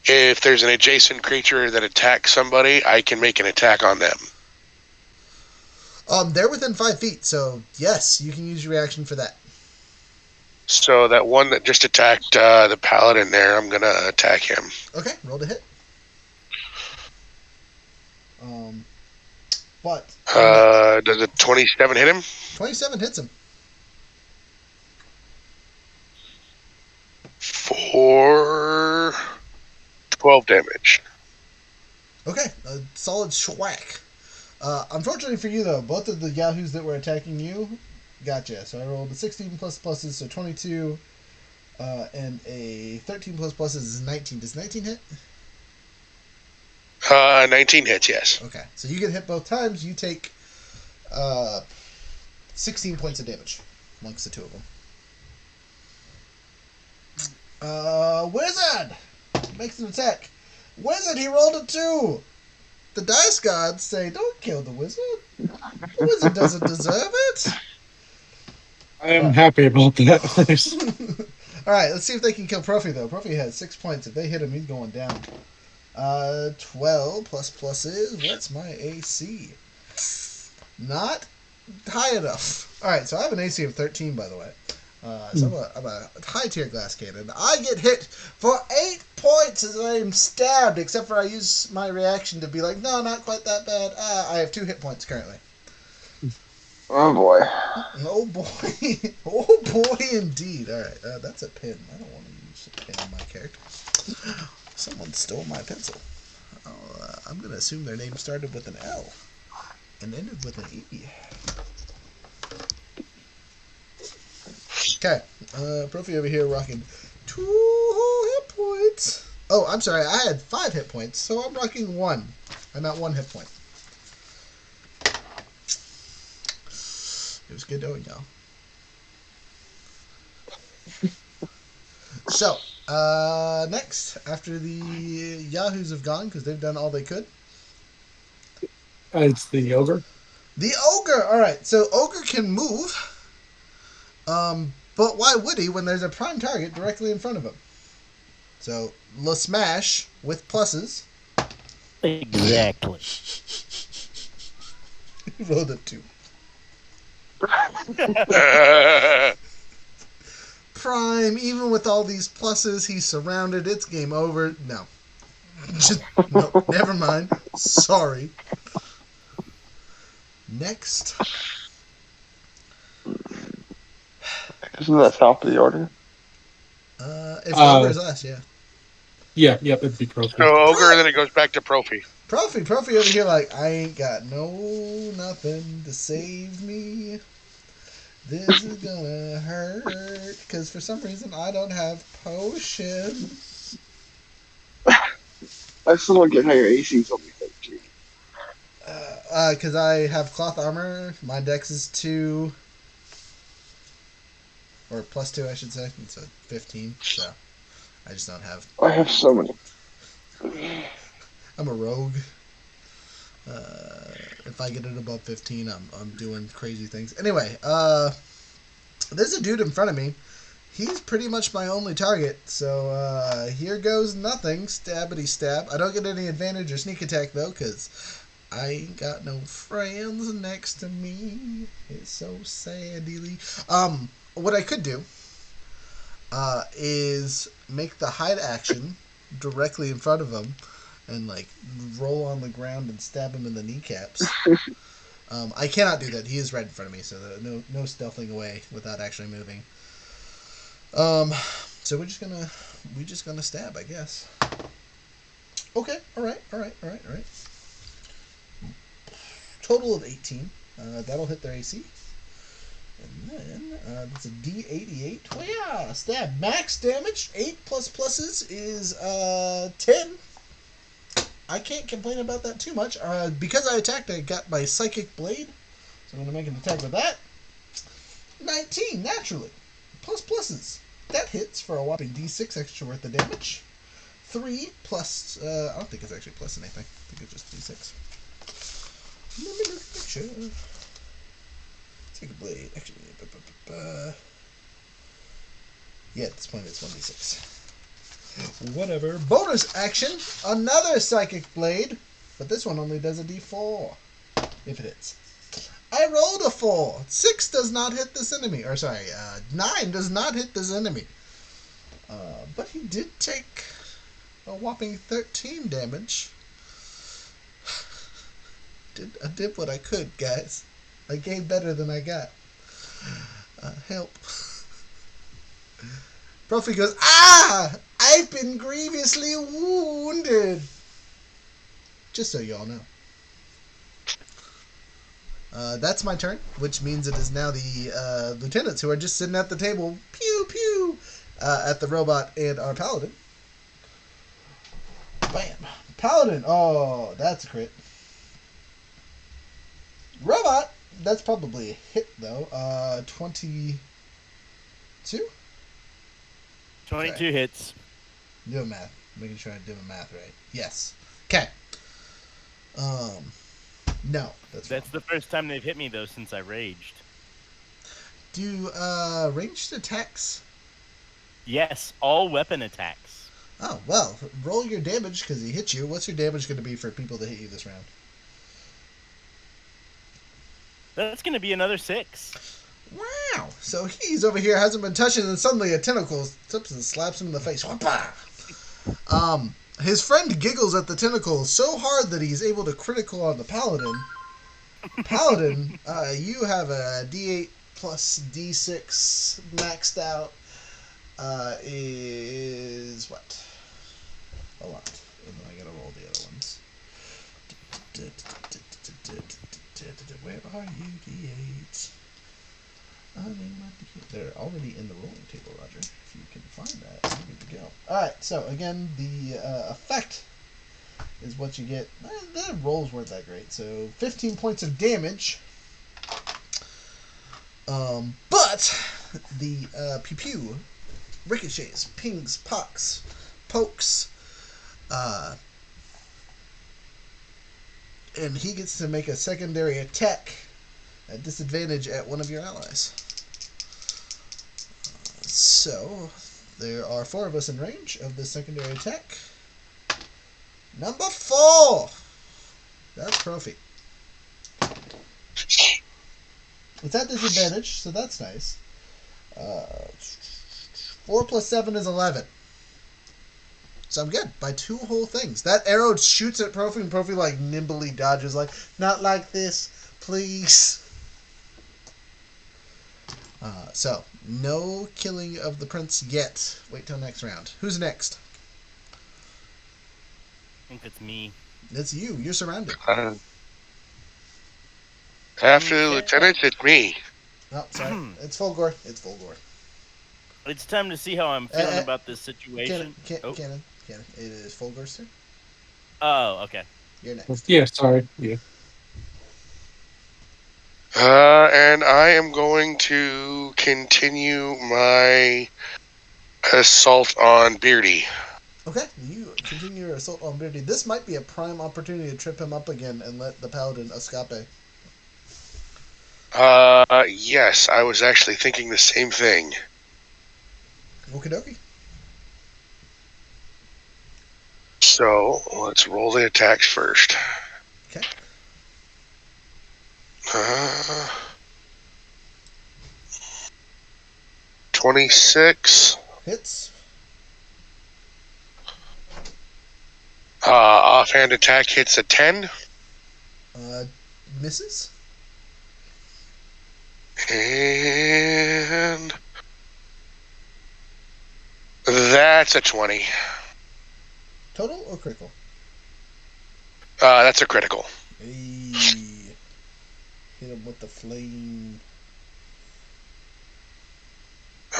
if there's an adjacent creature that attacks somebody, I can make an attack on them. They're within 5 feet, so yes, you can use your reaction for that. So that one that just attacked the paladin there, I'm going to attack him. Okay, roll to hit. Does a 27 hit him? 27 hits him. For 12 damage. Okay, a solid schwack. Unfortunately for you, though, both of the yahoos that were attacking you, gotcha. So I rolled a 16 plus pluses, so 22, and a 13 plus pluses is 19. Does 19 hit? 19 hits, yes. Okay, so you get hit both times. You take 16 points of damage amongst the 2 of them. Wizard makes an attack. Wizard, he rolled a 2. The dice gods say, "Don't kill the wizard. The wizard doesn't deserve it." I am happy about that. All right, let's see if they can kill Profi, though. Profi has 6 points. If they hit him, he's going down. 12 plus pluses. What's my AC? Not high enough. All right, so I have an AC of 13, by the way. So I'm a high-tier glass cannon. I get hit for 8 points as I am stabbed, except for I use my reaction to be like, no, not quite that bad. I have 2 hit points currently. Oh boy. Oh boy. Oh boy indeed. All right, that's a pin. I don't want to use a pin on my character. Someone stole my pencil. I'm going to assume their name started with an L and ended with an E. Okay, Profi over here rocking 2 hit points. Oh, I'm sorry, I had 5 hit points, so I'm rocking 1. I'm at 1 hit point. It was good knowing y'all. So, next, after the yahoos have gone, because they've done all they could, It's the ogre. The ogre. All right, so ogre can move. But why would he when there's a prime target directly in front of him? So La Smash with pluses. Exactly. Rolled a 2. Prime, even with all these pluses, he's surrounded. It's game over. No. No, never mind. Sorry. Next. Isn't that top of the order? If ogre is last, yeah. Yeah, it'd be Profi. So ogre, then it goes back to Profi. Profi over here like, I ain't got nothing to save me. This is gonna hurt, because for some reason I don't have potions. I still don't get how your AC's only 13. Because I have cloth armor, my dex is 2, or plus 2 I should say, it's a 15, so I just don't have. I have so many. I'm a rogue. If I get it above 15, I'm doing crazy things. Anyway, there's a dude in front of me. He's pretty much my only target. So here goes nothing. Stabbity stab. I don't get any advantage or sneak attack though, because I ain't got no friends next to me. It's so sadly. What I could do is make the hide action directly in front of him and like roll on the ground and stab him in the kneecaps. I cannot do that. He is right in front of me, so no stealthing away without actually moving. So we're just gonna stab, I guess. Okay, all right. Total of 18. That'll hit their AC. And then that's a D88. Oh yeah, stab. Max damage. 8 plus pluses is 10. I can't complain about that too much. Because I attacked, I got my Psychic Blade. So I'm going to make an attack with that. 19, naturally. Plus pluses. That hits for a whopping D6 extra worth of damage. 3 plus... I don't think it's actually plus anything. I think it's just D6. Let me look at the picture. Psychic Blade. Actually... Yeah, at this point it's 1D6. Whatever. Bonus action, another Psychic Blade, but this one only does a D4 if it hits. I rolled a 4. 6 does not hit this enemy. Or sorry, 9 does not hit this enemy. But he did take a whopping 13 damage. I did what I could, guys. I gave better than I got. Help. Profi goes, I've been grievously wounded. Just so y'all know. That's my turn, which means it is now the lieutenants who are just sitting at the table, pew pew, at the robot and our paladin. Bam. Paladin. Oh, that's a crit. Robot. That's probably a hit, though. 22? 22 Sorry. hits. Do math. Making sure I did my math right. Yes. Okay. No. That's wrong. the first time they've hit me, though, since I raged. Do ranged attacks? Yes, all weapon attacks. Oh, well, roll your damage because he hit you. What's your damage going to be for people that hit you this round? That's going to be another 6. Wow. So he's over here, hasn't been touching, and suddenly a tentacle slips and slaps him in the face. Whoppa! His friend giggles at the tentacle so hard that he's able to critical on the paladin. Paladin, you have a D8 plus D6 maxed out. Is what? A lot. And then I gotta roll the other ones. Where are you, D8? They're already in the rolling table, Roger. If you can find that, you're good to go. Alright, so again, the effect is what you get. The rolls weren't that great, so 15 points of damage. But the pew-pew ricochets, pings, pokes, and he gets to make a secondary attack at disadvantage at one of your allies. So, there are 4 of us in range of this secondary attack. Number 4! That's Profi. It's at disadvantage, so that's nice. 4 plus 7 is 11. So I'm good by 2 whole things. That arrow shoots at Profi, and Profi like nimbly dodges, like, not like this, please. So, no killing of the prince yet. Wait till next round. Who's next? I think it's me. It's you. You're surrounded. After the lieutenant, it's me. Oh, sorry. It's Fulgore. It's Fulgore. It's time to see how I'm feeling about this situation. Cannon. It is Fulgore's turn. Oh, okay. You're next. Yeah, sorry. Yeah. And I am going to continue my assault on Beardy. Okay, you continue your assault on Beardy. This might be a prime opportunity to trip him up again and let the paladin escape. Yes, I was actually thinking the same thing. Okie dokie. So, let's roll the attacks first. Okay. 26. Hits. Offhand attack hits a 10. Misses. And that's a 20. Total or critical? That's a critical. Hey. Hit him with the flame.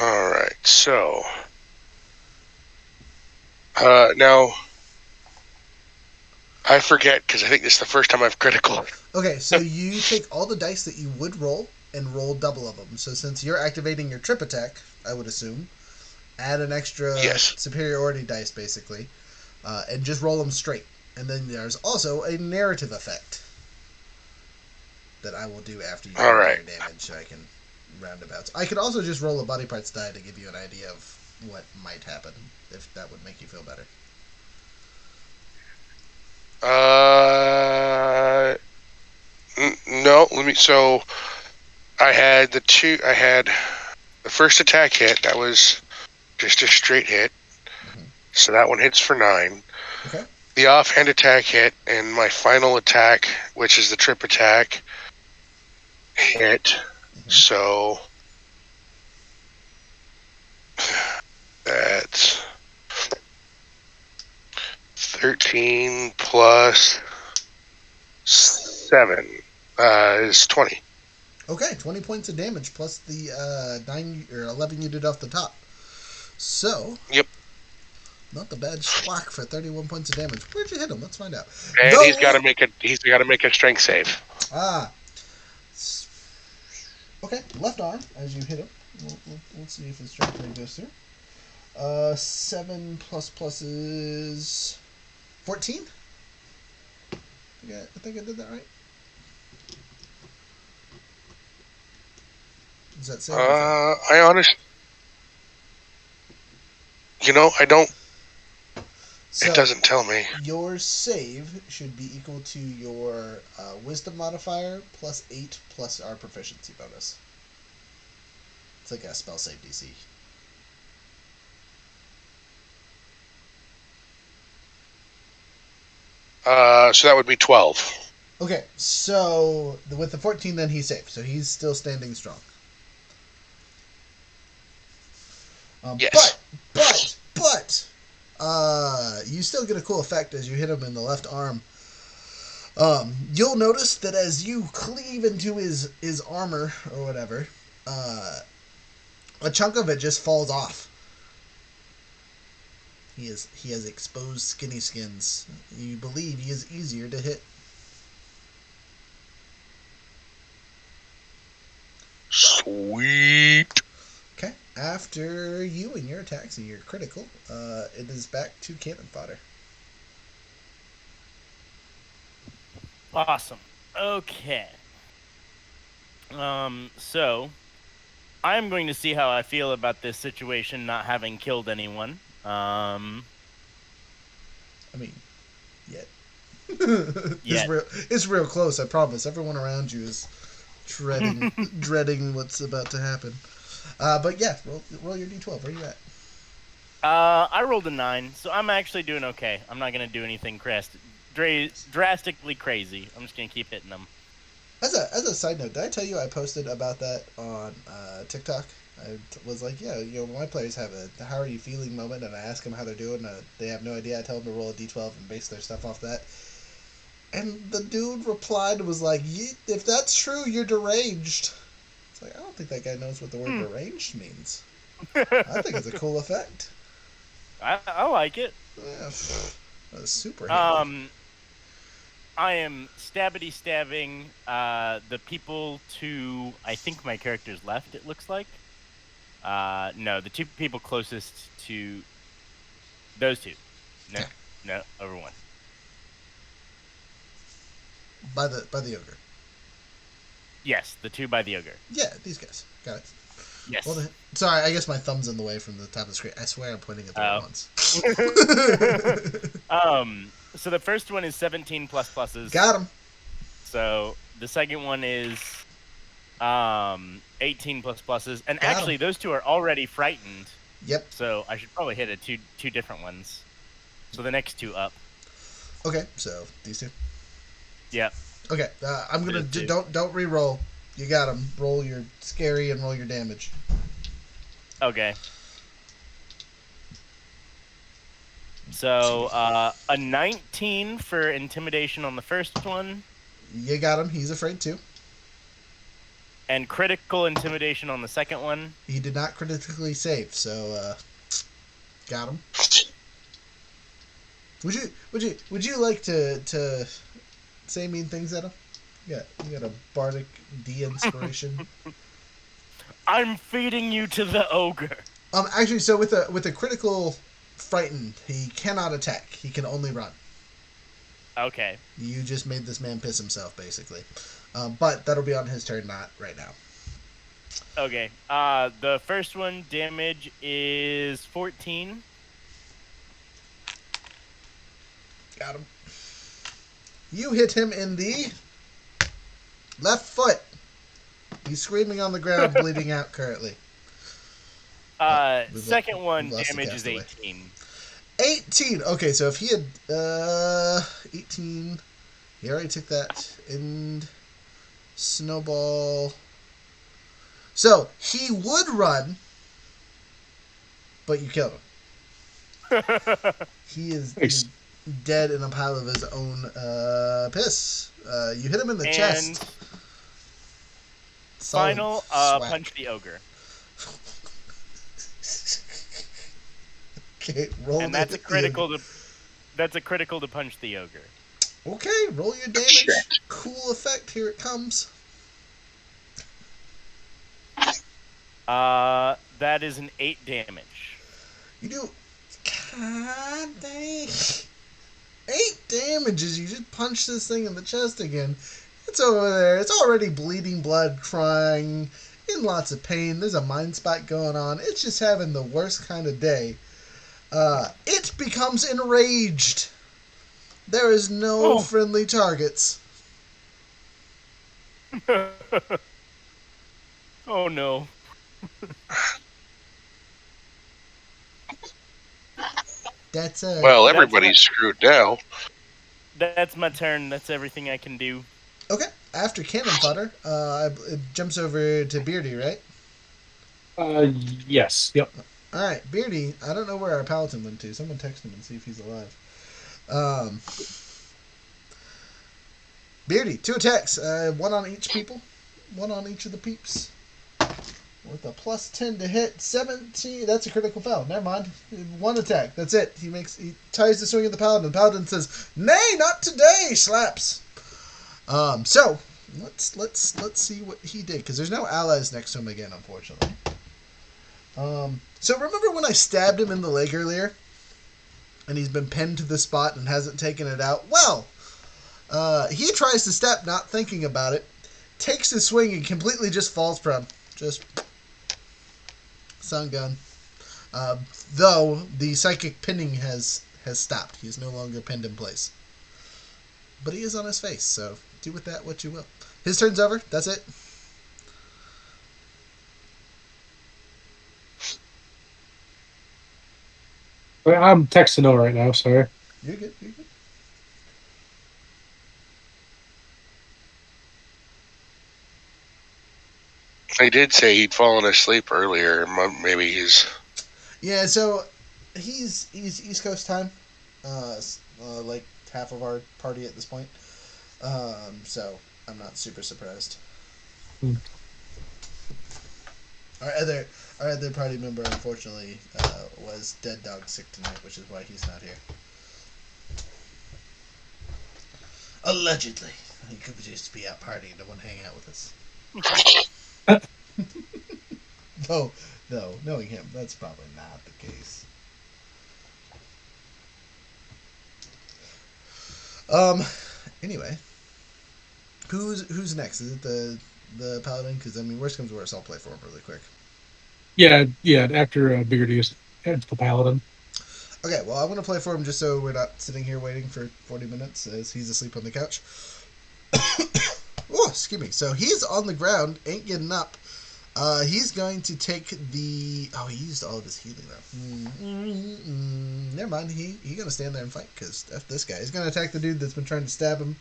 Alright, so now I forget because I think this is the first time I've critical. Okay, so you take all the dice that you would roll and roll double of them. So since you're activating your trip attack, I would assume, add an extra superiority dice basically, and just roll them straight. And then there's also a narrative effect that I will do after you do your damage, so I can roundabouts. I could also just roll a body parts die to give you an idea of what might happen, if that would make you feel better. No, so I had the first attack hit, that was just a straight hit. Mm-hmm. So that one hits for 9. Okay. The offhand attack hit, and my final attack, which is the trip attack, hit. Mm-hmm. So that's 13 plus 7 is 20. Okay, 20 points of damage plus the 9 or 11 you did off the top. So, yep, not the bad schwack for 31 points of damage. Where'd you hit him? Let's find out. And he's got to make a strength save. Okay, left arm as you hit him. We'll see if his strength save goes through. 7 plus is 14. I think I did that right. Is that save? I honestly, I don't. So it doesn't tell me. Your save should be equal to your wisdom modifier plus 8 plus our proficiency bonus. It's like a spell save DC. So that would be 12. Okay, so with the 14, then he's safe. So he's still standing strong. Yes. But, you still get a cool effect as you hit him in the left arm. You'll notice that as you cleave into his armor or whatever, a chunk of it just falls off. He has exposed skinny skins. You believe he is easier to hit. Sweet. Okay. After you and your attacks and your critical, it is back to cannon fodder. Awesome. Okay. So I'm going to see how I feel about this situation, not having killed anyone. I mean, yet. Yet. It's real close, I promise. Everyone around you is dreading what's about to happen. But yeah, roll your d12. Where are you at? I rolled a 9, so I'm actually doing okay. I'm not gonna do anything drastically crazy. I'm just gonna keep hitting them. As a side note, did I tell you I posted about that on TikTok? I was like, yeah, my players have a "how are you feeling" moment, and I ask them how they're doing. They have no idea. I tell them to roll a d12 and base their stuff off that. And the dude replied and was like, if that's true, you're deranged. It's like, I don't think that guy knows what the word deranged means. I think it's a cool effect. I like it. Yeah, that's super handy. I am stabbing the people to, I think, my character's left, it looks like. No, the two people closest to those two. No, over one. By the ogre. Yes, the two by the ogre. Yeah, these guys. Got it. Yes. Well, sorry, I guess my thumb's in the way from the top of the screen. I swear I'm pointing at the right ones. So the first one is 17 plus pluses. Got him. So the second one is 18 plus pluses. And actually, those two are already frightened. Yep. So I should probably hit two different ones. So the next two up. Okay, so these two. Yep. Okay, I'm gonna don't re-roll. You got them. Roll your scary and roll your damage. Okay. So a 19 for intimidation on the first one. You got him. He's afraid too. And critical intimidation on the second one. He did not critically save, so got him. Would you like to say mean things at him? You got a bardic de-inspiration. I'm feeding you to the ogre. Actually, so with a critical frightened, he cannot attack. He can only run. Okay. You just made this man piss himself, basically. But that'll be on his turn, not right now. Okay. The first one damage is 14. Got him. You hit him in the left foot. He's screaming on the ground, bleeding out currently. Second one damage is 18. 18. Okay, so if he had 18, he already took that. And snowball. So he would run, but you killed him. He is dead in a pile of his own piss. You hit him in the chest. Final punch the ogre. Okay, roll. And that's a critical to punch the ogre. Okay, roll your damage. Shit. Cool effect. Here it comes. That is an 8 damage. You do. God dang. 8 damage as you just punch this thing in the chest again. It's over there. It's already bleeding blood, crying, in lots of pain. There's a mind spot going on. It's just having the worst kind of day. It becomes enraged. There is no friendly targets. Oh no. That's everybody's screwed now. That's my turn. That's everything I can do. Okay. After cannon fodder, it jumps over to Beardy, right? Yes. Yep. All right, Beardy. I don't know where our paladin went to. Someone text him and see if he's alive. Beardy, 2 attacks. 1 on each people. 1 on each of the peeps. With a plus 10 to hit. 17. That's a critical foul. Never mind. 1 attack. That's it. He ties the swing of the paladin. The paladin says, "Nay, not today." Slaps. So let's see what he did, because there's no allies next to him again, unfortunately. So remember when I stabbed him in the leg earlier, and he's been pinned to the spot and hasn't taken it out? Well, He tries to step, not thinking about it, takes his swing and completely just falls prone. Just sound gun. Though the psychic pinning has stopped. He is no longer pinned in place. But he is on his face, so do with that what you will. His turn's over. That's it. I'm texting O right now. Sorry. You're good. You're good. I did say he'd fallen asleep earlier. Maybe he's. Yeah, so he's East Coast time, like half of our party at this point. So I'm not super surprised. Hmm. Our other party member, unfortunately, was dead dog sick tonight, which is why he's not here. Allegedly, he could just be out partying and want to hang out with us. No, knowing him, that's probably not the case. Anyway, who's next? Is it the paladin? Because I mean, worst comes to worst, I'll play for him really quick. Yeah. After Beardy's, it's the paladin. Okay, well, I'm gonna play for him just so we're not sitting here waiting for 40 minutes as he's asleep on the couch. Oh, excuse me. So he's on the ground, ain't getting up. He's going to take the. Oh, he used all of his healing though. Never mind. He's gonna stand there and fight because F this guy. He's gonna attack the dude that's been trying to stab him.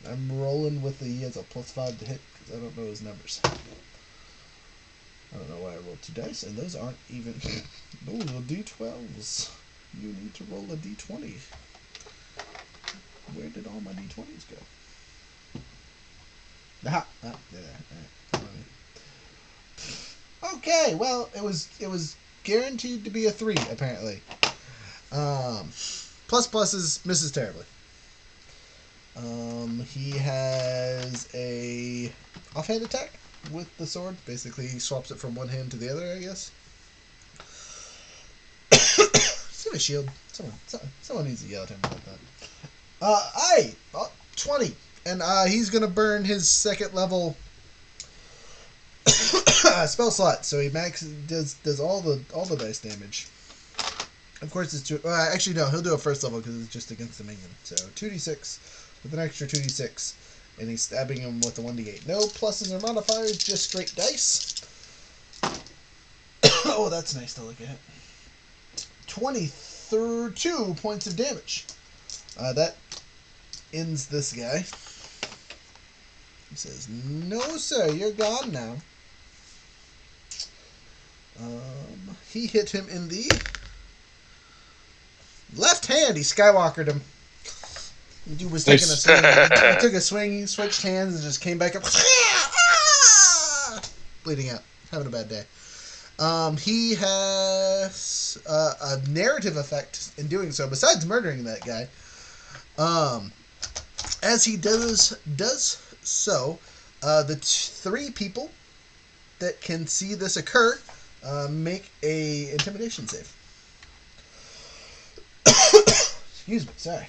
I'm rolling with he has a +5 to hit because I don't know his numbers. I don't know why I rolled 2 dice and those aren't even. Those are D12s. You need to roll a D20. Where did all my D20s go? Aha! There. Okay, well, it was guaranteed to be a 3 apparently. Pluses misses terribly. He has a offhand attack with the sword. Basically, he swaps it from one hand to the other, I guess. Just a shield. Someone needs to yell at him about that. 20. And he's going to burn his second level spell slot. So he does all the dice damage. Of course, it's two. Actually, no, he'll do a first level because it's just against the minion. So 2d6 with an extra 2d6. And he's stabbing him with a 1d8. No pluses or modifiers, just straight dice. Oh, that's nice to look at. 22 points of damage. That ends this guy. He says, "No, sir, you're gone now." He hit him in the left hand. He Skywalkered him. The dude was taking a swing. He took a swing, he switched hands, and just came back up. Bleeding out. Having a bad day. He has a narrative effect in doing so, besides murdering that guy. As he does so, the 3 people that can see this occur make a intimidation save. Excuse me, sorry.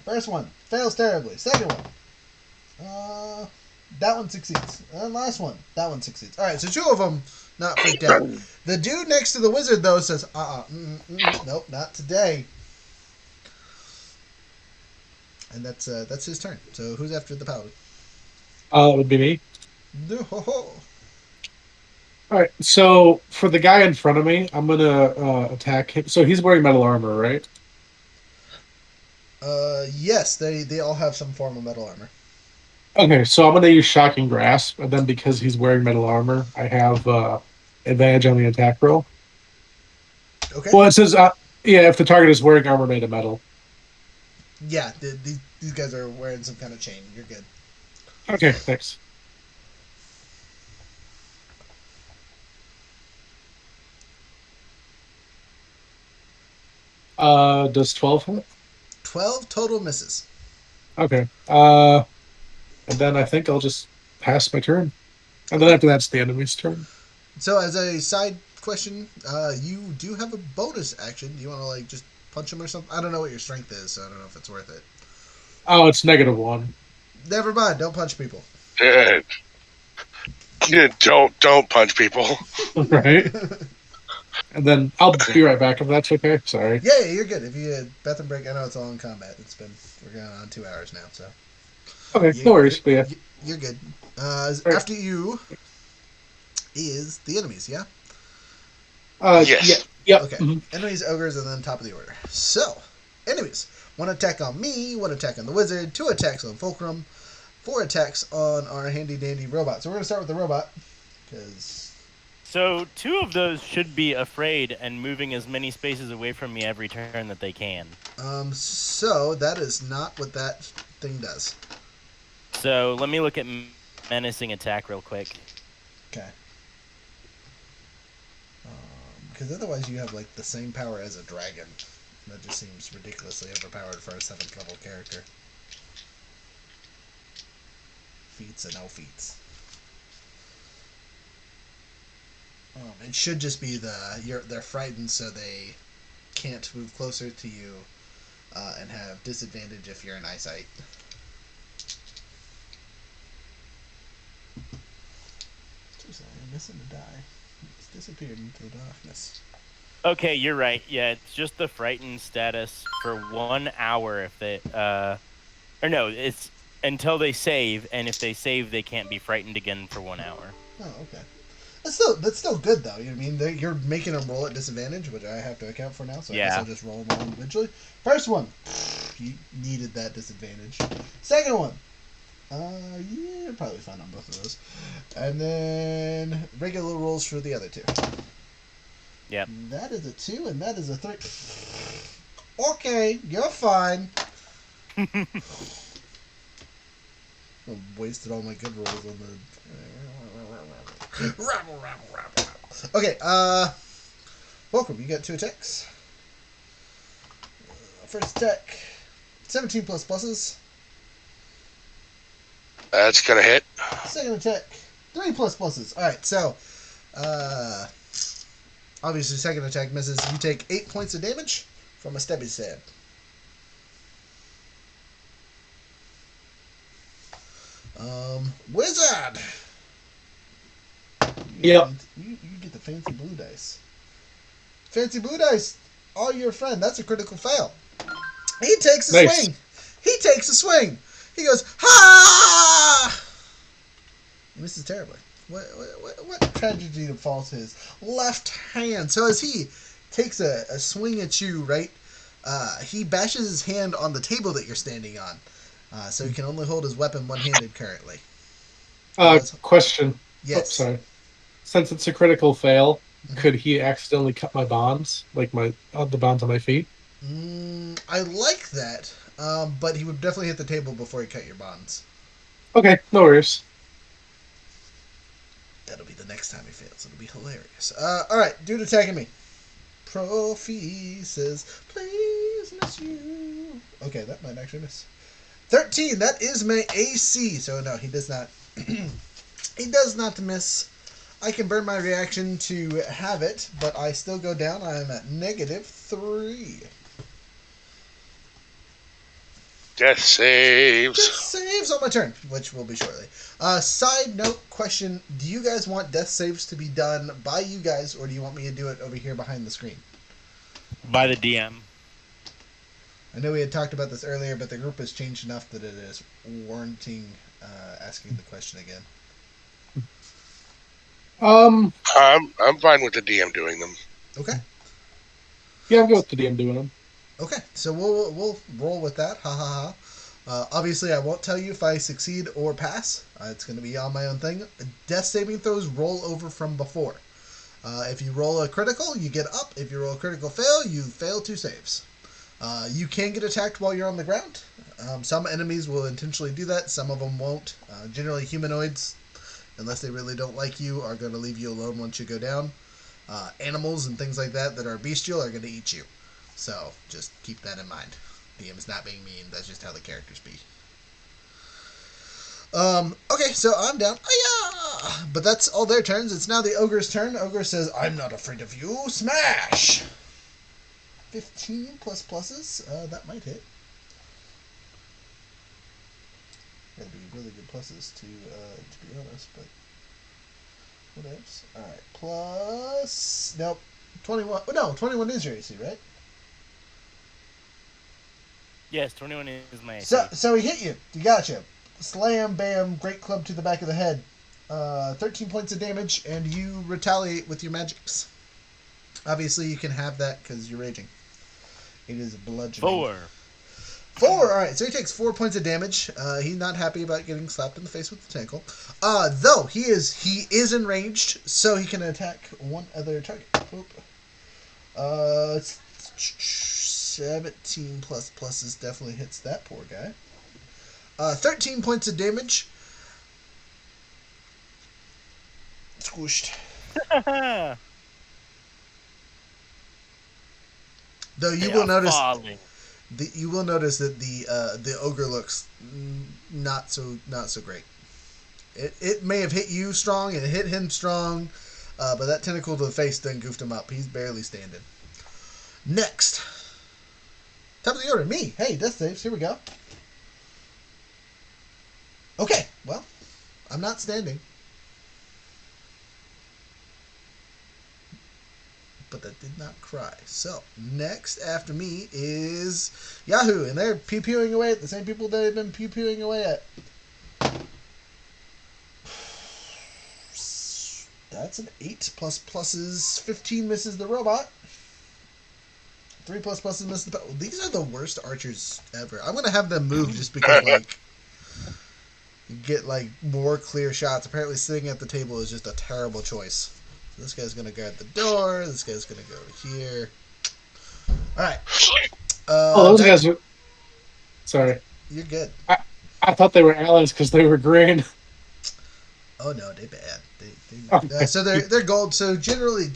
First one fails terribly. Second one, that one succeeds. And last one, that one succeeds. All right, so 2 of them not freaked out. The dude next to the wizard though says, nope, not today. And that's his turn. So who's after the paladin? It would be me. No. All right. So for the guy in front of me, I'm gonna attack him. So he's wearing metal armor, right? Yes, they all have some form of metal armor. Okay, so I'm gonna use shocking grasp, and then because he's wearing metal armor, I have advantage on the attack roll. Okay. Well, it says, if the target is wearing armor made of metal. Yeah, these guys are wearing some kind of chain. You're good. Okay, thanks. Does 12 hit? 12 total misses. Okay. And then I think I'll just pass my turn. And then after that's the enemy's turn. So as a side question, you do have a bonus action. Do you want to just punch him or something? I don't know what your strength is, so I don't know if it's worth it. Oh, it's -1. Never mind. Don't punch people. Don't punch people. Right. And then I'll be right back if that's okay. Sorry. Yeah, you're good. If you had bathroom break, I know it's all in combat. We're going on 2 hours now, so Okay, no worries. But yeah. you're good. Right. After you is the enemies, yeah? Yes. Yeah. Yep. Okay. Mhm. Enemies, ogres, and then top of the order. So, enemies. 1 attack on me, 1 attack on the wizard, 2 attacks on Fulcrum, 4 attacks on our handy dandy robot. So we're going to start with the robot, because... So 2 of those should be afraid and moving as many spaces away from me every turn that they can. So that is not what that thing does. So let me look at Menacing Attack real quick. Okay. Because otherwise you have, like, the same power as a dragon. That just seems ridiculously overpowered for a 7th level character. Feats and no feats. It should just be they're frightened, so they can't move closer to you, and have disadvantage if you're in eyesight. Seriously, I'm missing a die. It's disappeared into the darkness. Okay, you're right. Yeah, it's just the frightened status for 1 hour if they or no, it's until they save, and if they save they can't be frightened again for 1 hour. Oh, okay. That's still good though. You know what I mean? You're making them roll at disadvantage, which I have to account for now. So I guess I'll just roll them all individually. First one, you needed that disadvantage. Second one, yeah, probably fine on both of those. And then regular rolls for the other 2. Yep. That is a 2, and that is a 3. Okay, you're fine. I wasted all my good rolls on the. Rabble. Okay, welcome. You got 2 attacks. First attack, 17 plus pluses. That's gonna hit. Second attack, 3 plus pluses. Alright, so, obviously second attack misses. You take 8 points of damage from a stabby stab. Wizard! Yep. You get the fancy blue dice. Fancy blue dice, all your friend. That's a critical fail. He takes a Nice. swing. He takes a swing. He goes, ha! He misses terribly. What tragedy befalls his left hand? So as he takes a swing at you, right, he bashes his hand on the table that you're standing on. So he can only hold his weapon one-handed currently. Question. Yes. Oops, sorry. Since it's a critical fail, could he accidentally cut my bonds, like the bonds on my feet? I like that, but he would definitely hit the table before he cut your bonds. Okay, no worries. That'll be the next time he fails. It'll be hilarious. Alright, dude attacking me. Prophy says, please miss you. Okay, that might actually miss. 13, that is my AC. So no, he does not. He does not miss. I can burn my reaction to have it, but I still go down. I am at -3. Death saves. Death saves on my turn, which will be shortly. Side note question, do you guys want death saves to be done by you guys, or do you want me to do it over here behind the screen? By the DM. I know we had talked about this earlier, but the group has changed enough that it is warranting asking the question again. I'm fine with the DM doing them. Okay. Yeah, I'm good with the DM doing them. Okay, so we'll roll with that. Ha ha ha. Obviously, I won't tell you if I succeed or pass. It's going to be on my own thing. Death saving throws roll over from before. If you roll a critical, you get up. If you roll a critical fail, you fail 2 saves. You can get attacked while you're on the ground. Some enemies will intentionally do that. Some of them won't. Generally, humanoids, unless they really don't like you, are going to leave you alone once you go down. Animals and things like that are bestial are going to eat you. So, just keep that in mind. DM is not being mean. That's just how the characters be. Okay, so I'm down. Hi-ya! But that's all their turns. It's now the Ogre's turn. Ogre says, I'm not afraid of you. Smash! 15 plus pluses. That might hit. Gotta be really good pluses to be honest, but what else? Alright, plus... Nope. 21. Oh, no, 21 is your AC, right? Yes, 21 is my AC. So he hit you. You gotcha. Slam, bam, great club to the back of the head. 13 points of damage, and you retaliate with your magics. Obviously, you can have that because you're raging. It is bludgeoning. 4. Alright, so he takes 4 points of damage. He's not happy about getting slapped in the face with the tankle. Though, he is enraged, so he can attack one other target. Oop. 17 plus pluses definitely hits that poor guy. 13 points of damage. Squished. Though you will notice... You will notice that the ogre looks not so great. It may have hit you strong and it hit him strong, but that tentacle to the face then goofed him up. He's barely standing. Next, top of the order, me. Hey, death saves. Here we go. Okay, well, I'm not standing. But that did not cry. So, next after me is Yahoo, and they're pew-pewing away at the same people they've been pew-pewing away at. That's an 8 plus pluses. 15 misses the robot. 3 plus pluses misses the... These are the worst archers ever. I'm going to have them move just because, like, you get, like, more clear shots. Apparently sitting at the table is just a terrible choice. This guy's going to guard the door. This guy's going to go here. Alright. Those guys are... Sorry. You're good. I thought they were allies because they were green. Oh, no, they're bad. So they're gold. So generally,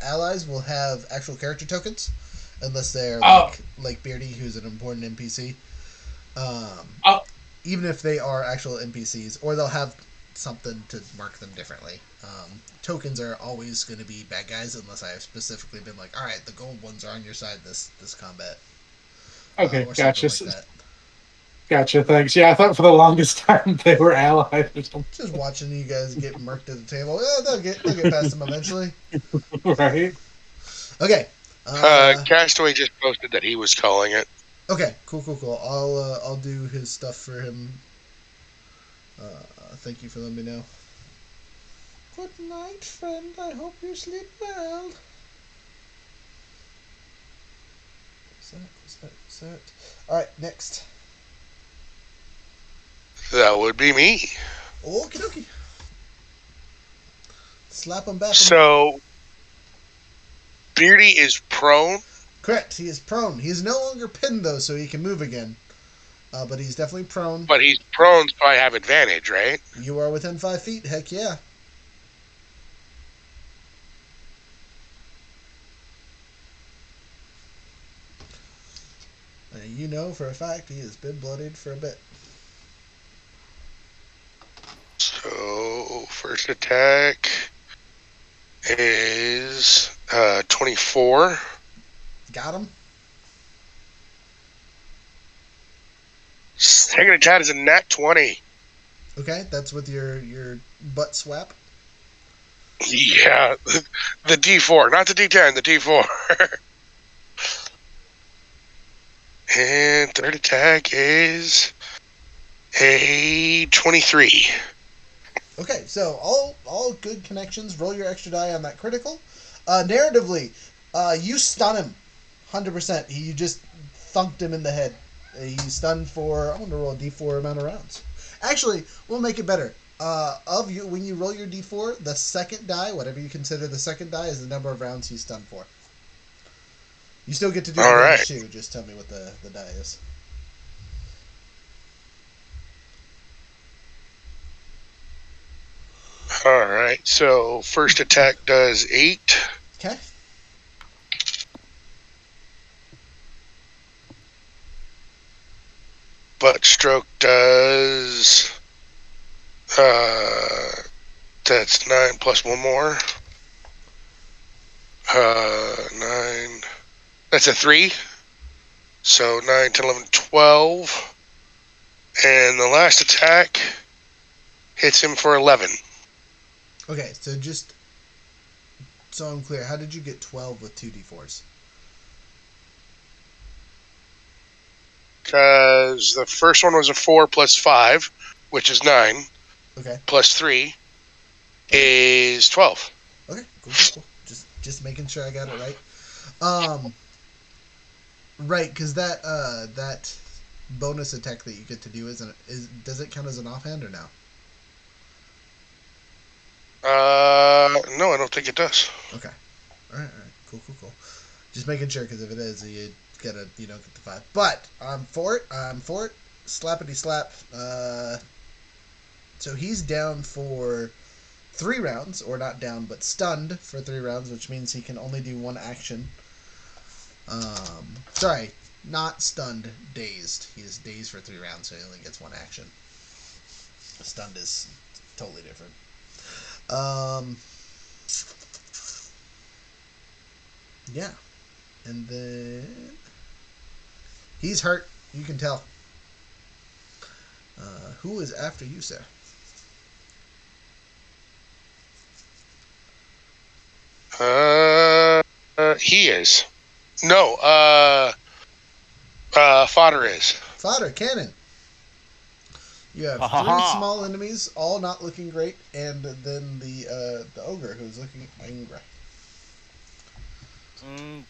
allies will have actual character tokens. Unless they're like Beardy, who's an important NPC. Even if they are actual NPCs. Or they'll have something to mark them differently. Tokens are always going to be bad guys unless I have specifically been like, alright, the gold ones are on your side this combat. Okay, or gotcha. Like that. Gotcha, thanks. Yeah, I thought for the longest time they were allies or something. Just watching you guys get murked at the table. Yeah, they'll get past them eventually. Right. Okay. Castaway just posted that he was calling it. Okay, cool. I'll do his stuff for him. Thank you for letting me know. Good night, friend. I hope you sleep well. What's that? Alright, next. That would be me. Okie dokie. Slap him back. So, Beardy is prone? Correct, he is prone. He is no longer pinned, though, so he can move again. But he's definitely prone. But he's prone, so I have advantage, right? You are within 5 feet, heck yeah. And you know for a fact he has been bloodied for a bit. So, first attack is 24. Got him. Second attack is a nat 20. Okay, that's with your butt swap. Yeah, the D4, not the D10, the D4. And third attack is a 23. Okay, so all good connections. Roll your extra die on that critical. Narratively, you stun him 100%. You just thunked him in the head. He's stunned for, I'm going to roll a d4 amount of rounds. Actually, we'll make it better. When you roll your d4, the second die, whatever you consider the second die, is the number of rounds he's stunned for. You still get to do damage too. Just tell me what the die is. Alright, so first attack does 8. Okay. Butt stroke does... that's 9 plus one more. 9... That's a 3. So 9, 10, 11, 12. And the last attack hits him for 11. Okay, so just so I'm clear, how did you get 12 with 2d4s? Because the first one was a 4 plus 5, which is 9. Okay. Plus 3 is 12. Okay, cool. Just making sure I got it right. Right, because that bonus attack that you get to do does it count as an offhand or no? No, I don't think it does. Okay. All right. Cool. Just making sure, because if it is, you gotta get the 5. But I'm for it. Slappity slap. So he's down for 3 rounds, or not down, but stunned for 3 rounds, which means he can only do 1 action. Sorry, not stunned, dazed. He is dazed for 3 rounds, so he only gets 1 action. Stunned is totally different. Yeah. And then he's hurt. You can tell. Who is after you, sir? He is. No, Fodder is. Fodder, cannon. You have 3 small enemies, all not looking great, and then the ogre who's looking angry.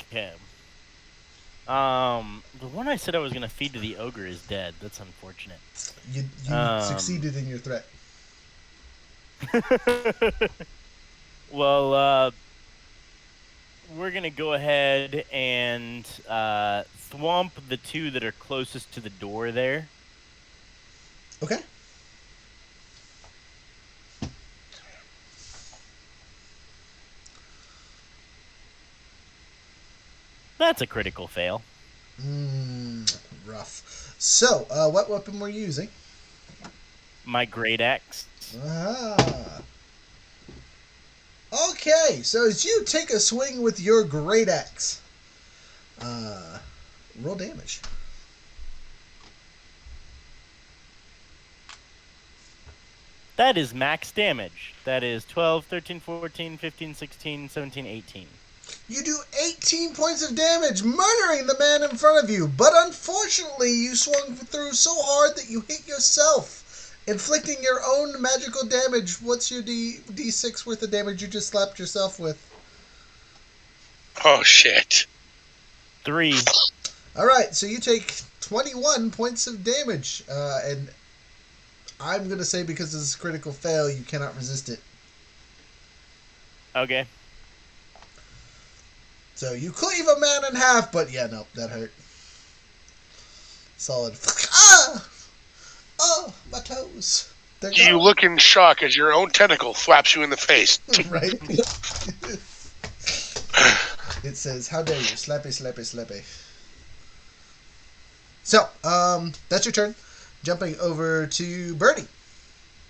Okay. The one I said I was gonna feed to the ogre is dead. That's unfortunate. You succeeded in your threat. Well, we're gonna go ahead and thwomp the 2 that are closest to the door there. Okay. That's a critical fail. Rough. So, what weapon were you using? My great axe. Ah. Okay, so as you take a swing with your great axe, roll damage. That is max damage. That is 12, 13, 14, 15, 16, 17, 18. You do 18 points of damage, murdering the man in front of you. But unfortunately, you swung through so hard that you hit yourself, inflicting your own magical damage. What's your D6 worth of damage you just slapped yourself with? Oh, shit. 3. Alright, so you take 21 points of damage. And I'm going to say because this is a critical fail, you cannot resist it. Okay. So you cleave a man in half, but yeah, no, that hurt. Solid. Ah! Oh, my toes. They're You gone. look in shock as your own tentacle flaps you in the face. Right? It says, how dare you, slappy, slappy, slappy. So, that's your turn. Jumping over to Birdie.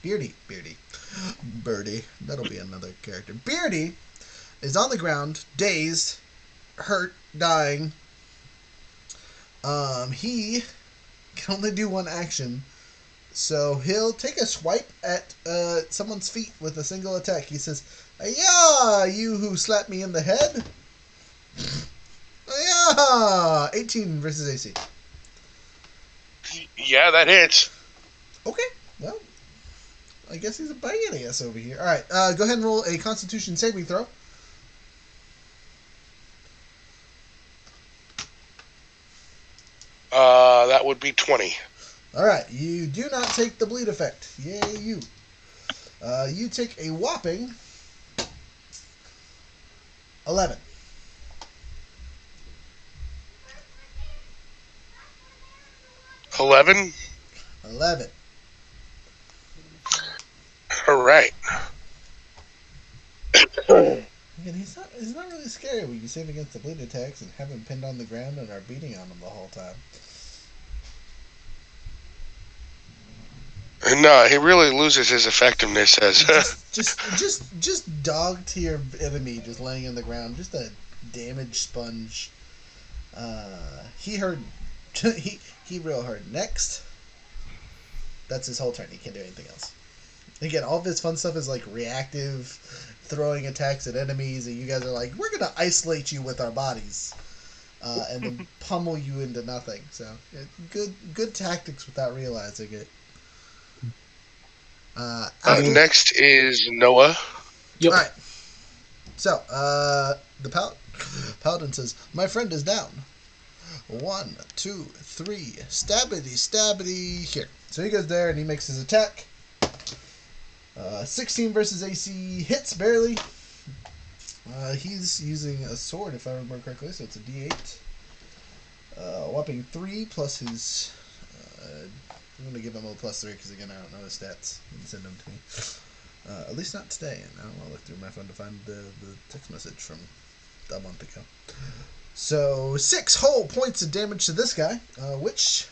Beardy. Birdie. That'll be another character. Beardy is on the ground, dazed, hurt, dying. He can only do 1 action, so he'll take a swipe at someone's feet with a single attack. He says, "Yeah, you who slapped me in the head." Yeah, 18 versus AC. Yeah, that hits. Okay, well, I guess he's a biting ass over here. All right, go ahead and roll a Constitution saving throw. That would be 20. All right, you do not take the bleed effect. Yay, you. You take a whopping 11. 11? 11. All right. And he's not really scary when you save against the bleed attacks and have him pinned on the ground and are beating on him the whole time. No, he really loses his effectiveness as. Just dog tier enemy just laying on the ground, just a damage sponge. He heard. he real heard. Next. That's his whole turn. He can't do anything else. Again, all of his fun stuff is like reactive, throwing attacks at enemies, and you guys are like, we're gonna isolate you with our bodies, and then pummel you into nothing. So good tactics without realizing it. Up next is Noah. Yep. All right. So the paladin says, "My friend is down. 1, 2, 3, stabbity here." So he goes there and he makes his attack. 16 versus AC, hits barely. He's using a sword, if I remember correctly, so it's a D8. Whopping 3 plus his. I'm going to give him a +3 because, again, I don't know his stats. He didn't send them to me. At least not today. And I don't want to look through my phone to find the text message from a month ago. So 6 whole points of damage to this guy, which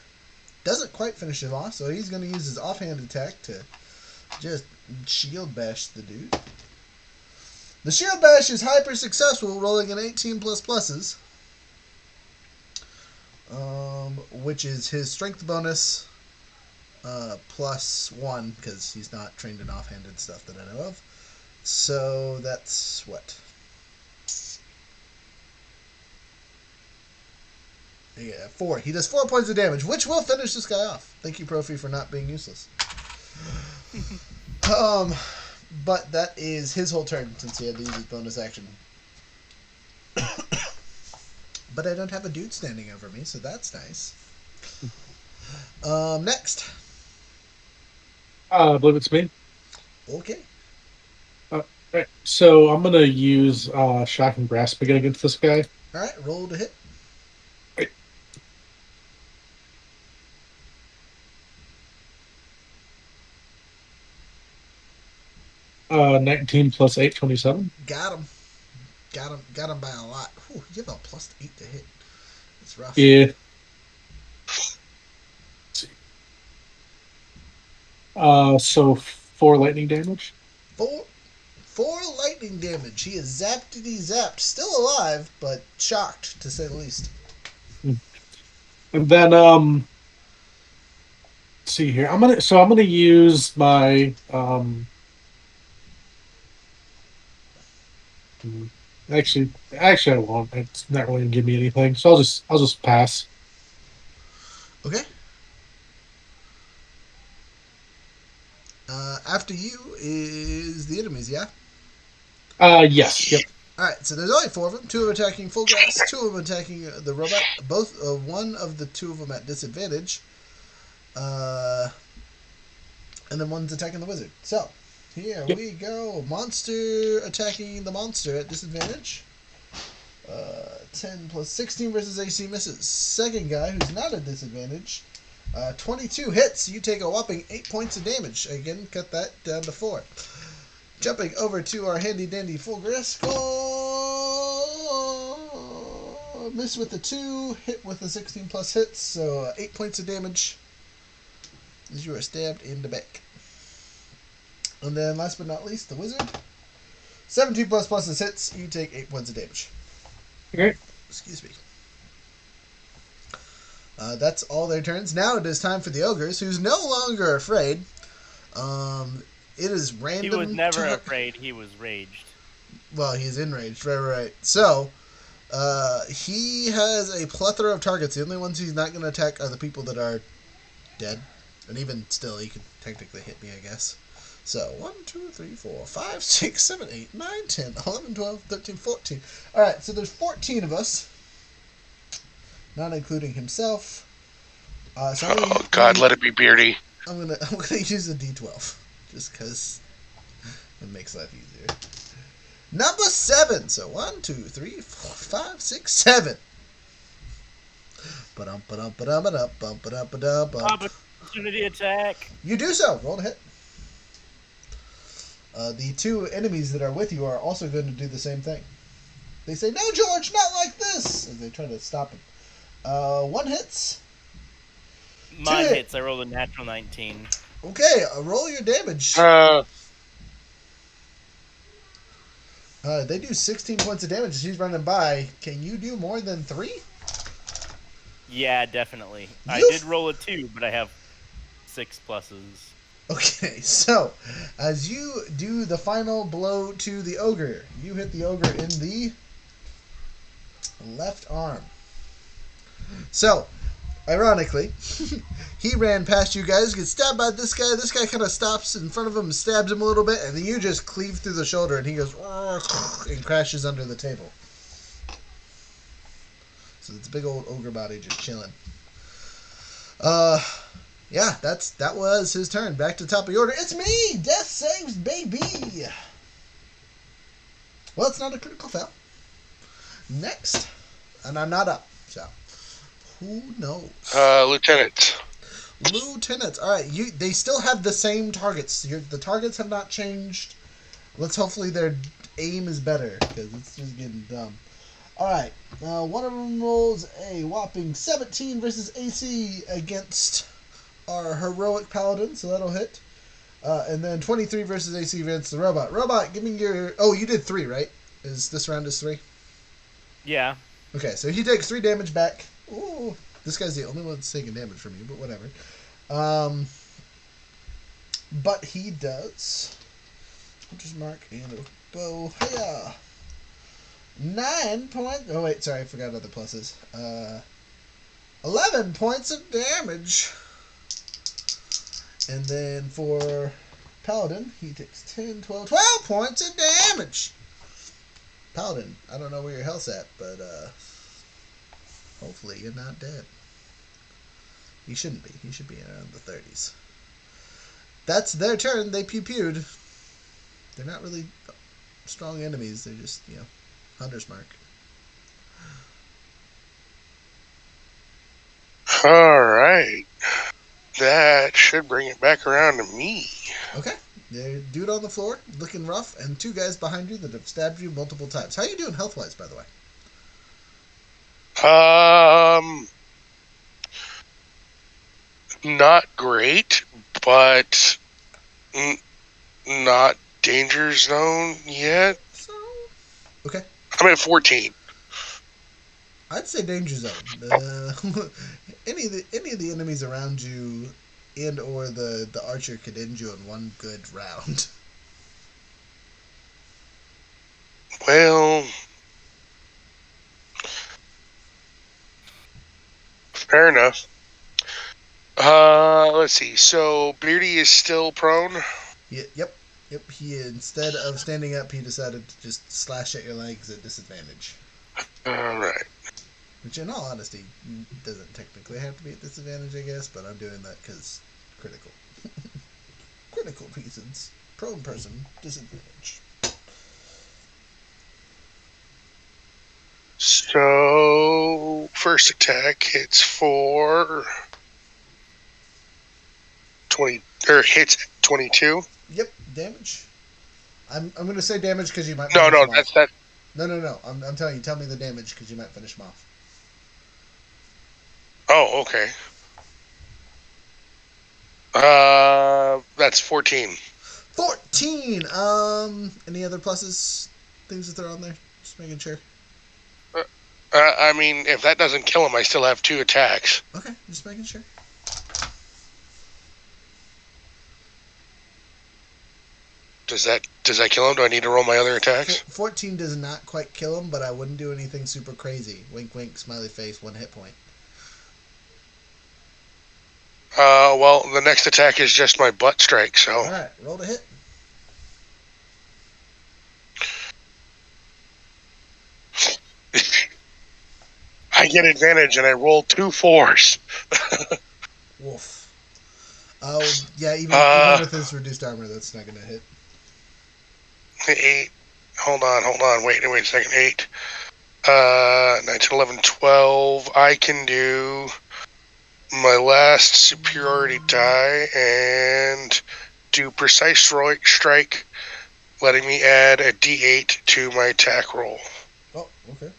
doesn't quite finish him off. So he's going to use his offhand attack to just shield bash the dude. The shield bash is hyper successful, rolling an 18 plus pluses, which is his strength bonus +1 because he's not trained in offhanded stuff that I know of. So that's what. Yeah, 4. He does 4 points of damage, which will finish this guy off. Thank you, Profi, for not being useless. But that is his whole turn since he had to use his bonus action. But I don't have a dude standing over me, so that's nice. Next. I believe it's me. Okay. Right. So I'm gonna use Shock and Grasp again against this guy. Alright, roll to hit. 19 plus 8, 27. Got him. Got him by a lot. Whew, you have a +8 to hit. It's rough. Yeah. Let's see. So 4 lightning damage. 4 lightning damage. He is zapped. Still alive, but shocked, to say the least. And then let's see here. I'm gonna use my actually I won't. It's not really gonna give me anything. So I'll just pass. Okay. After you is the enemies, yeah? Yes. Yep. Alright, so there's only 4 of them. 2 of them attacking full grass, 2 of them attacking the robot. Both, one of the 2 of them at disadvantage. And then one's attacking the wizard. So, here we go. Monster attacking the monster at disadvantage. 10 plus 16 versus AC misses. Second guy, who's not at disadvantage, 22 hits. You take a whopping 8 points of damage. Again, cut that down to 4. Jumping over to our handy dandy full grass. Miss with the 2, hit with the 16 plus hits, so 8 points of damage as you are stabbed in the back. And then last but not least, the wizard. 17 plus pluses hits, you take 8 points of damage. Okay. Excuse me. That's all their turns. Now it is time for the ogres, who's no longer afraid. It is random. He was never afraid. He was raged. Well, he's enraged. Right. So, he has a plethora of targets. The only ones he's not going to attack are the people that are dead. And even still, he could technically hit me, I guess. So, 1, 2, 3, 4, 5, 6, 7, 8, 9, 10, 11, 12, 13, 14. Alright, so there's 14 of us. Not including himself. God, let it be Beardy. I'm gonna use a D12. Just because it makes life easier. Number 7. So 1, 2, 3, 4, 5, 6, 7. Opportunity attack. You do so. Roll to hit. The 2 enemies that are with you are also going to do the same thing. They say, "No, George, not like this!" as they try to stop him. 1 hits. Mine hits. I rolled a natural 19. Okay, roll your damage. They do 16 points of damage as he's running by. Can you do more than 3? Yeah, definitely. I You- did roll a 2, but I have 6 pluses. Okay, so as you do the final blow to the ogre, you hit the ogre in the left arm. So, ironically, he ran past you guys, gets stabbed by this guy. This guy kind of stops in front of him, stabs him a little bit, and then you just cleave through the shoulder, and he goes and crashes under the table. So it's a big old ogre body just chilling. Yeah, that was his turn. Back to the top of the order. It's me! Death saves, baby! Well, it's not a critical fail. Next. And I'm not up, so who knows? Lieutenant. Lieutenants. Alright, they still have the same targets. The targets have not changed. Let's hopefully their aim is better, because it's just getting dumb. Alright, one of them rolls a whopping 17 versus AC against our heroic paladin, so that'll hit. And then 23 versus AC against the robot. Robot, give me your... Oh, you did 3, right? This round is 3? Yeah. Okay, so he takes 3 damage back. Ooh, this guy's the only one that's taking damage from you, but whatever. But he does... Hunter's mark and a bow. Hiya! 9 points... Oh, wait, sorry, I forgot other pluses. 11 points of damage. And then for Paladin, he takes 10, 12 points of damage. Paladin, I don't know where your health's at, but hopefully you're not dead. He shouldn't be. He should be around the 30s. That's their turn. They pew-pewed. They're not really strong enemies. They're just, Hunter's mark. All right. That should bring it back around to me. Okay. There's a dude on the floor, looking rough, and 2 guys behind you that have stabbed you multiple times. How are you doing health-wise, by the way? Not great, but not danger zone yet. So, okay. I'm at 14. I'd say danger zone. Any of the enemies around you, and or the archer could end you in one good round. Well, fair enough. Let's see. So Beardy is still prone. Yep. He, instead of standing up, he decided to just slash at your legs at disadvantage. All right. Which, in all honesty, doesn't technically have to be at disadvantage, I guess, but I'm doing that because critical. Critical reasons. Prone person, disadvantage. So first attack hits for 20, or hits 22. Yep, damage. I'm going to say damage because you might. No, finish that's him off. No. I'm telling you. Tell me the damage because you might finish him off. Oh, okay. That's 14. 14. Any other pluses? Things to throw on there? Just making sure. I mean, if that doesn't kill him, I still have 2 attacks. Okay, just making sure. Does that kill him? Do I need to roll my other attacks? 14 does not quite kill him, but I wouldn't do anything super crazy. Wink, wink, smiley face, 1 hit point. Well, the next attack is just my butt strike, so. Alright, roll to hit. I get advantage and I roll 2 4s. Woof. Oh, yeah, even with his reduced armor, that's not going to hit. 8. Hold on. Wait a second. 8. 9, 10, 11, 12. I can do my last superiority die and do precise strike, letting me add a d8 to my attack roll. Oh, okay.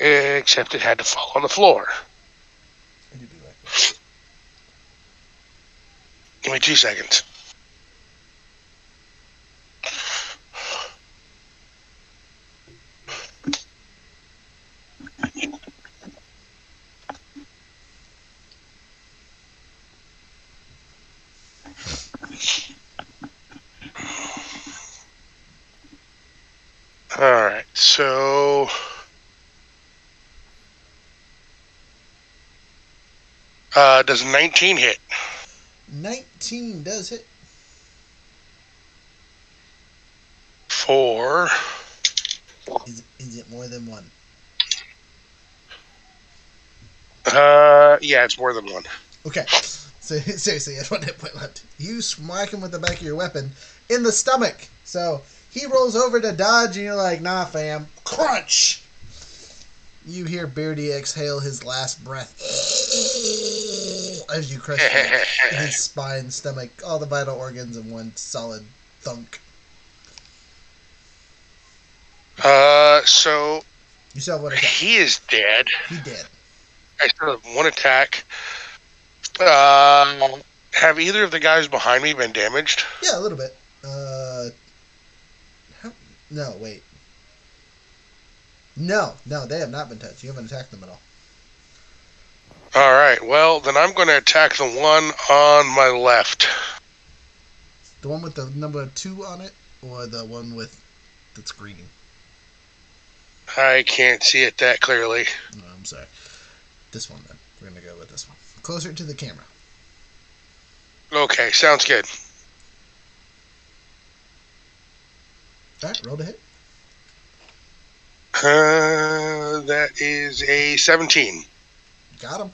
Except it had to fall on the floor. I do like that. Give me 2 seconds. Does 19 hit? 19 does hit. 4. Is it more than one? Yeah, it's more than one. Okay. So seriously, you have 1 hit point left. You smack him with the back of your weapon in the stomach. So he rolls over to dodge, and you're like, "Nah, fam." Crunch. You hear Beardy exhale his last breath as you crush his spine, stomach, all the vital organs in one solid thunk. So You still have 1 attack. he is dead. He dead. I still have 1 attack. Have either of the guys behind me been damaged? Yeah, a little bit. No, wait. No, they have not been touched. You haven't attacked them at all. All right. Well, then I'm going to attack the one on my left. The one with the number 2 on it, or the one with that's green? I can't see it that clearly. No, I'm sorry. This one, then. We're going to go with this one. Closer to the camera. Okay, sounds good. All right, roll to hit. That is a 17. Got him.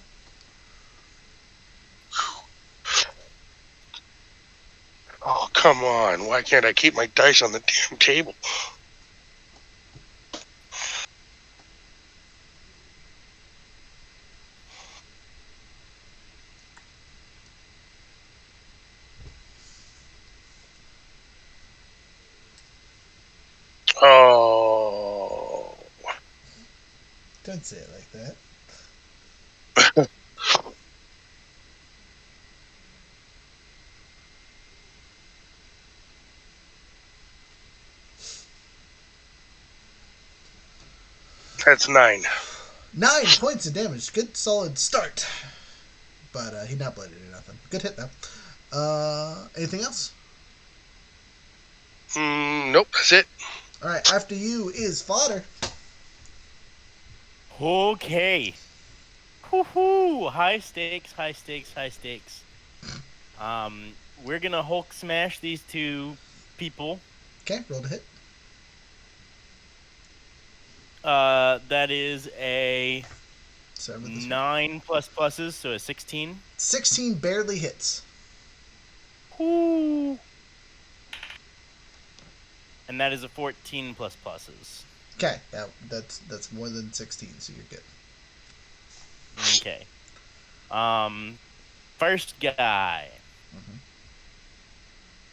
Oh, come on. Why can't I keep my dice on the damn table? Oh. Don't say it like that. That's 9. 9 points of damage. Good, solid start. But he's not blooded or nothing. Good hit, though. Anything else? Nope, that's it. All right, after you is fodder. Okay. Woohoo! High stakes, high stakes, high stakes. We're gonna Hulk smash these 2 people. Okay, roll to hit. That is a Start with this 9 plus pluses, so a 16. 16 barely hits. Woo! And that is a 14 plus pluses. Okay, that's more than 16, so you're good. Okay. First guy. Mhm.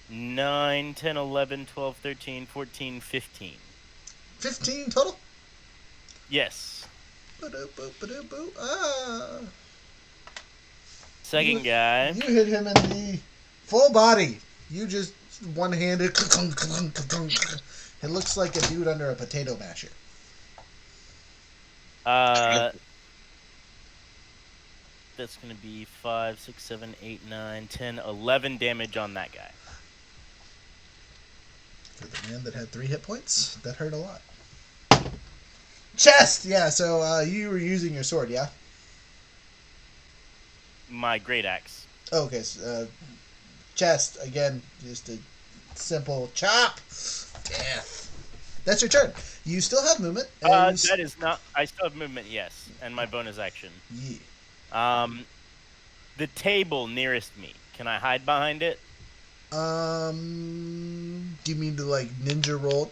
9, 10, 11, 12, 13, 14, 15. 15 total? Yes. Ba-do-boo, ah. Second guy. You hit him in the full body. You just one-handed. It looks like a dude under a potato masher. That's going to be 5, 6, 7, 8, 9, 10, 11 damage on that guy. For the man that had 3 hit points, that hurt a lot. Chest! Yeah, so you were using your sword, yeah? My great axe. Okay, so, chest, again, just a simple chop. Death. That's your turn. You still have movement. And That is not... I still have movement, yes, and my bonus action. Yeah. The table nearest me. Can I hide behind it? Do you mean to, like, ninja roll?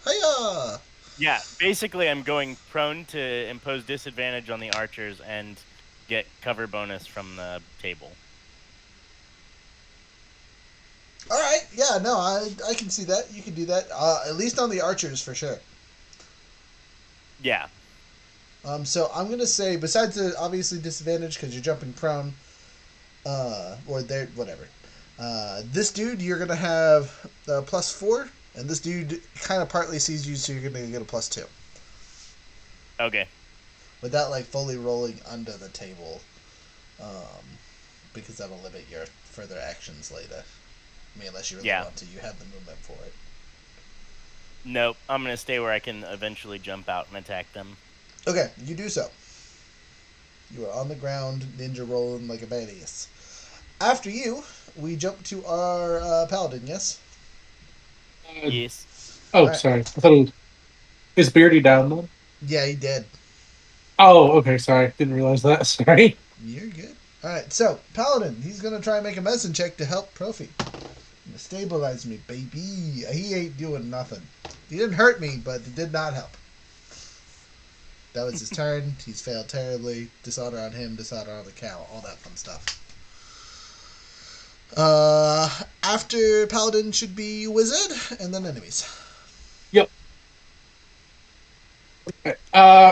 Hiya! Yeah, basically I'm going prone to impose disadvantage on the archers and get cover bonus from the table. All right, yeah, no, I can see that. You can do that. At least on the archers, for sure. Yeah. So I'm gonna say, besides the obviously disadvantage because you're jumping prone, or there, whatever. This dude, you're gonna have +4, and this dude kind of partly sees you, so you're gonna get a +2. Okay. Without like fully rolling under the table, because that'll limit your further actions later. I mean, unless you really want to, you have the movement for it. Nope, I'm gonna stay where I can eventually jump out and attack them. Okay, you do so. You are on the ground, ninja rolling like a badass. After you, we jump to our paladin. Yes. Yes. Oh, Alright. sorry. I thought it was, is Beardy down though? Yeah, he did. Oh, okay. Sorry, didn't realize that. Sorry. You're good. Alright, so, Paladin, he's gonna try and make a medicine check to help Profi. Stabilize me, baby. He ain't doing nothing. He didn't hurt me, but it did not help. That was his turn. He's failed terribly. Dishonor on him, dishonor on the cow, all that fun stuff. After Paladin should be Wizard, and then enemies. Yep.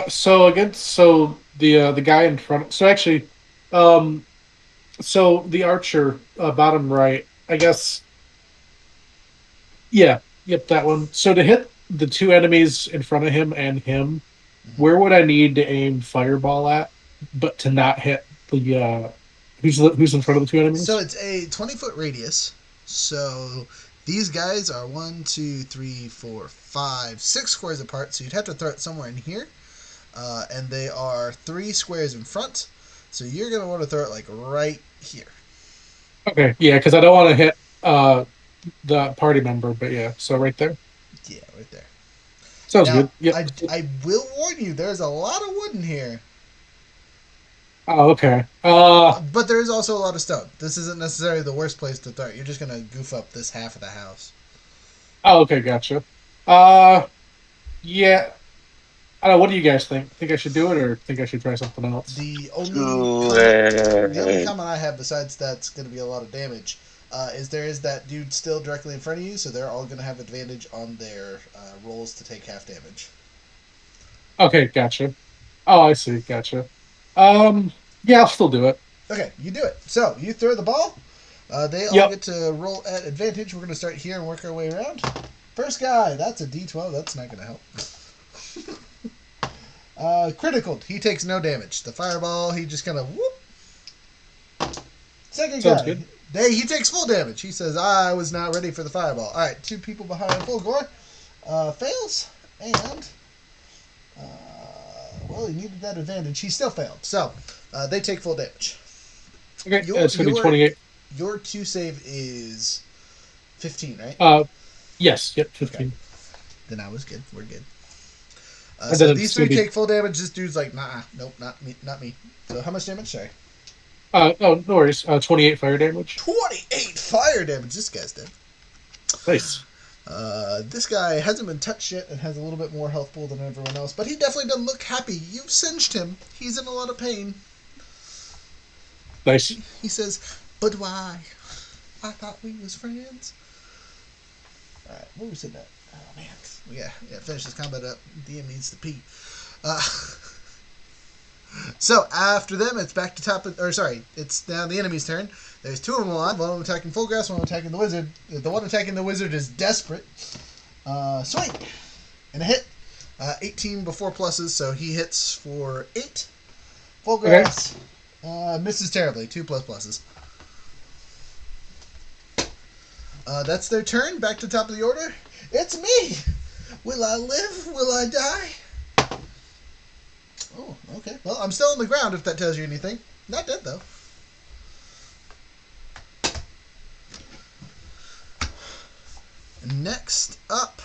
So the guy in front. So actually, um, so the archer, bottom right. I guess. Yeah. Yep. That one. So to hit the two enemies in front of him and him, where would I need to aim fireball at, but to not hit the who's in front of the two So enemies? it's a 20-foot radius. So these guys are 1, 2, 3, 4, 5, 6 squares apart. So you'd have to throw it somewhere in here. And they are 3 squares in front. So you're going to want to throw it like right here. Okay. Yeah, because I don't want to hit the party member, but yeah. So right there. Yeah, right there. Sounds Now, good. Yep. I will warn you, there's a lot of wood in here. Oh, okay. But there is also a lot of stone. This isn't necessarily the worst place to throw it. You're just going to goof up this half of the house. Oh, okay, gotcha. Uh, yeah. I don't know. What do you guys think? Think I should do it, or think I should try something else? The only comment I have besides that's going to be a lot of damage is there is that dude still directly in front of you, so they're all going to have advantage on their rolls to take half damage. Okay, gotcha. Oh, I see. Gotcha. Yeah, I'll still do it. Okay, you do it. So you throw the ball. They all Yep. get to roll at advantage. We're going to start here and work our way around. First guy, that's a D12. That's not going to help. Critical. He takes no damage. The fireball, he just kind of whoop. Second Sounds guy, good. he takes full damage. He says, "I was not ready for the fireball." All right, 2 people behind Fulgore fails, and well, he needed that advantage. He still failed, so they take full damage. Okay, it's gonna be 28. Your 2 save is 15, right? Yes. Yep. Okay. 15. Then I was good. We're good. And So then these it's 3 gonna be. take full damage. This dude's like, nah, nope, not me, not me. So how much damage? Sorry. Oh, no worries. 28 fire damage. 28 fire damage. This guy's dead. Nice. This guy hasn't been touched yet and has a little bit more health pool than everyone else, but he definitely doesn't look happy. You've singed him. He's in a lot of pain. Nice. He says, "But why? I thought we was friends." Alright, where was it at? Oh, man. Yeah, finish this combat up. DM needs to pee. So, after them, it's back to top of... Or, sorry, it's now the enemy's turn. There's 2 of them alive. One of them attacking full grass, one attacking the wizard. The one attacking the wizard is desperate. Swing! And a hit. 18 before pluses, so he hits for 8. Full grass. Misses terribly. 2 plus pluses. That's their turn. Back to top of the order. It's me! Will I live? Will I die? Oh, okay. Well, I'm still on the ground if that tells you anything. Not dead, though. Next up,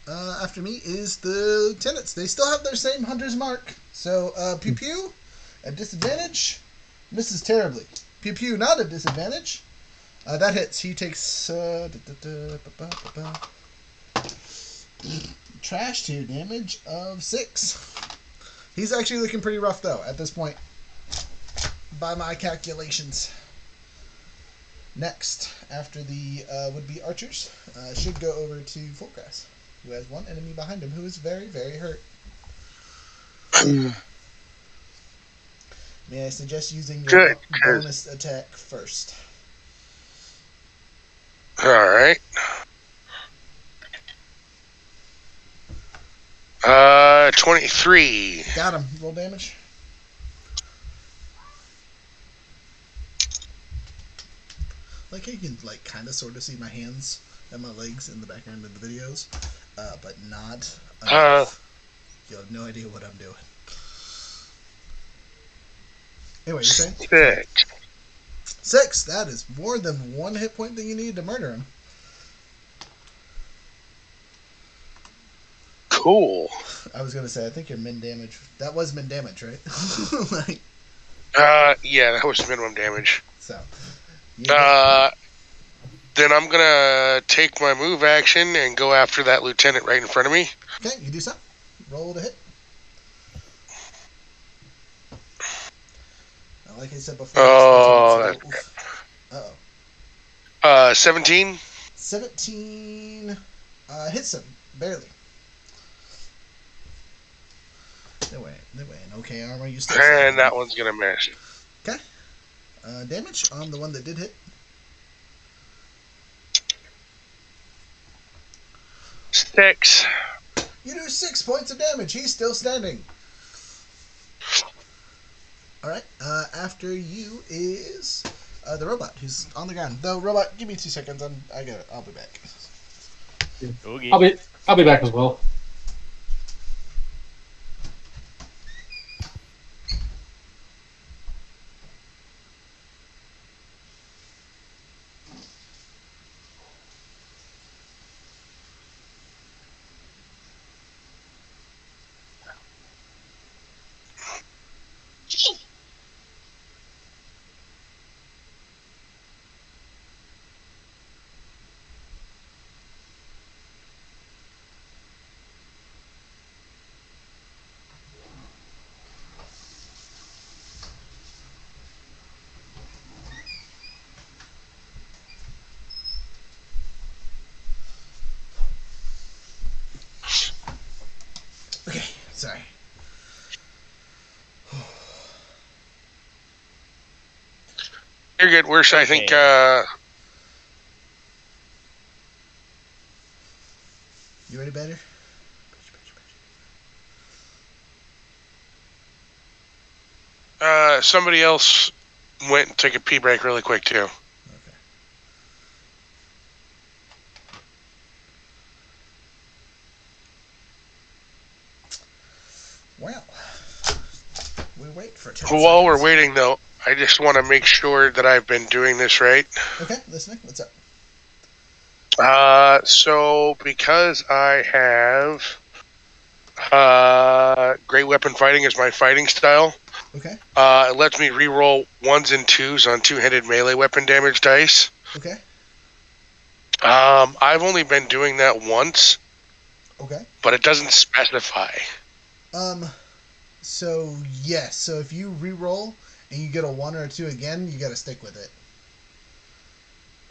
after me, is the lieutenants. They still have their same hunter's mark. So, Pew Pew, at disadvantage, misses terribly. Pew Pew, not at disadvantage. That hits. He takes trash 2 damage of 6. He's actually looking pretty rough, though, at this point, by my calculations. Next, after the would-be archers, should go over to Fullgrass, who has 1 enemy behind him who is very, very hurt. May I suggest using your bonus attack first? All right. 23. Got him. Roll damage. Like how you can kind of sort of see my hands and my legs in the background of the videos, but not enough. You have no idea what I'm doing. Anyway, you're saying? 6. 6. That is more than 1 hit point that you need to murder him. Cool. I was gonna say, I think your min damage. That was min damage, right? Like, Yeah, that was minimum damage. so. Then I'm gonna take my move action and go after that lieutenant right in front of me. Okay, you do so. Roll to hit. Like I said before. Oh, Uh-oh. 17. 17 hits him barely. They're wearing okay armor. You still And that one's gonna miss. Okay. Damage on the one that did hit. 6. You do 6 points of damage. He's still standing. All right. After you is the robot who's on the ground. The robot. Give me 2 seconds. I got it. I'll be back. Okay. I'll be back as well. Okay. Sorry. You're good. Worse, I think. You ready, Banner? Somebody else went and took a pee break really quick too. Okay. Well, we wait for 10 While we're seconds. waiting, though, I just want to make sure that I've been doing this right. Okay, listening. What's up? So because I have great weapon fighting as my fighting style, Okay. it lets me reroll 1s and 2s on two-handed melee weapon damage dice. Okay. I've only been doing that once, Okay. but it doesn't specify. So yes. So if you re-roll and you get a 1 or a 2 again, you got to stick with it.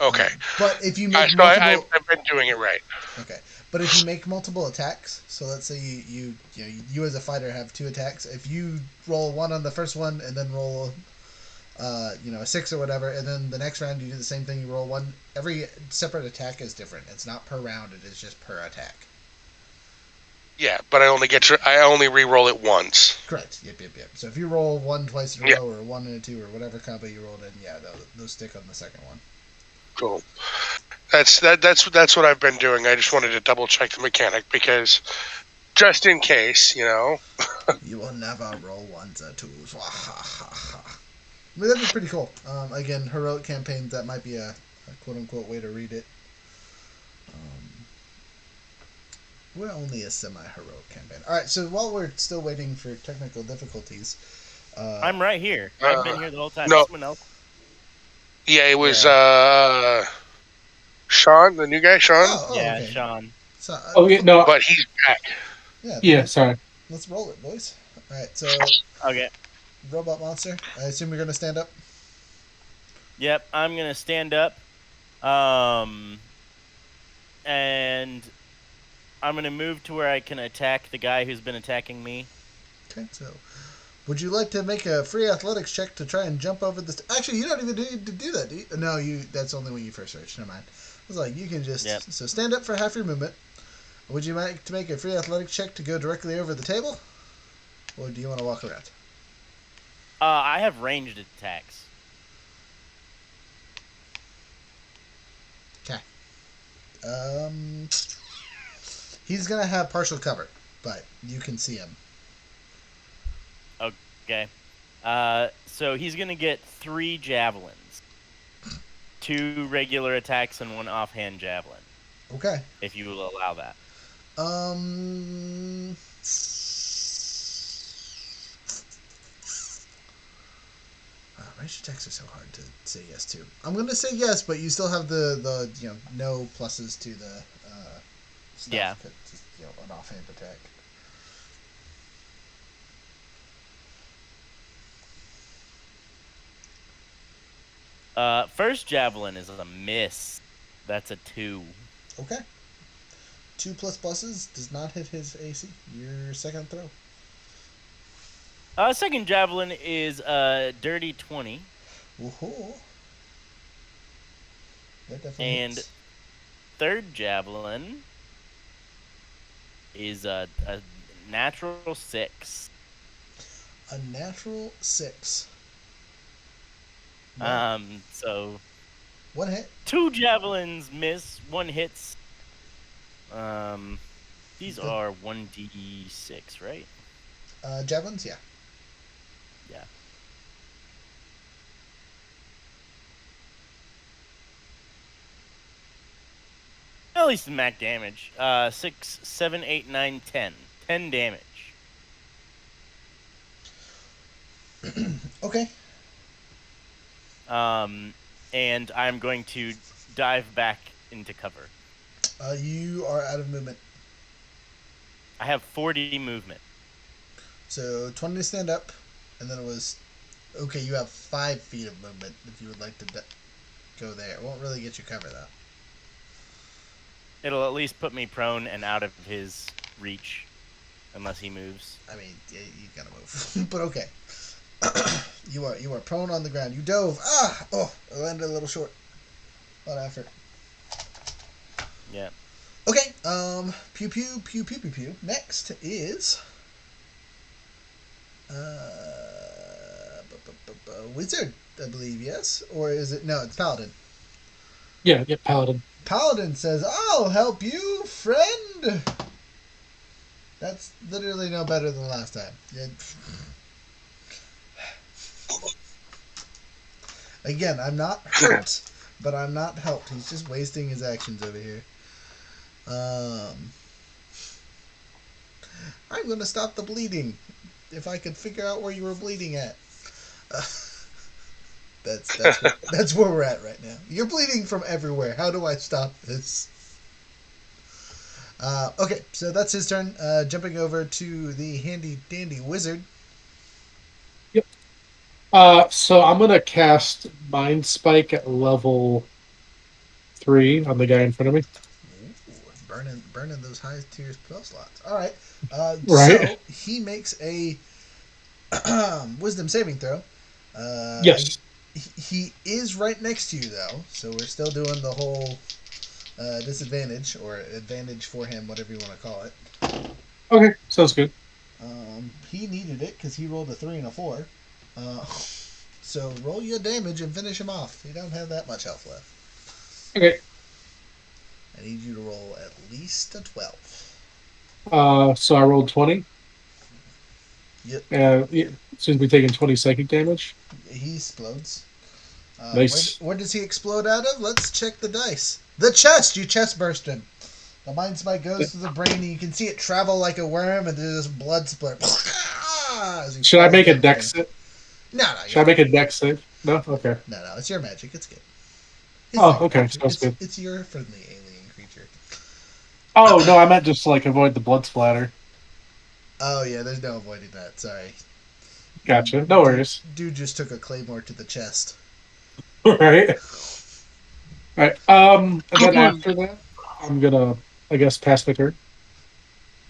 Okay. But if you make So multiple, I've been doing it right. okay. But if you make multiple attacks, so let's say you as a fighter have 2 attacks. If you roll 1 on the first one and then roll, a 6 or whatever, and then the next round you do the same thing. You roll 1. Every separate attack is different. It's not per round. It is just per attack. Yeah, but I only re-roll it once. Correct. Yep. So if you roll 1 twice in a row, or 1 and a 2, or whatever combo you rolled in, yeah, those stick on the second one. Cool. That's what I've been doing. I just wanted to double check the mechanic because just in case, You will never roll 1s or 2s. But that'd be pretty cool. Again, heroic campaigns, that might be a quote unquote way to read it. We're only a semi-heroic campaign. Alright, so while we're still waiting for technical difficulties, I'm right here. I've been here the whole time. No. Someone else. Yeah, it was Sean, the new guy, Sean. Yeah, okay. Sean. So, No. But he's back. Yeah, sorry. Let's roll it, boys. Alright, so Okay. robot monster. I assume you're gonna stand up. Yep, I'm gonna stand up. And I'm gonna move to where I can attack the guy who's been attacking me. Okay, so would you like to make a free athletics check to try and jump over this? Actually, you don't even need to do that, do you? No, that's only when you first search. Never mind. I was like, you can just so stand up for half your movement. Would you like to make a free athletics check to go directly over the table, or do you want to walk around? I have ranged attacks. Okay. He's gonna have partial cover, but you can see him. Okay. So he's gonna get 3 javelins, 2 regular attacks, and 1 offhand javelin. Okay. If you will allow that. Ranged attacks are so hard to say yes to. I'm gonna say yes, but you still have the no pluses to the stuff. Yeah. Just an offhand attack. First javelin is a miss. That's a 2. Okay. 2 plus pluses does not hit his AC. Your second throw. Second javelin is a dirty 20. Woohoo. That definitely And hits. third javelin is a natural 6. A natural 6. So 1 hit. 2 javelins miss, 1 hits. These are 1d6, right? Javelins, yeah. Yeah. At least the max damage. 6, 7, 8, 9, 10. 10 damage. Okay. And I'm going to dive back into cover. You are out of movement. I have 40 movement. So 20 to stand up, and then it was... Okay, you have 5 feet of movement if you would like to go there. It won't really get you cover, though. It'll at least put me prone and out of his reach, unless he moves. I mean, yeah, you gotta move. But okay. You are prone on the ground. You dove. Oh, it landed a little short. A lot of effort. Yeah. Okay, pew pew pew pew pew pew. Next is wizard, I believe, yes? Or is it... No, it's paladin. Yeah, paladin. Paladin says, "I'll help you, friend." That's literally no better than last time. Again, I'm not hurt, but I'm not helped. He's just wasting his actions over here. I'm going to stop the bleeding. If I could figure out where you were bleeding at. That's where we're at right now. You're bleeding from everywhere. How do I stop this? Okay, so that's his turn. Jumping over to the handy dandy wizard. Yep. So I'm gonna cast Mind Spike at level 3 on the guy in front of me. Ooh, burning those high tier spell slots. All right. Right. So he makes a wisdom saving throw. Yes. He is right next to you, though, so we're still doing the whole disadvantage or advantage for him, whatever you want to call it. Okay, sounds good. He needed it because he rolled a 3 and a 4. So roll your damage and finish him off. You don't have that much health left. Okay. I need you to roll at least a 12. So I rolled 20. Yep. Yeah, seems to be taking 20 psychic damage. He explodes. Nice. Where does he explode out of? Let's check the dice. The chest! You chest burst him. The mind spike goes to the brain, and you can see it travel like a worm, and there's this blood split. Should I make a dex save? No. Should I make a dex save? No? Okay. No, it's your magic. It's good. Okay. Sounds good. It's your friendly alien creature. Oh, no, I meant just, avoid the blood splatter. Oh, yeah, there's no avoiding that. Sorry. Gotcha. No worries. Dude just took a claymore to the chest. Right. Alright, and then after that, I'm gonna, I guess, pass my turn.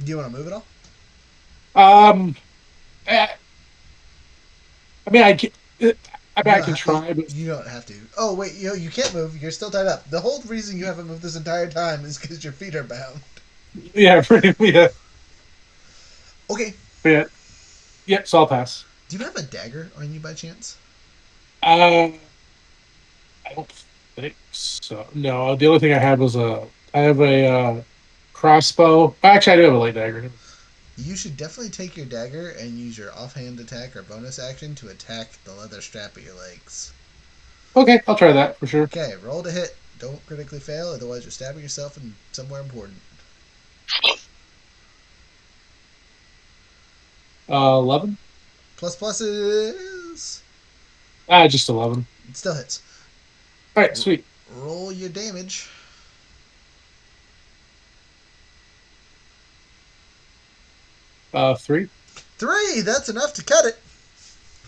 Do you want to move it all? I mean, I can try, but... You don't have to. Oh, wait, you can't move. You're still tied up. The whole reason you haven't moved this entire time is because your feet are bound. Yeah, yeah. Okay. Yeah, so I'll pass. Do you have a dagger on you by chance? I don't think so. No, the only thing I had was I have a crossbow. Actually, I do have a light dagger. You should definitely take your dagger and use your offhand attack or bonus action to attack the leather strap at your legs. Okay, I'll try that for sure. Okay, roll to hit. Don't critically fail, otherwise you're stabbing yourself in somewhere important. 11. Plus is... Just 11. It still hits. All right, sweet. Roll your damage. 3. 3! That's enough to cut it!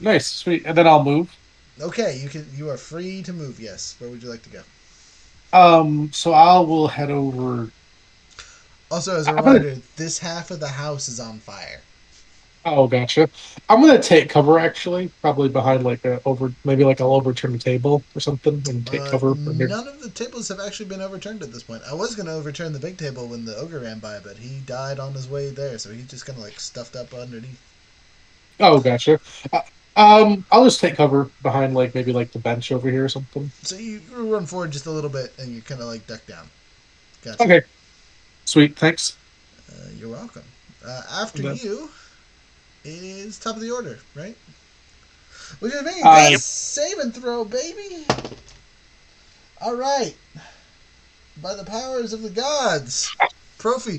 Nice, sweet. And then I'll move. Okay, you are free to move, yes. Where would you like to go? So I will head over. Also, as a I'm gonna. reminder, this half of the house is on fire. Oh, gotcha. I'm gonna take cover actually, probably behind like a over, maybe like I'll overturn the table or something and take cover. None of the tables have actually been overturned at this point. I was going to overturn the big table when the ogre ran by, but he died on his way there, so he's just kind of like stuffed up underneath. Oh, gotcha. I'll just take cover behind like maybe like the bench over here or something. So you run forward just a little bit, and you kind of like duck down. Gotcha. Okay, sweet. Thanks. You're welcome. After you is top of the order, right? Which is me. Save and throw, baby. All right. By the powers of the gods, Profi.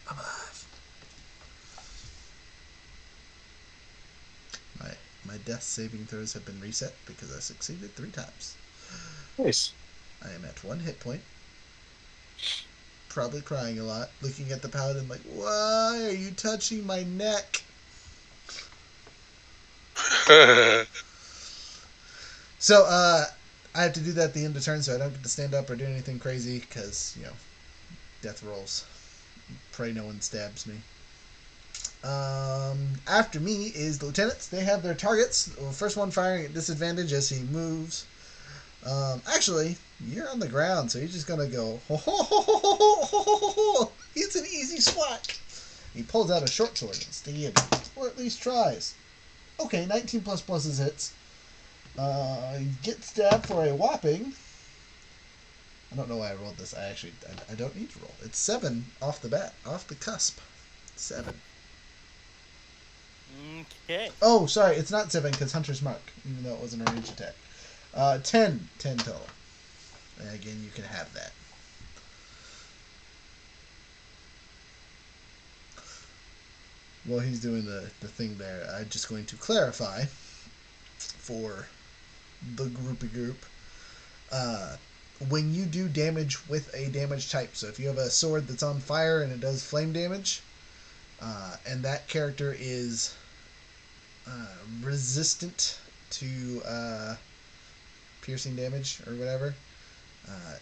I'm alive. My death saving throws have been reset because I succeeded 3 times. Nice. I am at 1 hit point. Probably crying a lot, looking at the paladin like, why are you touching my neck? So, I have to do that at the end of turn, so I don't get to stand up or do anything crazy, because, death rolls. Pray no one stabs me. After me is the lieutenants. They have their targets. The first one firing at disadvantage as he moves. Actually, you're on the ground, so he's just gonna go. Ho, ho, ho, ho, ho, ho, ho, ho. It's an easy swat. He pulls out a short sword and sticks it, or at least tries. Okay, 19 plus pluses hits. Get stabbed for a whopping. I don't know why I rolled this. I don't need to roll. It's 7 off the bat, off the cusp. 7. Okay. Oh, sorry, it's not 7 because Hunter's Mark, even though it wasn't a range attack. 10 total. And again, you can have that. While he's doing the thing there, I'm just going to clarify for the groupie group. When you do damage with a damage type, so if you have a sword that's on fire and it does flame damage, and that character is resistant to piercing damage or whatever,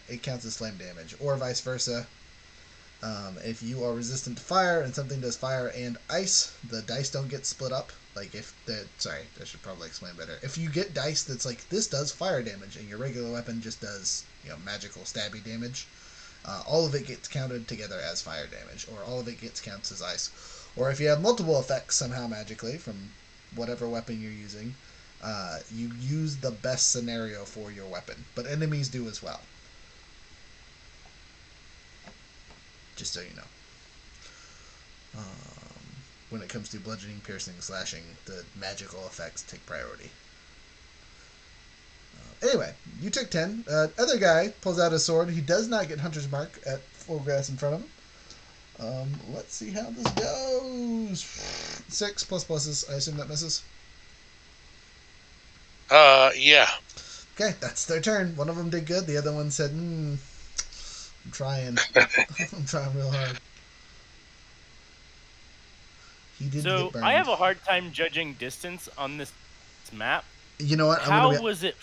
it counts as flame damage, or vice versa. If you are resistant to fire and something does fire and ice, the dice don't get split up. Like I should probably explain better. If you get dice that's like, this does fire damage and your regular weapon just does, magical stabby damage, all of it gets counted together as fire damage, or all of it gets counts as ice. Or if you have multiple effects somehow magically from whatever weapon you're using, you use the best scenario for your weapon. But enemies do as well. Just so you know. When it comes to bludgeoning, piercing, slashing, the magical effects take priority. Anyway, you took 10. Other guy pulls out his sword. He does not get Hunter's Mark at full grass in front of him. Let's see how this goes. 6 plus pluses. I assume that misses. Yeah. Okay, that's their turn. One of them did good. The other one said, I'm trying. I'm trying real hard. He did get burned. I have a hard time judging distance on this map. You know what? How was it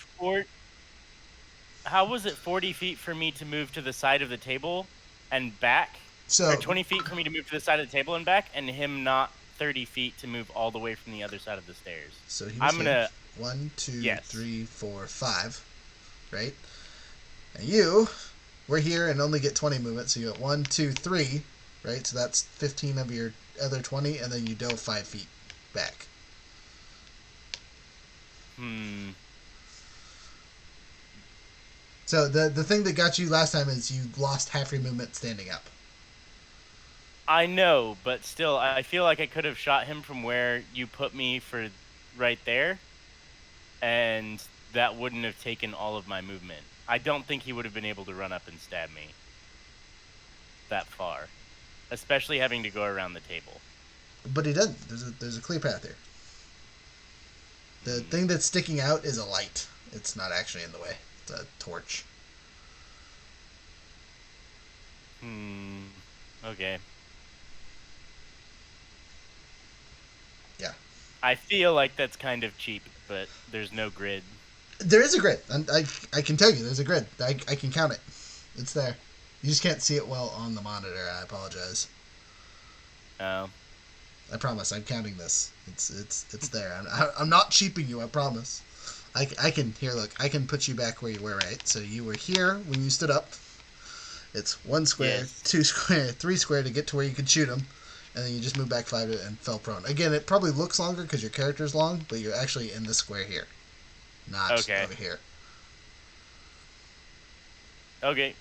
40 feet for me to move to the side of the table and back? Or 20 feet for me to move to the side of the table and back, and him not 30 feet to move all the way from the other side of the stairs. So he was 1, 2, 3, 4, 5, right? And you were here and only get 20 movement, so you get 1, 2, 3, right? So that's 15 of your other 20, and then you dove 5 feet back. So the thing that got you last time is you lost half your movement standing up. I know, but still, I feel like I could have shot him from where you put me for right there, and that wouldn't have taken all of my movement. I don't think he would have been able to run up and stab me that far, especially having to go around the table. But he doesn't. There's a clear path here. The thing that's sticking out is a light. It's not actually in the way. It's a torch. Okay. Yeah. I feel like that's kind of cheap, but there's no grid. There is a grid. I can tell you there's a grid. I can count it. It's there. You just can't see it well on the monitor. I apologize. Oh. I promise. I'm counting this. It's there. I'm not cheaping you. I promise. I can here. Look. I can put you back where you were. Right. So you were here when you stood up. It's 1 square, Yes. 2 square, 3 square to get to where you could shoot him, and then you just move back 5 and fell prone. Again, it probably looks longer because your character's long, but you're actually in this square here, not over here. Okay.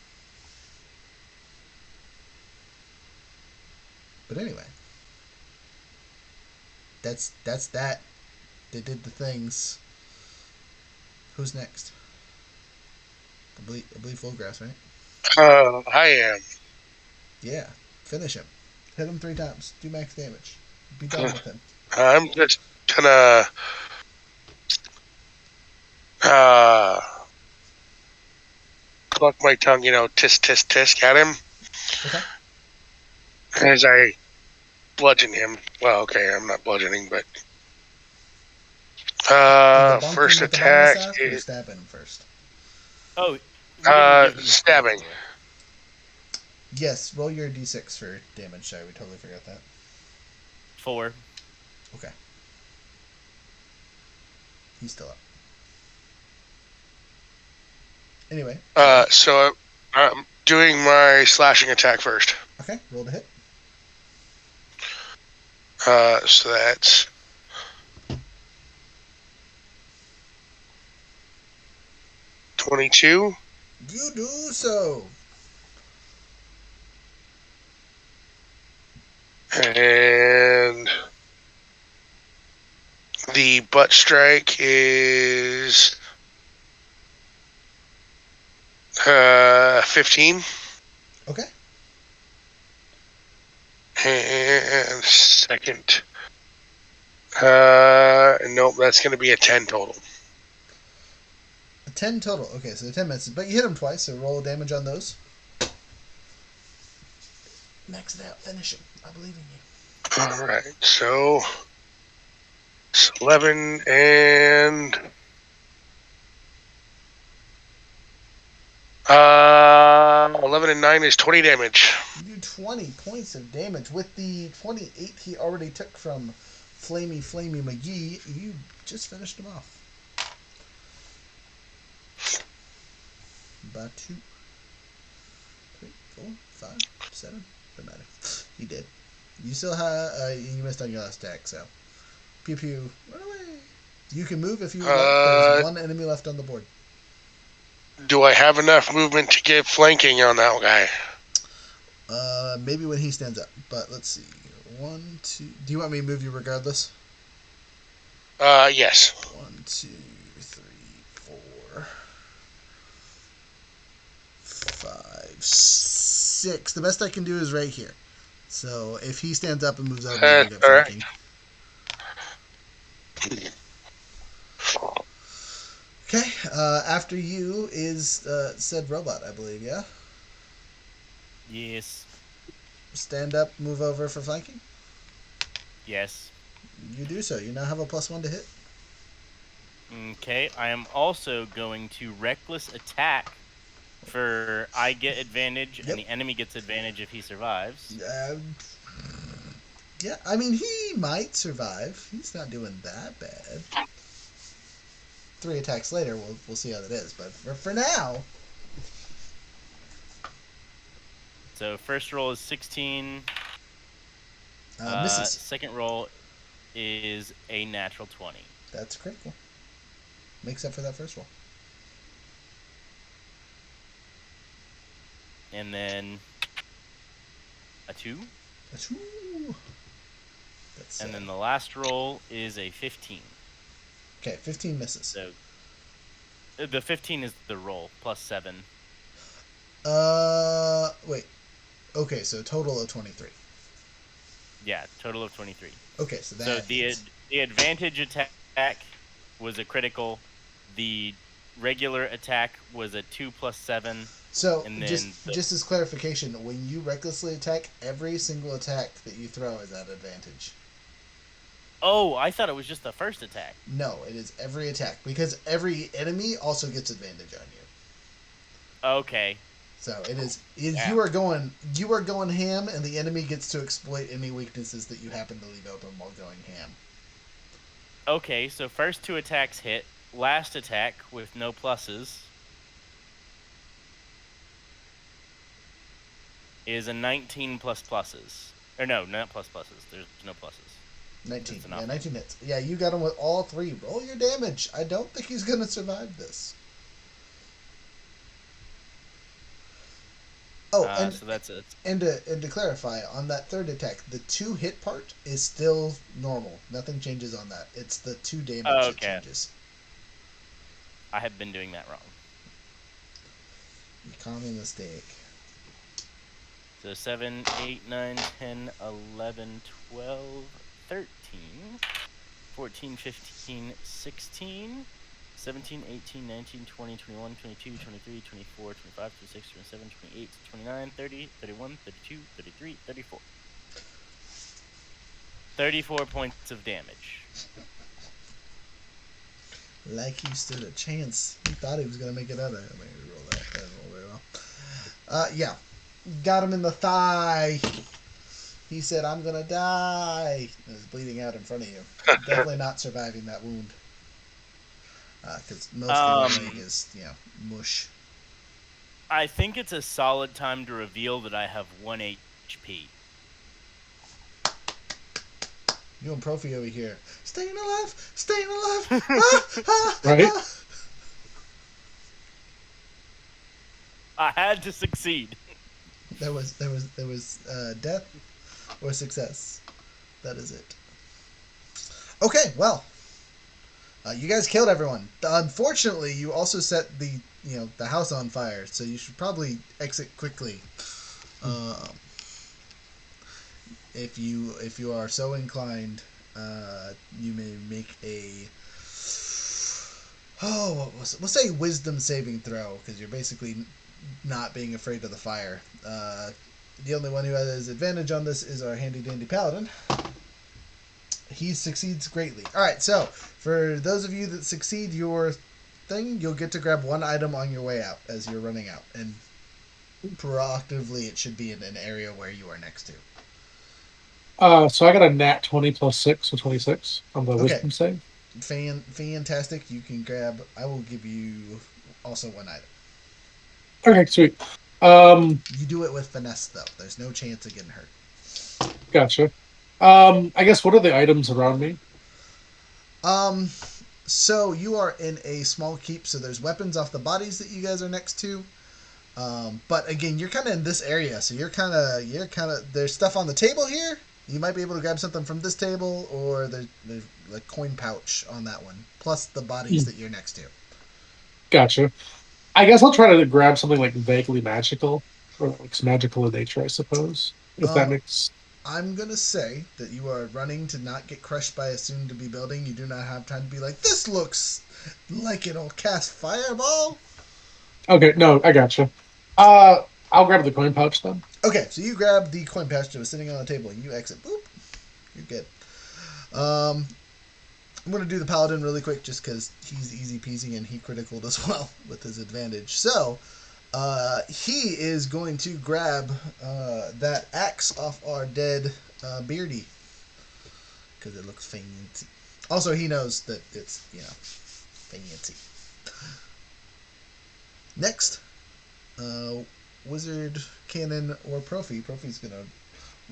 But anyway, that's that. They did the things. Who's next? I believe full grass, right? I am. Yeah, finish him. Hit him 3 times. Do max damage. Be done with him. I'm just gonna cluck my tongue, tisk tisk tisk at him. Okay. As I bludgeon him. Well, okay, I'm not bludgeoning, but first attack is stabbing him first. Oh. we didn't give you stabbing. before. Yes, roll your d6 for damage. Sorry, we totally forgot that. 4. Okay. He's still up. Anyway. So I'm doing my slashing attack first. Okay, roll to hit. So that's 22. You do so. And the butt strike is 15. Okay. And second, nope, that's going to be a 10 total. A 10 total. Okay, so the 10 misses. But you hit him twice, so roll damage on those. Max it out. Finish him. I believe in you. All right, so it's 11 and 11 and 9 is 20 damage. You do 20 points of damage. With the 28 he already took from Flamey McGee, you just finished him off. By 2, 3, 4, 5, 7. Doesn't matter. He did. You still have. You missed on your last attack, so. Pew pew. Run away. You can move if you would like. There's 1 enemy left on the board. Do I have enough movement to get flanking on that guy? Maybe when he stands up. But let's see. 1, 2. Do you want me to move you regardless? Yes. 1, 2, 3, 4, 5, 6. The best I can do is right here. So if he stands up and moves over, you get flanking. Okay. After you is said robot, I believe. Yeah. Yes. Stand up, move over for flanking. Yes. You do so. You now have a +1 to hit. Okay, I am also going to reckless attack for I get advantage and the enemy gets advantage if he survives. Yeah, I mean, he might survive. He's not doing that bad. 3 attacks later, we'll see how that is. But for now... So first roll is 16. Misses. Second roll is a natural 20. That's critical. Makes up for that first roll. And then a 2. Ooh. That's And then the last roll is a 15. Okay, 15 misses. So the 15 is the roll plus 7. Wait. Okay, so total of 23. Yeah, total of 23. Okay, so that So hits. the advantage attack was a critical. The regular attack was a 2 plus 7. So And then just as clarification, when you recklessly attack, every single attack that you throw is at advantage. Oh, I thought it was just the first attack. No, it is every attack because every enemy also gets advantage on you. Okay. So it is Yeah. you are going ham, and the enemy gets to exploit any weaknesses that you happen to leave open while going ham. Okay, so first 2 attacks hit. Last attack with no pluses is a 19 plus pluses. Or no, not plus pluses. There's no pluses. 19. That's Yeah, enough. 19 hits. Yeah, you got him with all 3. Roll your damage. I don't think he's going to survive this. Oh, and so that's it. and to clarify, on that third attack, the 2 hit part is still normal. Nothing changes on that. It's the 2 damage that changes. I have been doing that wrong. You common mistake. So 7, 8, 9, 10, 11, 12, 13, 14, 15, 16, 17, 18, 19, 20, 21, 22, 23, 24, 25, 26, 27, 28, 29, 30, 31, 32, 33, 34. 34 points of damage. Like he stood a chance. He thought he was going to make it out of it. Let me roll that. That didn't roll very well. Yeah. Got him in the thigh. He said, I'm going to die. And is bleeding out in front of you. Definitely not surviving that wound. Because most of the leg is, mush. I think it's a solid time to reveal that I have 1 HP. You and Profi over here. Staying alive! Staying alive! Right? I had to succeed. There was death or success. That is it. Okay, well, you guys killed everyone. Unfortunately, you also set the house on fire, so you should probably exit quickly. If you are so inclined, you may make a we'll say wisdom saving throw, because you're basically not being afraid of the fire. The only one who has advantage on this is our handy dandy paladin. He succeeds greatly. All right, so for those of you that succeed your thing, you'll get to grab 1 item on your way out as you're running out, and proactively it should be in an area where you are next to. So I got a nat 20 plus 6, so 26 on the wisdom save. Fantastic. You can grab. I will give you also 1 item. Okay, sweet. You do it with finesse, though. There's no chance of getting hurt. Gotcha. I guess, what are the items around me? So you are in a small keep, so there's weapons off the bodies that you guys are next to. But again, you're kind of in this area, so you're kind of there's stuff on the table here. You might be able to grab something from this table, or there's a coin pouch on that one, plus the bodies that you're next to. Gotcha. I guess I'll try to grab something like vaguely magical, or like magical in nature, I suppose. If that makes. I'm gonna say that you are running to not get crushed by a soon-to-be building. You do not have time to be like, this looks like it'll cast fireball. Okay, no, I gotcha. I'll grab the coin pouch then. Okay, so you grab the coin pouch that was sitting on the table, and you exit. Boop. You're good. I'm going to do the paladin really quick, just because he's easy peasy, and he criticaled as well with his advantage. So, he is going to grab that axe off our dead Beardy, because it looks fancy. Also, he knows that it's, fancy. Next, Wizard, Cannon, or Profi. Profi's going to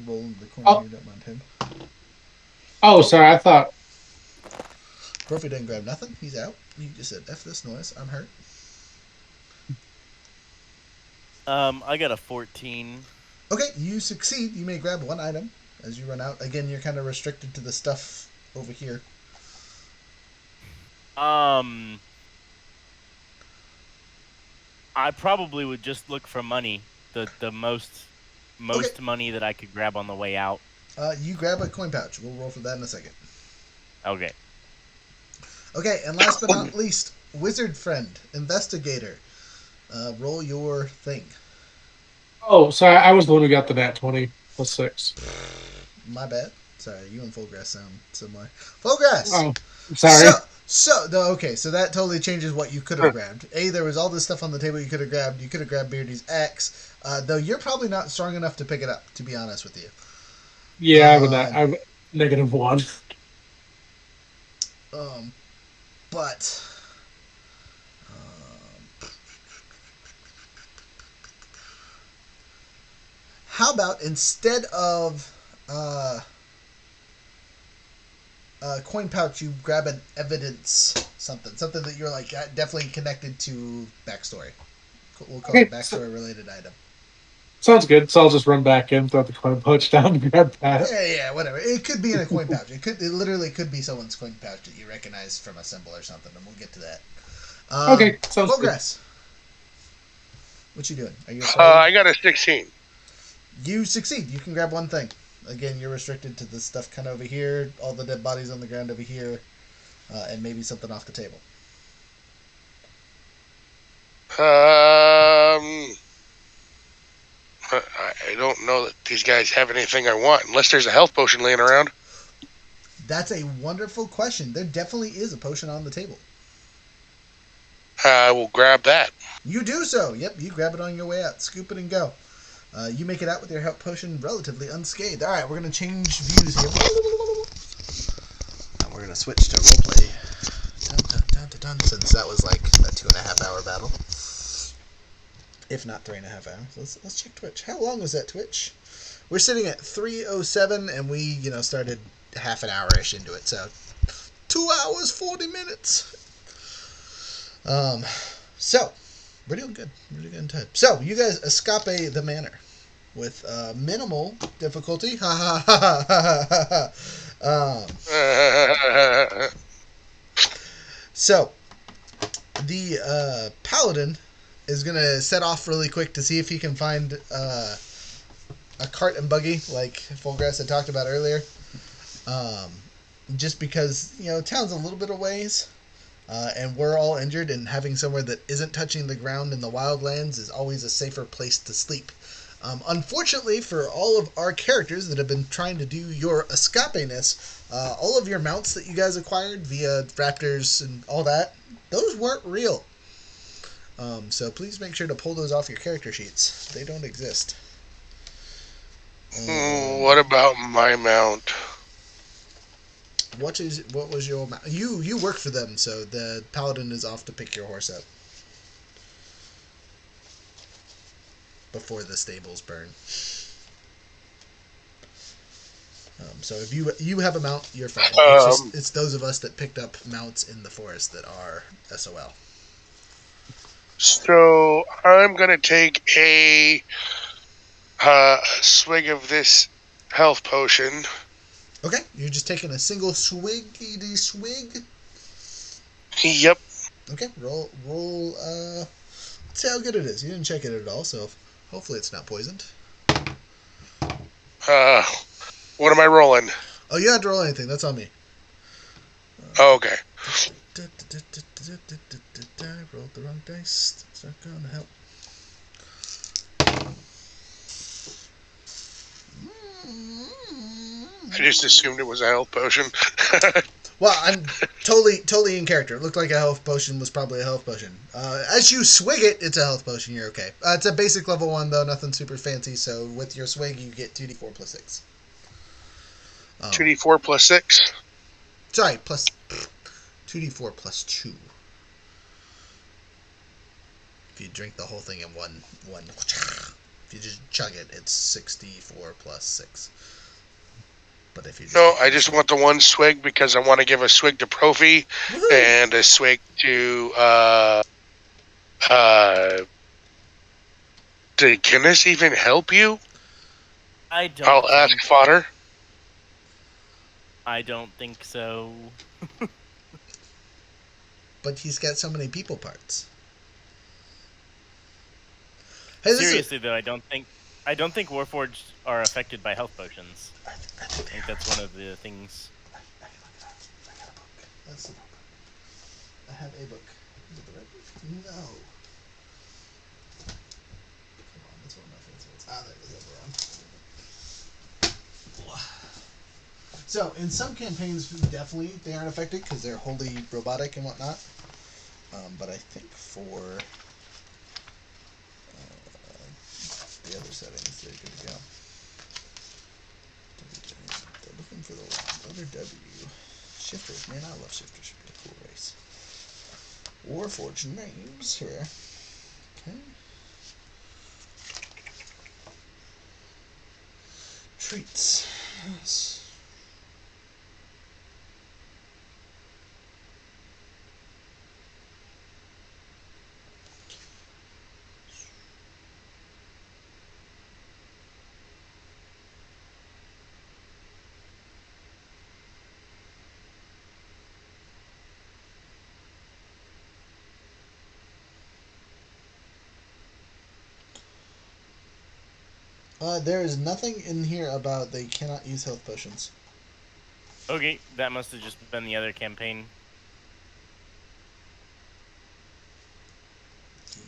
roll in the corner here, don't mind him. Oh, sorry, I thought. Profi didn't grab nothing. He's out. He just said, F this noise. I'm hurt. I got a 14. Okay, you succeed. You may grab one item as you run out. Again, you're kind of restricted to the stuff over here. I probably would just look for money. The most Okay. money that I could grab on the way out. You grab a coin pouch. We'll roll for that in a second. Okay. Okay, and last but not least, wizard friend, investigator. Roll your thing. Oh, so I was the one who got the nat 20 plus 6. My bad. Sorry, you and Fullgrass sound similar. Fullgrass. Oh, sorry. Okay, so that totally changes what you could have grabbed. There was all this stuff on the table you could have grabbed. You could have grabbed Beardy's axe, though you're probably not strong enough to pick it up, to be honest with you. Yeah, I'm -1. But how about instead of coin pouch, you grab an evidence something that you're like definitely connected to backstory. We'll call it backstory related item. Sounds good. So I'll just run back in, throw the coin pouch down, and grab that. Yeah, whatever. It could be in a coin pouch. It literally could be someone's coin pouch that you recognize from a symbol or something, and we'll get to that. Okay, sounds Progress. What you doing? Are you? I got a 16. You succeed. You can grab one thing. Again, you're restricted to the stuff kind of over here, all the dead bodies on the ground over here, and maybe something off the table. I don't know that these guys have anything I want, unless there's a health potion laying around. That's a wonderful question. There definitely is a potion on the table. I will grab that. You do so. Yep, you grab it on your way out. Scoop it and go. You make it out with your health potion relatively unscathed. All right, we're going to change views here. And we're going to switch to roleplay. Since that was like a 2.5 hour battle. If not 3.5 hours. Let's check Twitch. How long was that Twitch? We're sitting at 3:07, and we started half an hour-ish into it. So 2 hours 40 minutes. So we're doing good. We're doing good in time. So you guys escape the manor with minimal difficulty. Ha ha ha ha ha. So the paladin is gonna set off really quick to see if he can find a cart and buggy like Fullgrass had talked about earlier. Just because town's a little bit of ways. And we're all injured, and having somewhere that isn't touching the ground in the wildlands is always a safer place to sleep. Unfortunately for all of our characters that have been trying to do your escape-ness, all of your mounts that you guys acquired via raptors and all that, those weren't real. So please make sure to pull those off your character sheets. They don't exist. What about my mount? What was your mount? You work for them, so the paladin is off to pick your horse up before the stables burn. So if you have a mount, you're fine. It's those of us that picked up mounts in the forest that are SOL. So I'm gonna take a swig of this health potion. Okay, you're just taking a single swig. Yep. Okay, roll. Let's see how good it is. You didn't check it at all, so hopefully it's not poisoned. What am I rolling? Oh, you don't have to roll anything. That's on me. Okay. I rolled the wrong dice. That's not going to help. I just assumed it was a health potion. Well, I'm totally in character. It looked like a health potion was probably a health potion. As you swig it, it's a health potion. You're okay. It's a basic level 1, though. Nothing super fancy. So with your swig, you get 2d4 plus 6. 2d4 plus 6? Sorry, plus 2d4 plus 2. If you drink the whole thing in one. If you just chug it, it's 64 plus 6. But if you I just want the one swig because I want to give a swig to Profi and a swig to can this even help you? I don't. I'll ask fodder. I don't think so. But he's got so many people parts. Hey, Seriously though, I don't think Warforged are affected by health potions. I I think that's one of the things. I got a book. I have a book. Is it the right book? No. Come on, that's one of my favorites. There it is. So, in some campaigns, definitely they aren't affected because they're wholly robotic and whatnot. But I think for the other settings, they're good to go. They're looking for the letter W. Shifters, man, I love shifters. Should be a cool race. Warforged names here. Okay. Treats. Yes. There is nothing in here about they cannot use health potions. Okay, that must have just been the other campaign.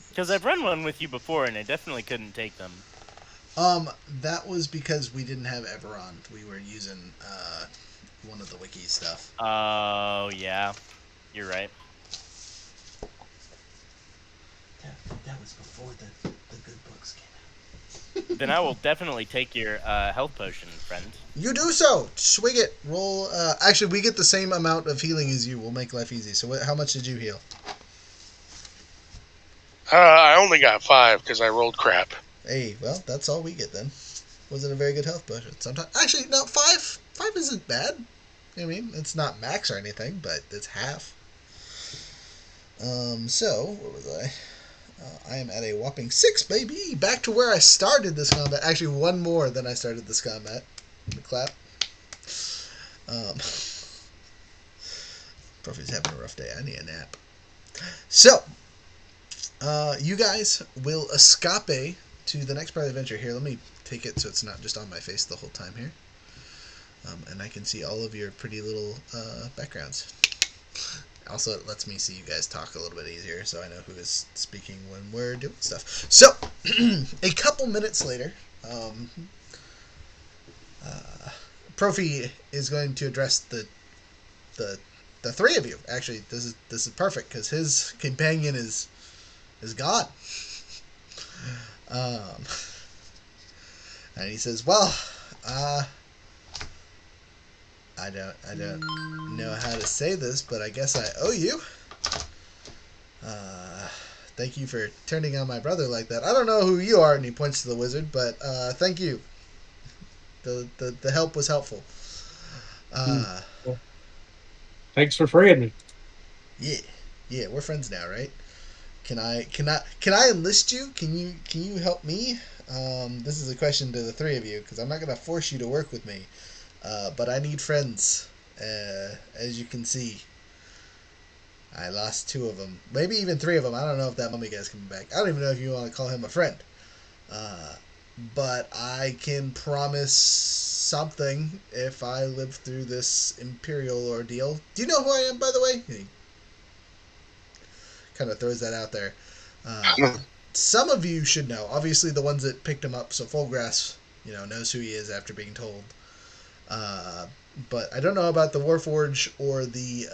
Because I've run one with you before, and I definitely couldn't take them. That was because we didn't have Everon. We were using one of the wiki stuff. Oh, yeah. You're right. That was before the good books came out. Then I will definitely take your health potion, friend. You do so! Swig it. Roll. Actually, we get the same amount of healing as you. We'll make life easy. So how much did you heal? I only got 5 because I rolled crap. Hey, well, that's all we get then. Wasn't a very good health potion. Sometimes, actually, no, 5 isn't bad. I mean, it's not max or anything, but it's half. So, where was I? I am at a whopping 6, baby! Back to where I started this combat. Actually, one more than I started this combat. Clap. Profi's having a rough day. I need a nap. So, you guys will escape to the next part of the adventure. Here, let me take it so it's not just on my face the whole time here. And I can see all of your pretty little backgrounds. Also, it lets me see you guys talk a little bit easier, so I know who is speaking when we're doing stuff. So, a couple minutes later, Profi is going to address the three of you. Actually, this is perfect because his companion is gone. And he says, "Well, I don't know how to say this, but I guess I owe you. Thank you for turning on my brother like that. I don't know who you are," and he points to the wizard, "but thank you. The help was helpful." Well, thanks for freeing me. Yeah, we're friends now, right? Can I enlist you? Can you help me? This is a question to the three of you because I'm not gonna force you to work with me, but I need friends. As you can see, I lost 2 of them, maybe even 3 of them. I don't know if that mummy guy's coming back. I don't even know if you want to call him a friend. But I can promise something if I live through this Imperial ordeal. Do you know who I am, by the way? He kind of throws that out there. Some of you should know. Obviously, the ones that picked him up. So Fulgrass, knows who he is after being told. But I don't know about the Warforge or the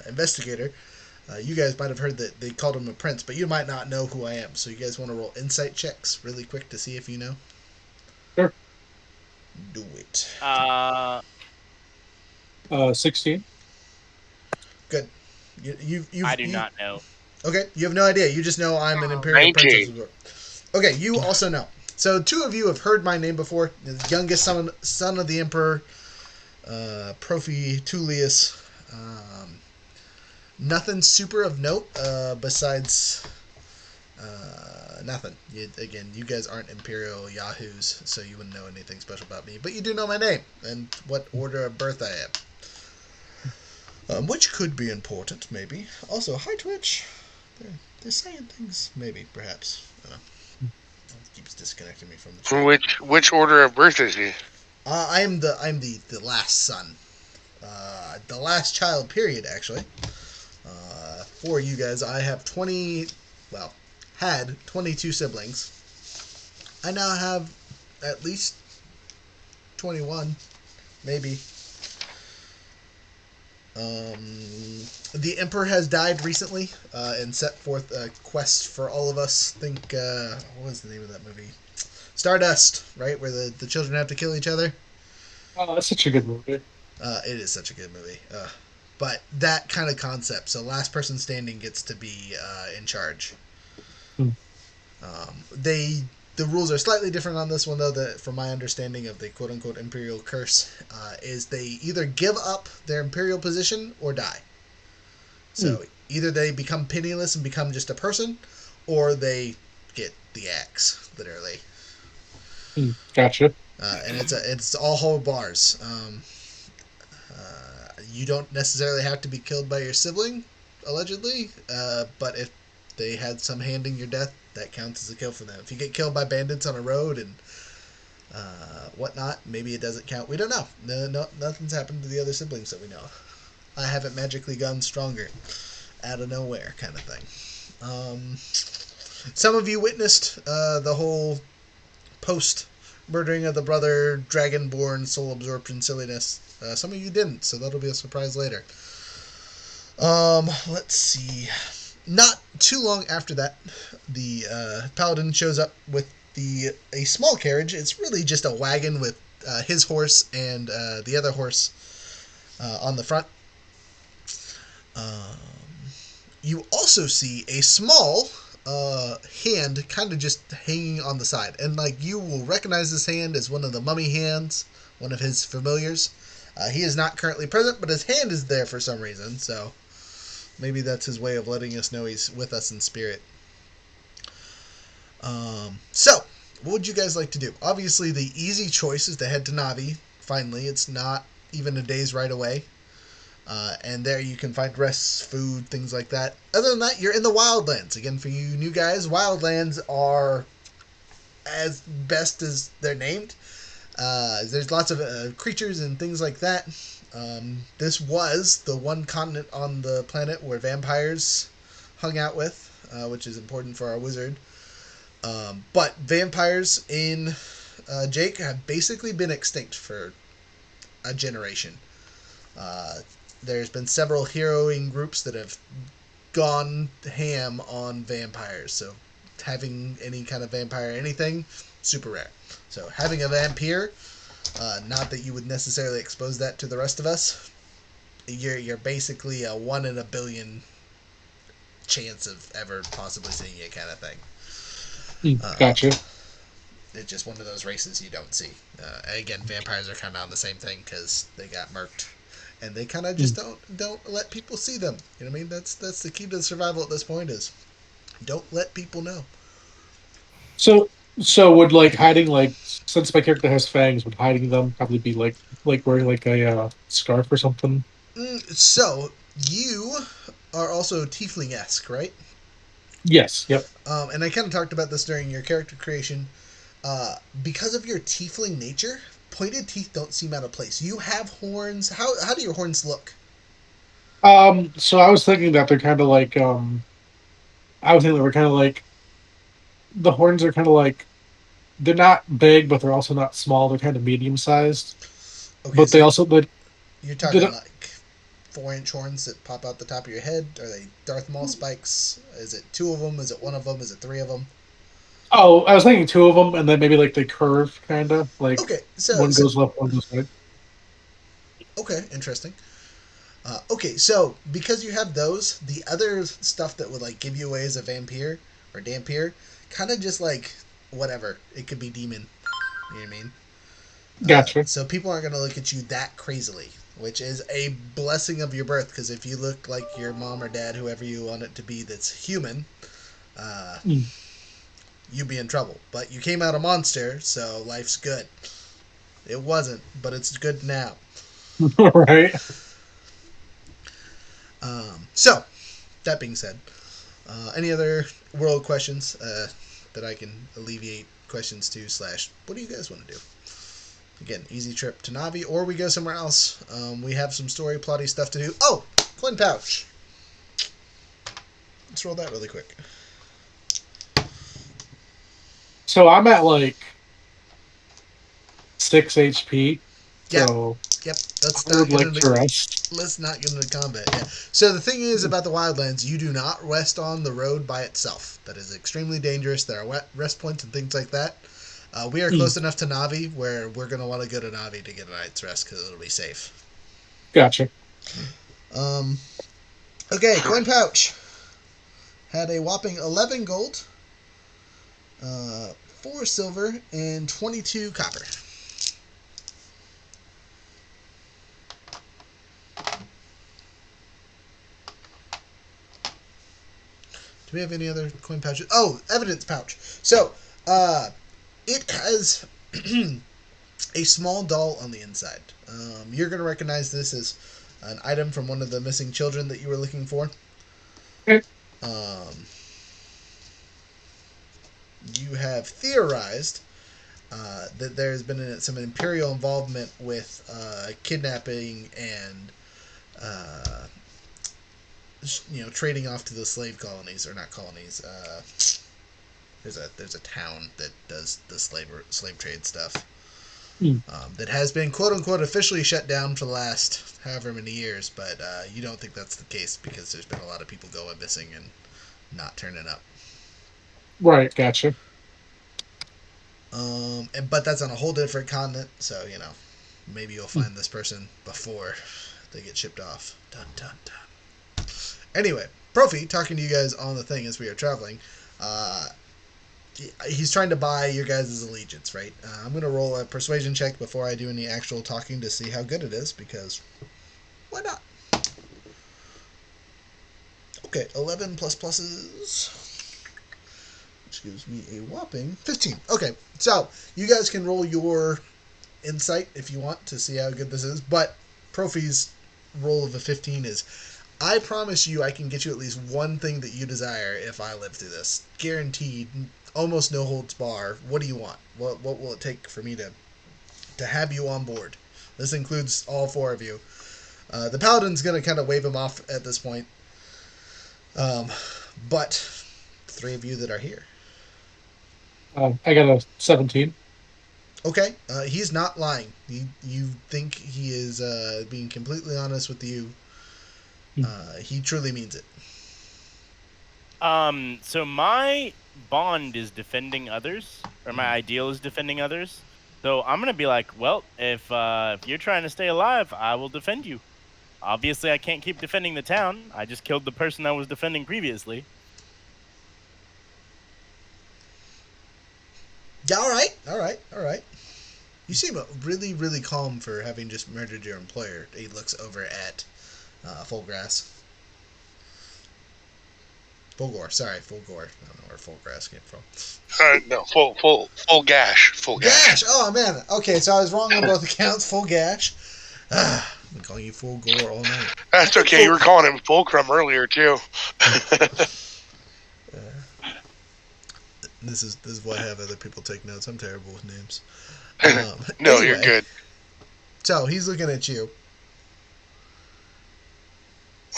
investigator. You guys might have heard that they called him a prince, but you might not know who I am. So you guys want to roll insight checks really quick to see if you know? Sure. Do it. 16. Good. I do not know. Okay, you have no idea. You just know I'm an Imperial 19. Princess. Okay, you also know. So 2 of you have heard my name before. The youngest son of the Emperor, Profi Tullius. Nothing super of note besides Nothing. You guys aren't Imperial Yahoos, so you wouldn't know anything special about me. But you do know my name and what order of birth I am. Which could be important, maybe. Also, hi Twitch. They're saying things, maybe, perhaps. I don't know. It keeps disconnecting me from the chat. Which order of birth is he? I'm the last son. The last child, period, actually. For you guys, I have had 22 siblings. I now have at least 21, maybe. The Emperor has died recently and set forth a quest for all of us. Think, what was the name of that movie? Stardust, right? Where the children have to kill each other. Oh, that's such a good movie. It is such a good movie. But that kind of concept. So last person standing gets to be in charge. Hmm. The rules are slightly different on this one, though. From my understanding of the quote-unquote Imperial curse, is they either give up their Imperial position or die. So either they become penniless and become just a person, or they get the axe, literally. Gotcha. And it's all whole bars. You don't necessarily have to be killed by your sibling, allegedly, but if they had some hand in your death, that counts as a kill for them. If you get killed by bandits on a road and whatnot, maybe it doesn't count. We don't know. No, nothing's happened to the other siblings that we know of. I haven't magically gotten stronger out of nowhere kind of thing. Some of you witnessed the whole post-murdering of the brother, dragonborn, soul absorption silliness. Some of you didn't, so that'll be a surprise later. Let's see. Not too long after that, the paladin shows up with a small carriage. It's really just a wagon with his horse and the other horse on the front. You also see a small hand kind of just hanging on the side. And like you will recognize this hand as one of the mummy hands, one of his familiars. He is not currently present, but his hand is there for some reason, so maybe that's his way of letting us know he's with us in spirit. So, what would you guys like to do? Obviously, the easy choice is to head to Navi. Finally, it's not even a day's ride away. And there you can find rest, food, things like that. Other than that, you're in the Wildlands. Again, for you new guys, Wildlands are as best as they're named. There's lots of creatures and things like that. This was the one continent on the planet where vampires hung out with, which is important for our wizard. But vampires in Jake have basically been extinct for a generation. There's been several heroing groups that have gone ham on vampires. So having any kind of vampire anything, super rare. So having a vampire, not that you would necessarily expose that to the rest of us, you're basically a 1 in a billion chance of ever possibly seeing it kind of thing. Gotcha. It's just one of those races you don't see. Again, vampires are kind of on the same thing because they got murked, and they kind of just don't let people see them. You know what I mean? That's the key to survival at this point is don't let people know. So would like hiding, like, since my character has fangs, would hiding them probably be like wearing like a scarf or something? So you are also tiefling-esque, right? Yes. Yep. And I kind of talked about this during your character creation. Because of your tiefling nature, pointed teeth don't seem out of place. You have horns. How do your horns look? So I was thinking that they're kind of like I was thinking they were kind of like the horns are kind of like they're not big, but they're also not small. They're kind of medium sized. Okay, But so they also you're talking like 4-inch horns that pop out the top of your head. Are they Darth Maul spikes? Is it 2 of them? Is it 1 of them? Is it 3 of them? Oh, I was thinking 2 of them, and then maybe like they curve, kind of like Okay, so one goes left, one goes right. okay, interesting. Okay, so because you have those, the other stuff that would like give you away as a vampire or dampier, kind of just like whatever. It could be demon. You know what I mean? Gotcha. So people aren't going to look at you that crazily, which is a blessing of your birth. Because if you look like your mom or dad, whoever you want it to be, that's human, you'd be in trouble. But you came out a monster, so life's good. It wasn't, but it's good now. Right. So, that being said, any other world questions that I can alleviate questions to / what do you guys want to do? Again, easy trip to Navi, or we go somewhere else. We have some story plotty stuff to do. Oh, coin pouch. Let's roll that really quick. So I'm at like 6 HP. So Yep. Let's I would not get like into to rest. combat. Yeah. So the thing is about the Wildlands, you do not rest on the road by itself. That is extremely dangerous. There are rest points and things like that. We are close enough to Navi where we're going to want to go to Navi to get a night's rest because it'll be safe. Gotcha. Okay, coin pouch. Had a whopping 11 gold, 4 silver, and 22 copper. Do we have any other coin pouches? Oh, evidence pouch. So, it has a small doll on the inside. You're going to recognize this as an item from one of the missing children that you were looking for. Okay. You have theorized that there's been some Imperial involvement with kidnapping and trading off to the slave colonies, or not colonies. There's a town that does the slave trade stuff. That has been quote unquote officially shut down for the last however many years, but you don't think that's the case because there's been a lot of people going missing and not turning up. Right, gotcha. But that's on a whole different continent, so maybe you'll find this person before they get shipped off. Dun dun dun. Anyway, Profi, talking to you guys on the thing as we are traveling, he's trying to buy your guys' allegiance, right? I'm going to roll a persuasion check before I do any actual talking to see how good it is, because why not? Okay, 11 plus pluses, which gives me a whopping 15. Okay, so you guys can roll your insight if you want to see how good this is, but Profi's roll of a 15 is, I promise you I can get you at least one thing that you desire if I live through this. Guaranteed, almost no holds bar. What do you want? What will it take for me to have you on board? This includes all 4 of you. The Paladin's going to kind of wave him off at this point. But 3 of you that are here. I got a 17. Okay, he's not lying. You think he is being completely honest with you. He truly means it. So my bond is defending others, or my ideal is defending others. So I'm gonna be like, well, if you're trying to stay alive, I will defend you. Obviously, I can't keep defending the town. I just killed the person I was defending previously. Yeah, all right. You seem really, really calm for having just murdered your employer. He looks over at Fullgrass. Fulgore. I don't know where Fullgrass came from. No, full gash. Full gash. Oh, man. Okay, so I was wrong on both accounts. Full gash. I've been calling you Fulgore all night. That's okay. You were calling him Fulcrum earlier, too. This is why I have other people take notes. I'm terrible with names. No, anyway, you're good. So, he's looking at you.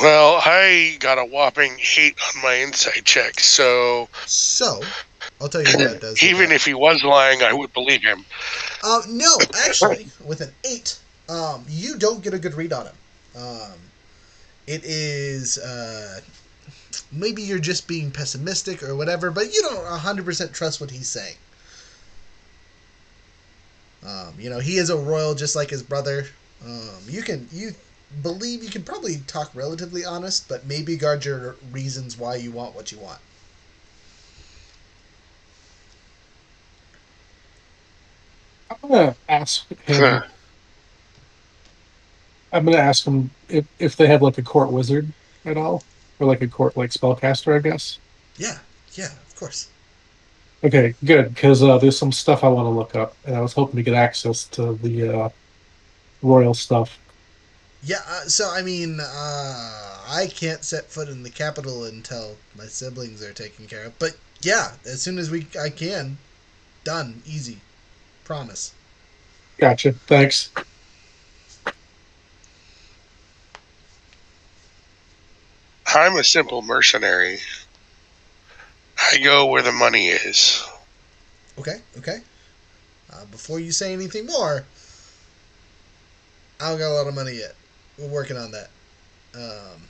Well, I got a whopping 8 on my insight check, so I'll tell you what that does. Even if he was lying, I would believe him. No, actually, with an 8, you don't get a good read on him. It is, maybe you're just being pessimistic or whatever, but you don't 100% trust what he's saying. He is a royal just like his brother. You believe you can probably talk relatively honest, but maybe guard your reasons why you want what you want. I'm gonna ask him. I'm gonna ask him if they have like a court wizard at all, or like a court like spellcaster, I guess. Yeah, of course. Okay, good, because there's some stuff I want to look up, and I was hoping to get access to the royal stuff. Yeah, so I mean, I can't set foot in the capital until my siblings are taken care of. But yeah, as soon as I can, done, easy, promise. Gotcha. Thanks. I'm a simple mercenary. I go where the money is. Okay, okay. Before you say anything more, I don't got a lot of money yet. We're working on that. Um,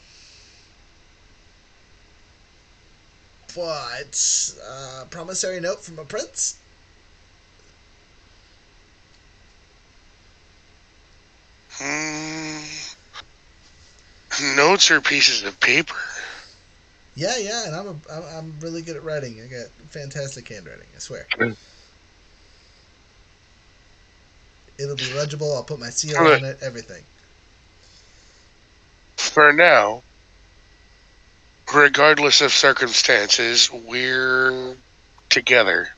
but promissory note from a prince. Hmm, notes or pieces of paper? Yeah, yeah, and I'm really good at writing. I got fantastic handwriting. I swear. It'll be legible. I'll put my seal on it. Everything. For now, regardless of circumstances, we're together.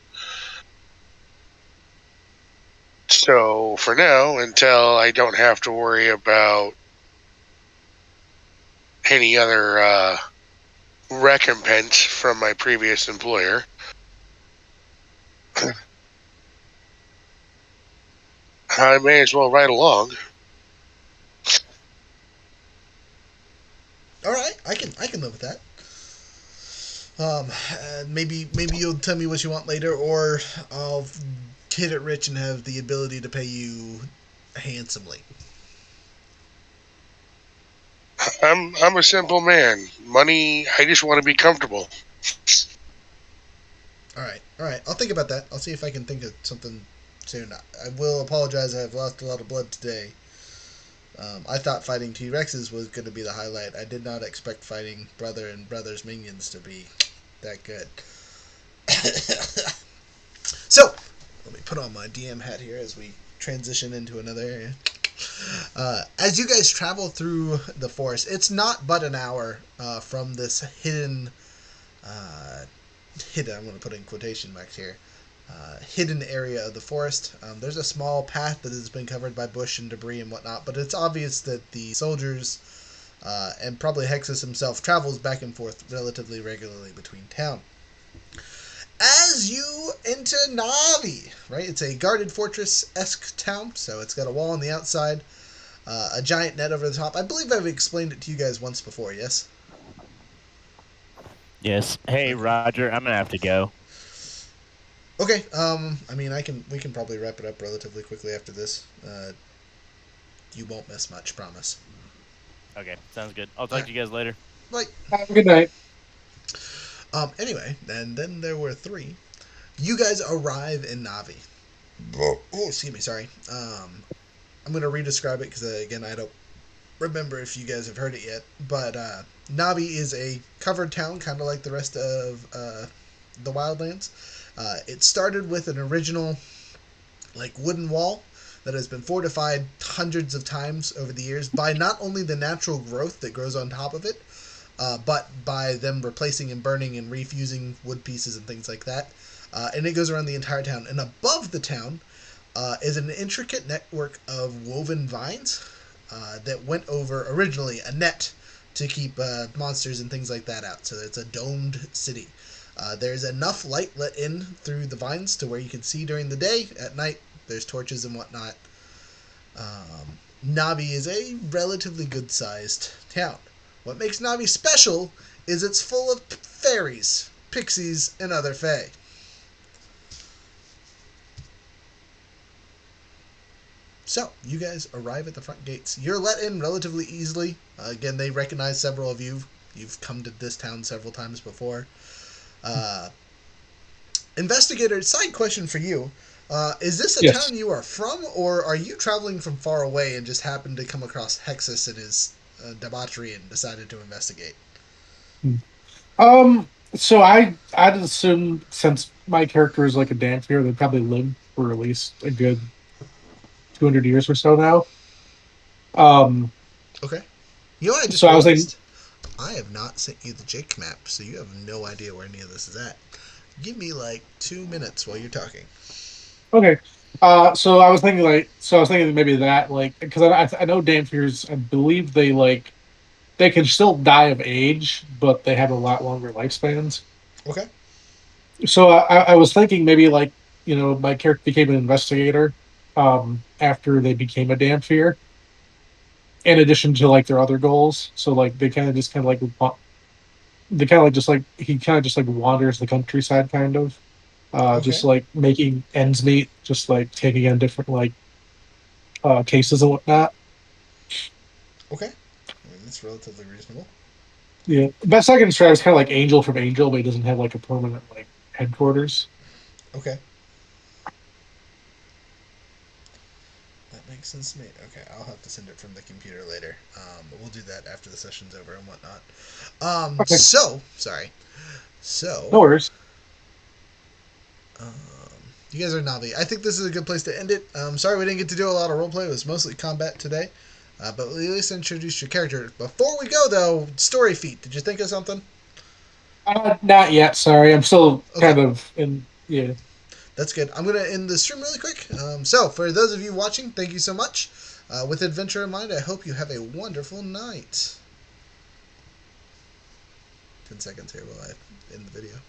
So for now, until I don't have to worry about any other recompense from my previous employer, I may as well ride along. All right, I can live with that. Maybe you'll tell me what you want later, or I'll hit it rich and have the ability to pay you handsomely. I'm a simple man. Money, I just want to be comfortable. All right, all right. I'll think about that. I'll see if I can think of something soon. I will apologize. I've lost a lot of blood today. I thought fighting T Rexes was going to be the highlight. I did not expect fighting Brother and Brother's minions to be that good. So, let me put on my DM hat here as we transition into another area. As you guys travel through the forest, it's not but an hour from this uh, hidden, I'm going to put in quotation marks here, hidden area of the forest. There's a small path that has been covered by bush and debris and whatnot, but it's obvious that the soldiers and probably Hexus himself travels back and forth relatively regularly between town. As you enter Navi, right? It's a guarded fortress-esque town, so it's got a wall on the outside, a giant net over the top. I believe I've explained it to you guys once before, yes? Yes. Hey, Roger, I'm gonna have to go. Okay, I mean, we can probably wrap it up relatively quickly after this. You won't miss much, promise. Okay, sounds good. I'll talk to you guys later. Bye. Have a good night. Anyway, and then there were three. You guys arrive in Navi. Oh, excuse me, sorry. I'm going to re-describe it because, again, I don't remember if you guys have heard it yet. But Navi is a covered town, kind of like the rest of the Wildlands. It started with an original, like, wooden wall that has been fortified hundreds of times over the years by not only the natural growth that grows on top of it, but by them replacing and burning and refusing wood pieces and things like that. And it goes around the entire town. And above the town is an intricate network of woven vines that went over originally a net to keep monsters and things like that out. So it's a domed city. There's enough light let in through the vines to where you can see during the day. At night, there's torches and whatnot. Navi is a relatively good-sized town. What makes Navi special is it's full of fairies, pixies, and other fae. So, you guys arrive at the front gates. You're let in relatively easily. Again, they recognize several of you. You've come to this town several times before. Investigator, side question for you. Is this a Yes. town you are from, or are you traveling from far away and just happened to come across Hexus and his debauchery and decided to investigate? So I'd assume since my character is like a dancer, they probably lived for at least a good 200 years or so now. Um, Okay. You know what I just so I was thinking, realized? I have not sent you the Jake map, so you have no idea where any of this is at. Give me like 2 minutes while you're talking. Okay. So I was thinking maybe that like because I know Dampiers, I believe they can still die of age, but they have a lot longer lifespans. Okay. So I was thinking maybe like my character became an investigator after they became a Dampier, in addition to like their other goals. So like they kind of like they kind of like just like he kind of just like wanders the countryside kind of just Okay. like making ends meet, just like taking on different like cases and whatnot. Okay. I mean, that's relatively reasonable. Yeah, best I can describe is kind of like Angel from Angel, but he doesn't have like a permanent like headquarters. Okay. That makes sense to me. Okay, I'll have to send it from the computer later. But we'll do that after the session's over and whatnot. Okay, Sorry. no So, worries. um, you guys are Navi. I think this is a good place to end it. Sorry we didn't get to do a lot of roleplay. It was mostly combat today. But we at least introduced your character. Before we go, though, story feat. Did you think of something? Not yet. Sorry, I'm still Okay. kind of in. Yeah. That's good. I'm going to end the stream really quick. So, for those of you watching, thank you so much. With adventure in mind, I hope you have a wonderful night. 10 seconds here while I end the video.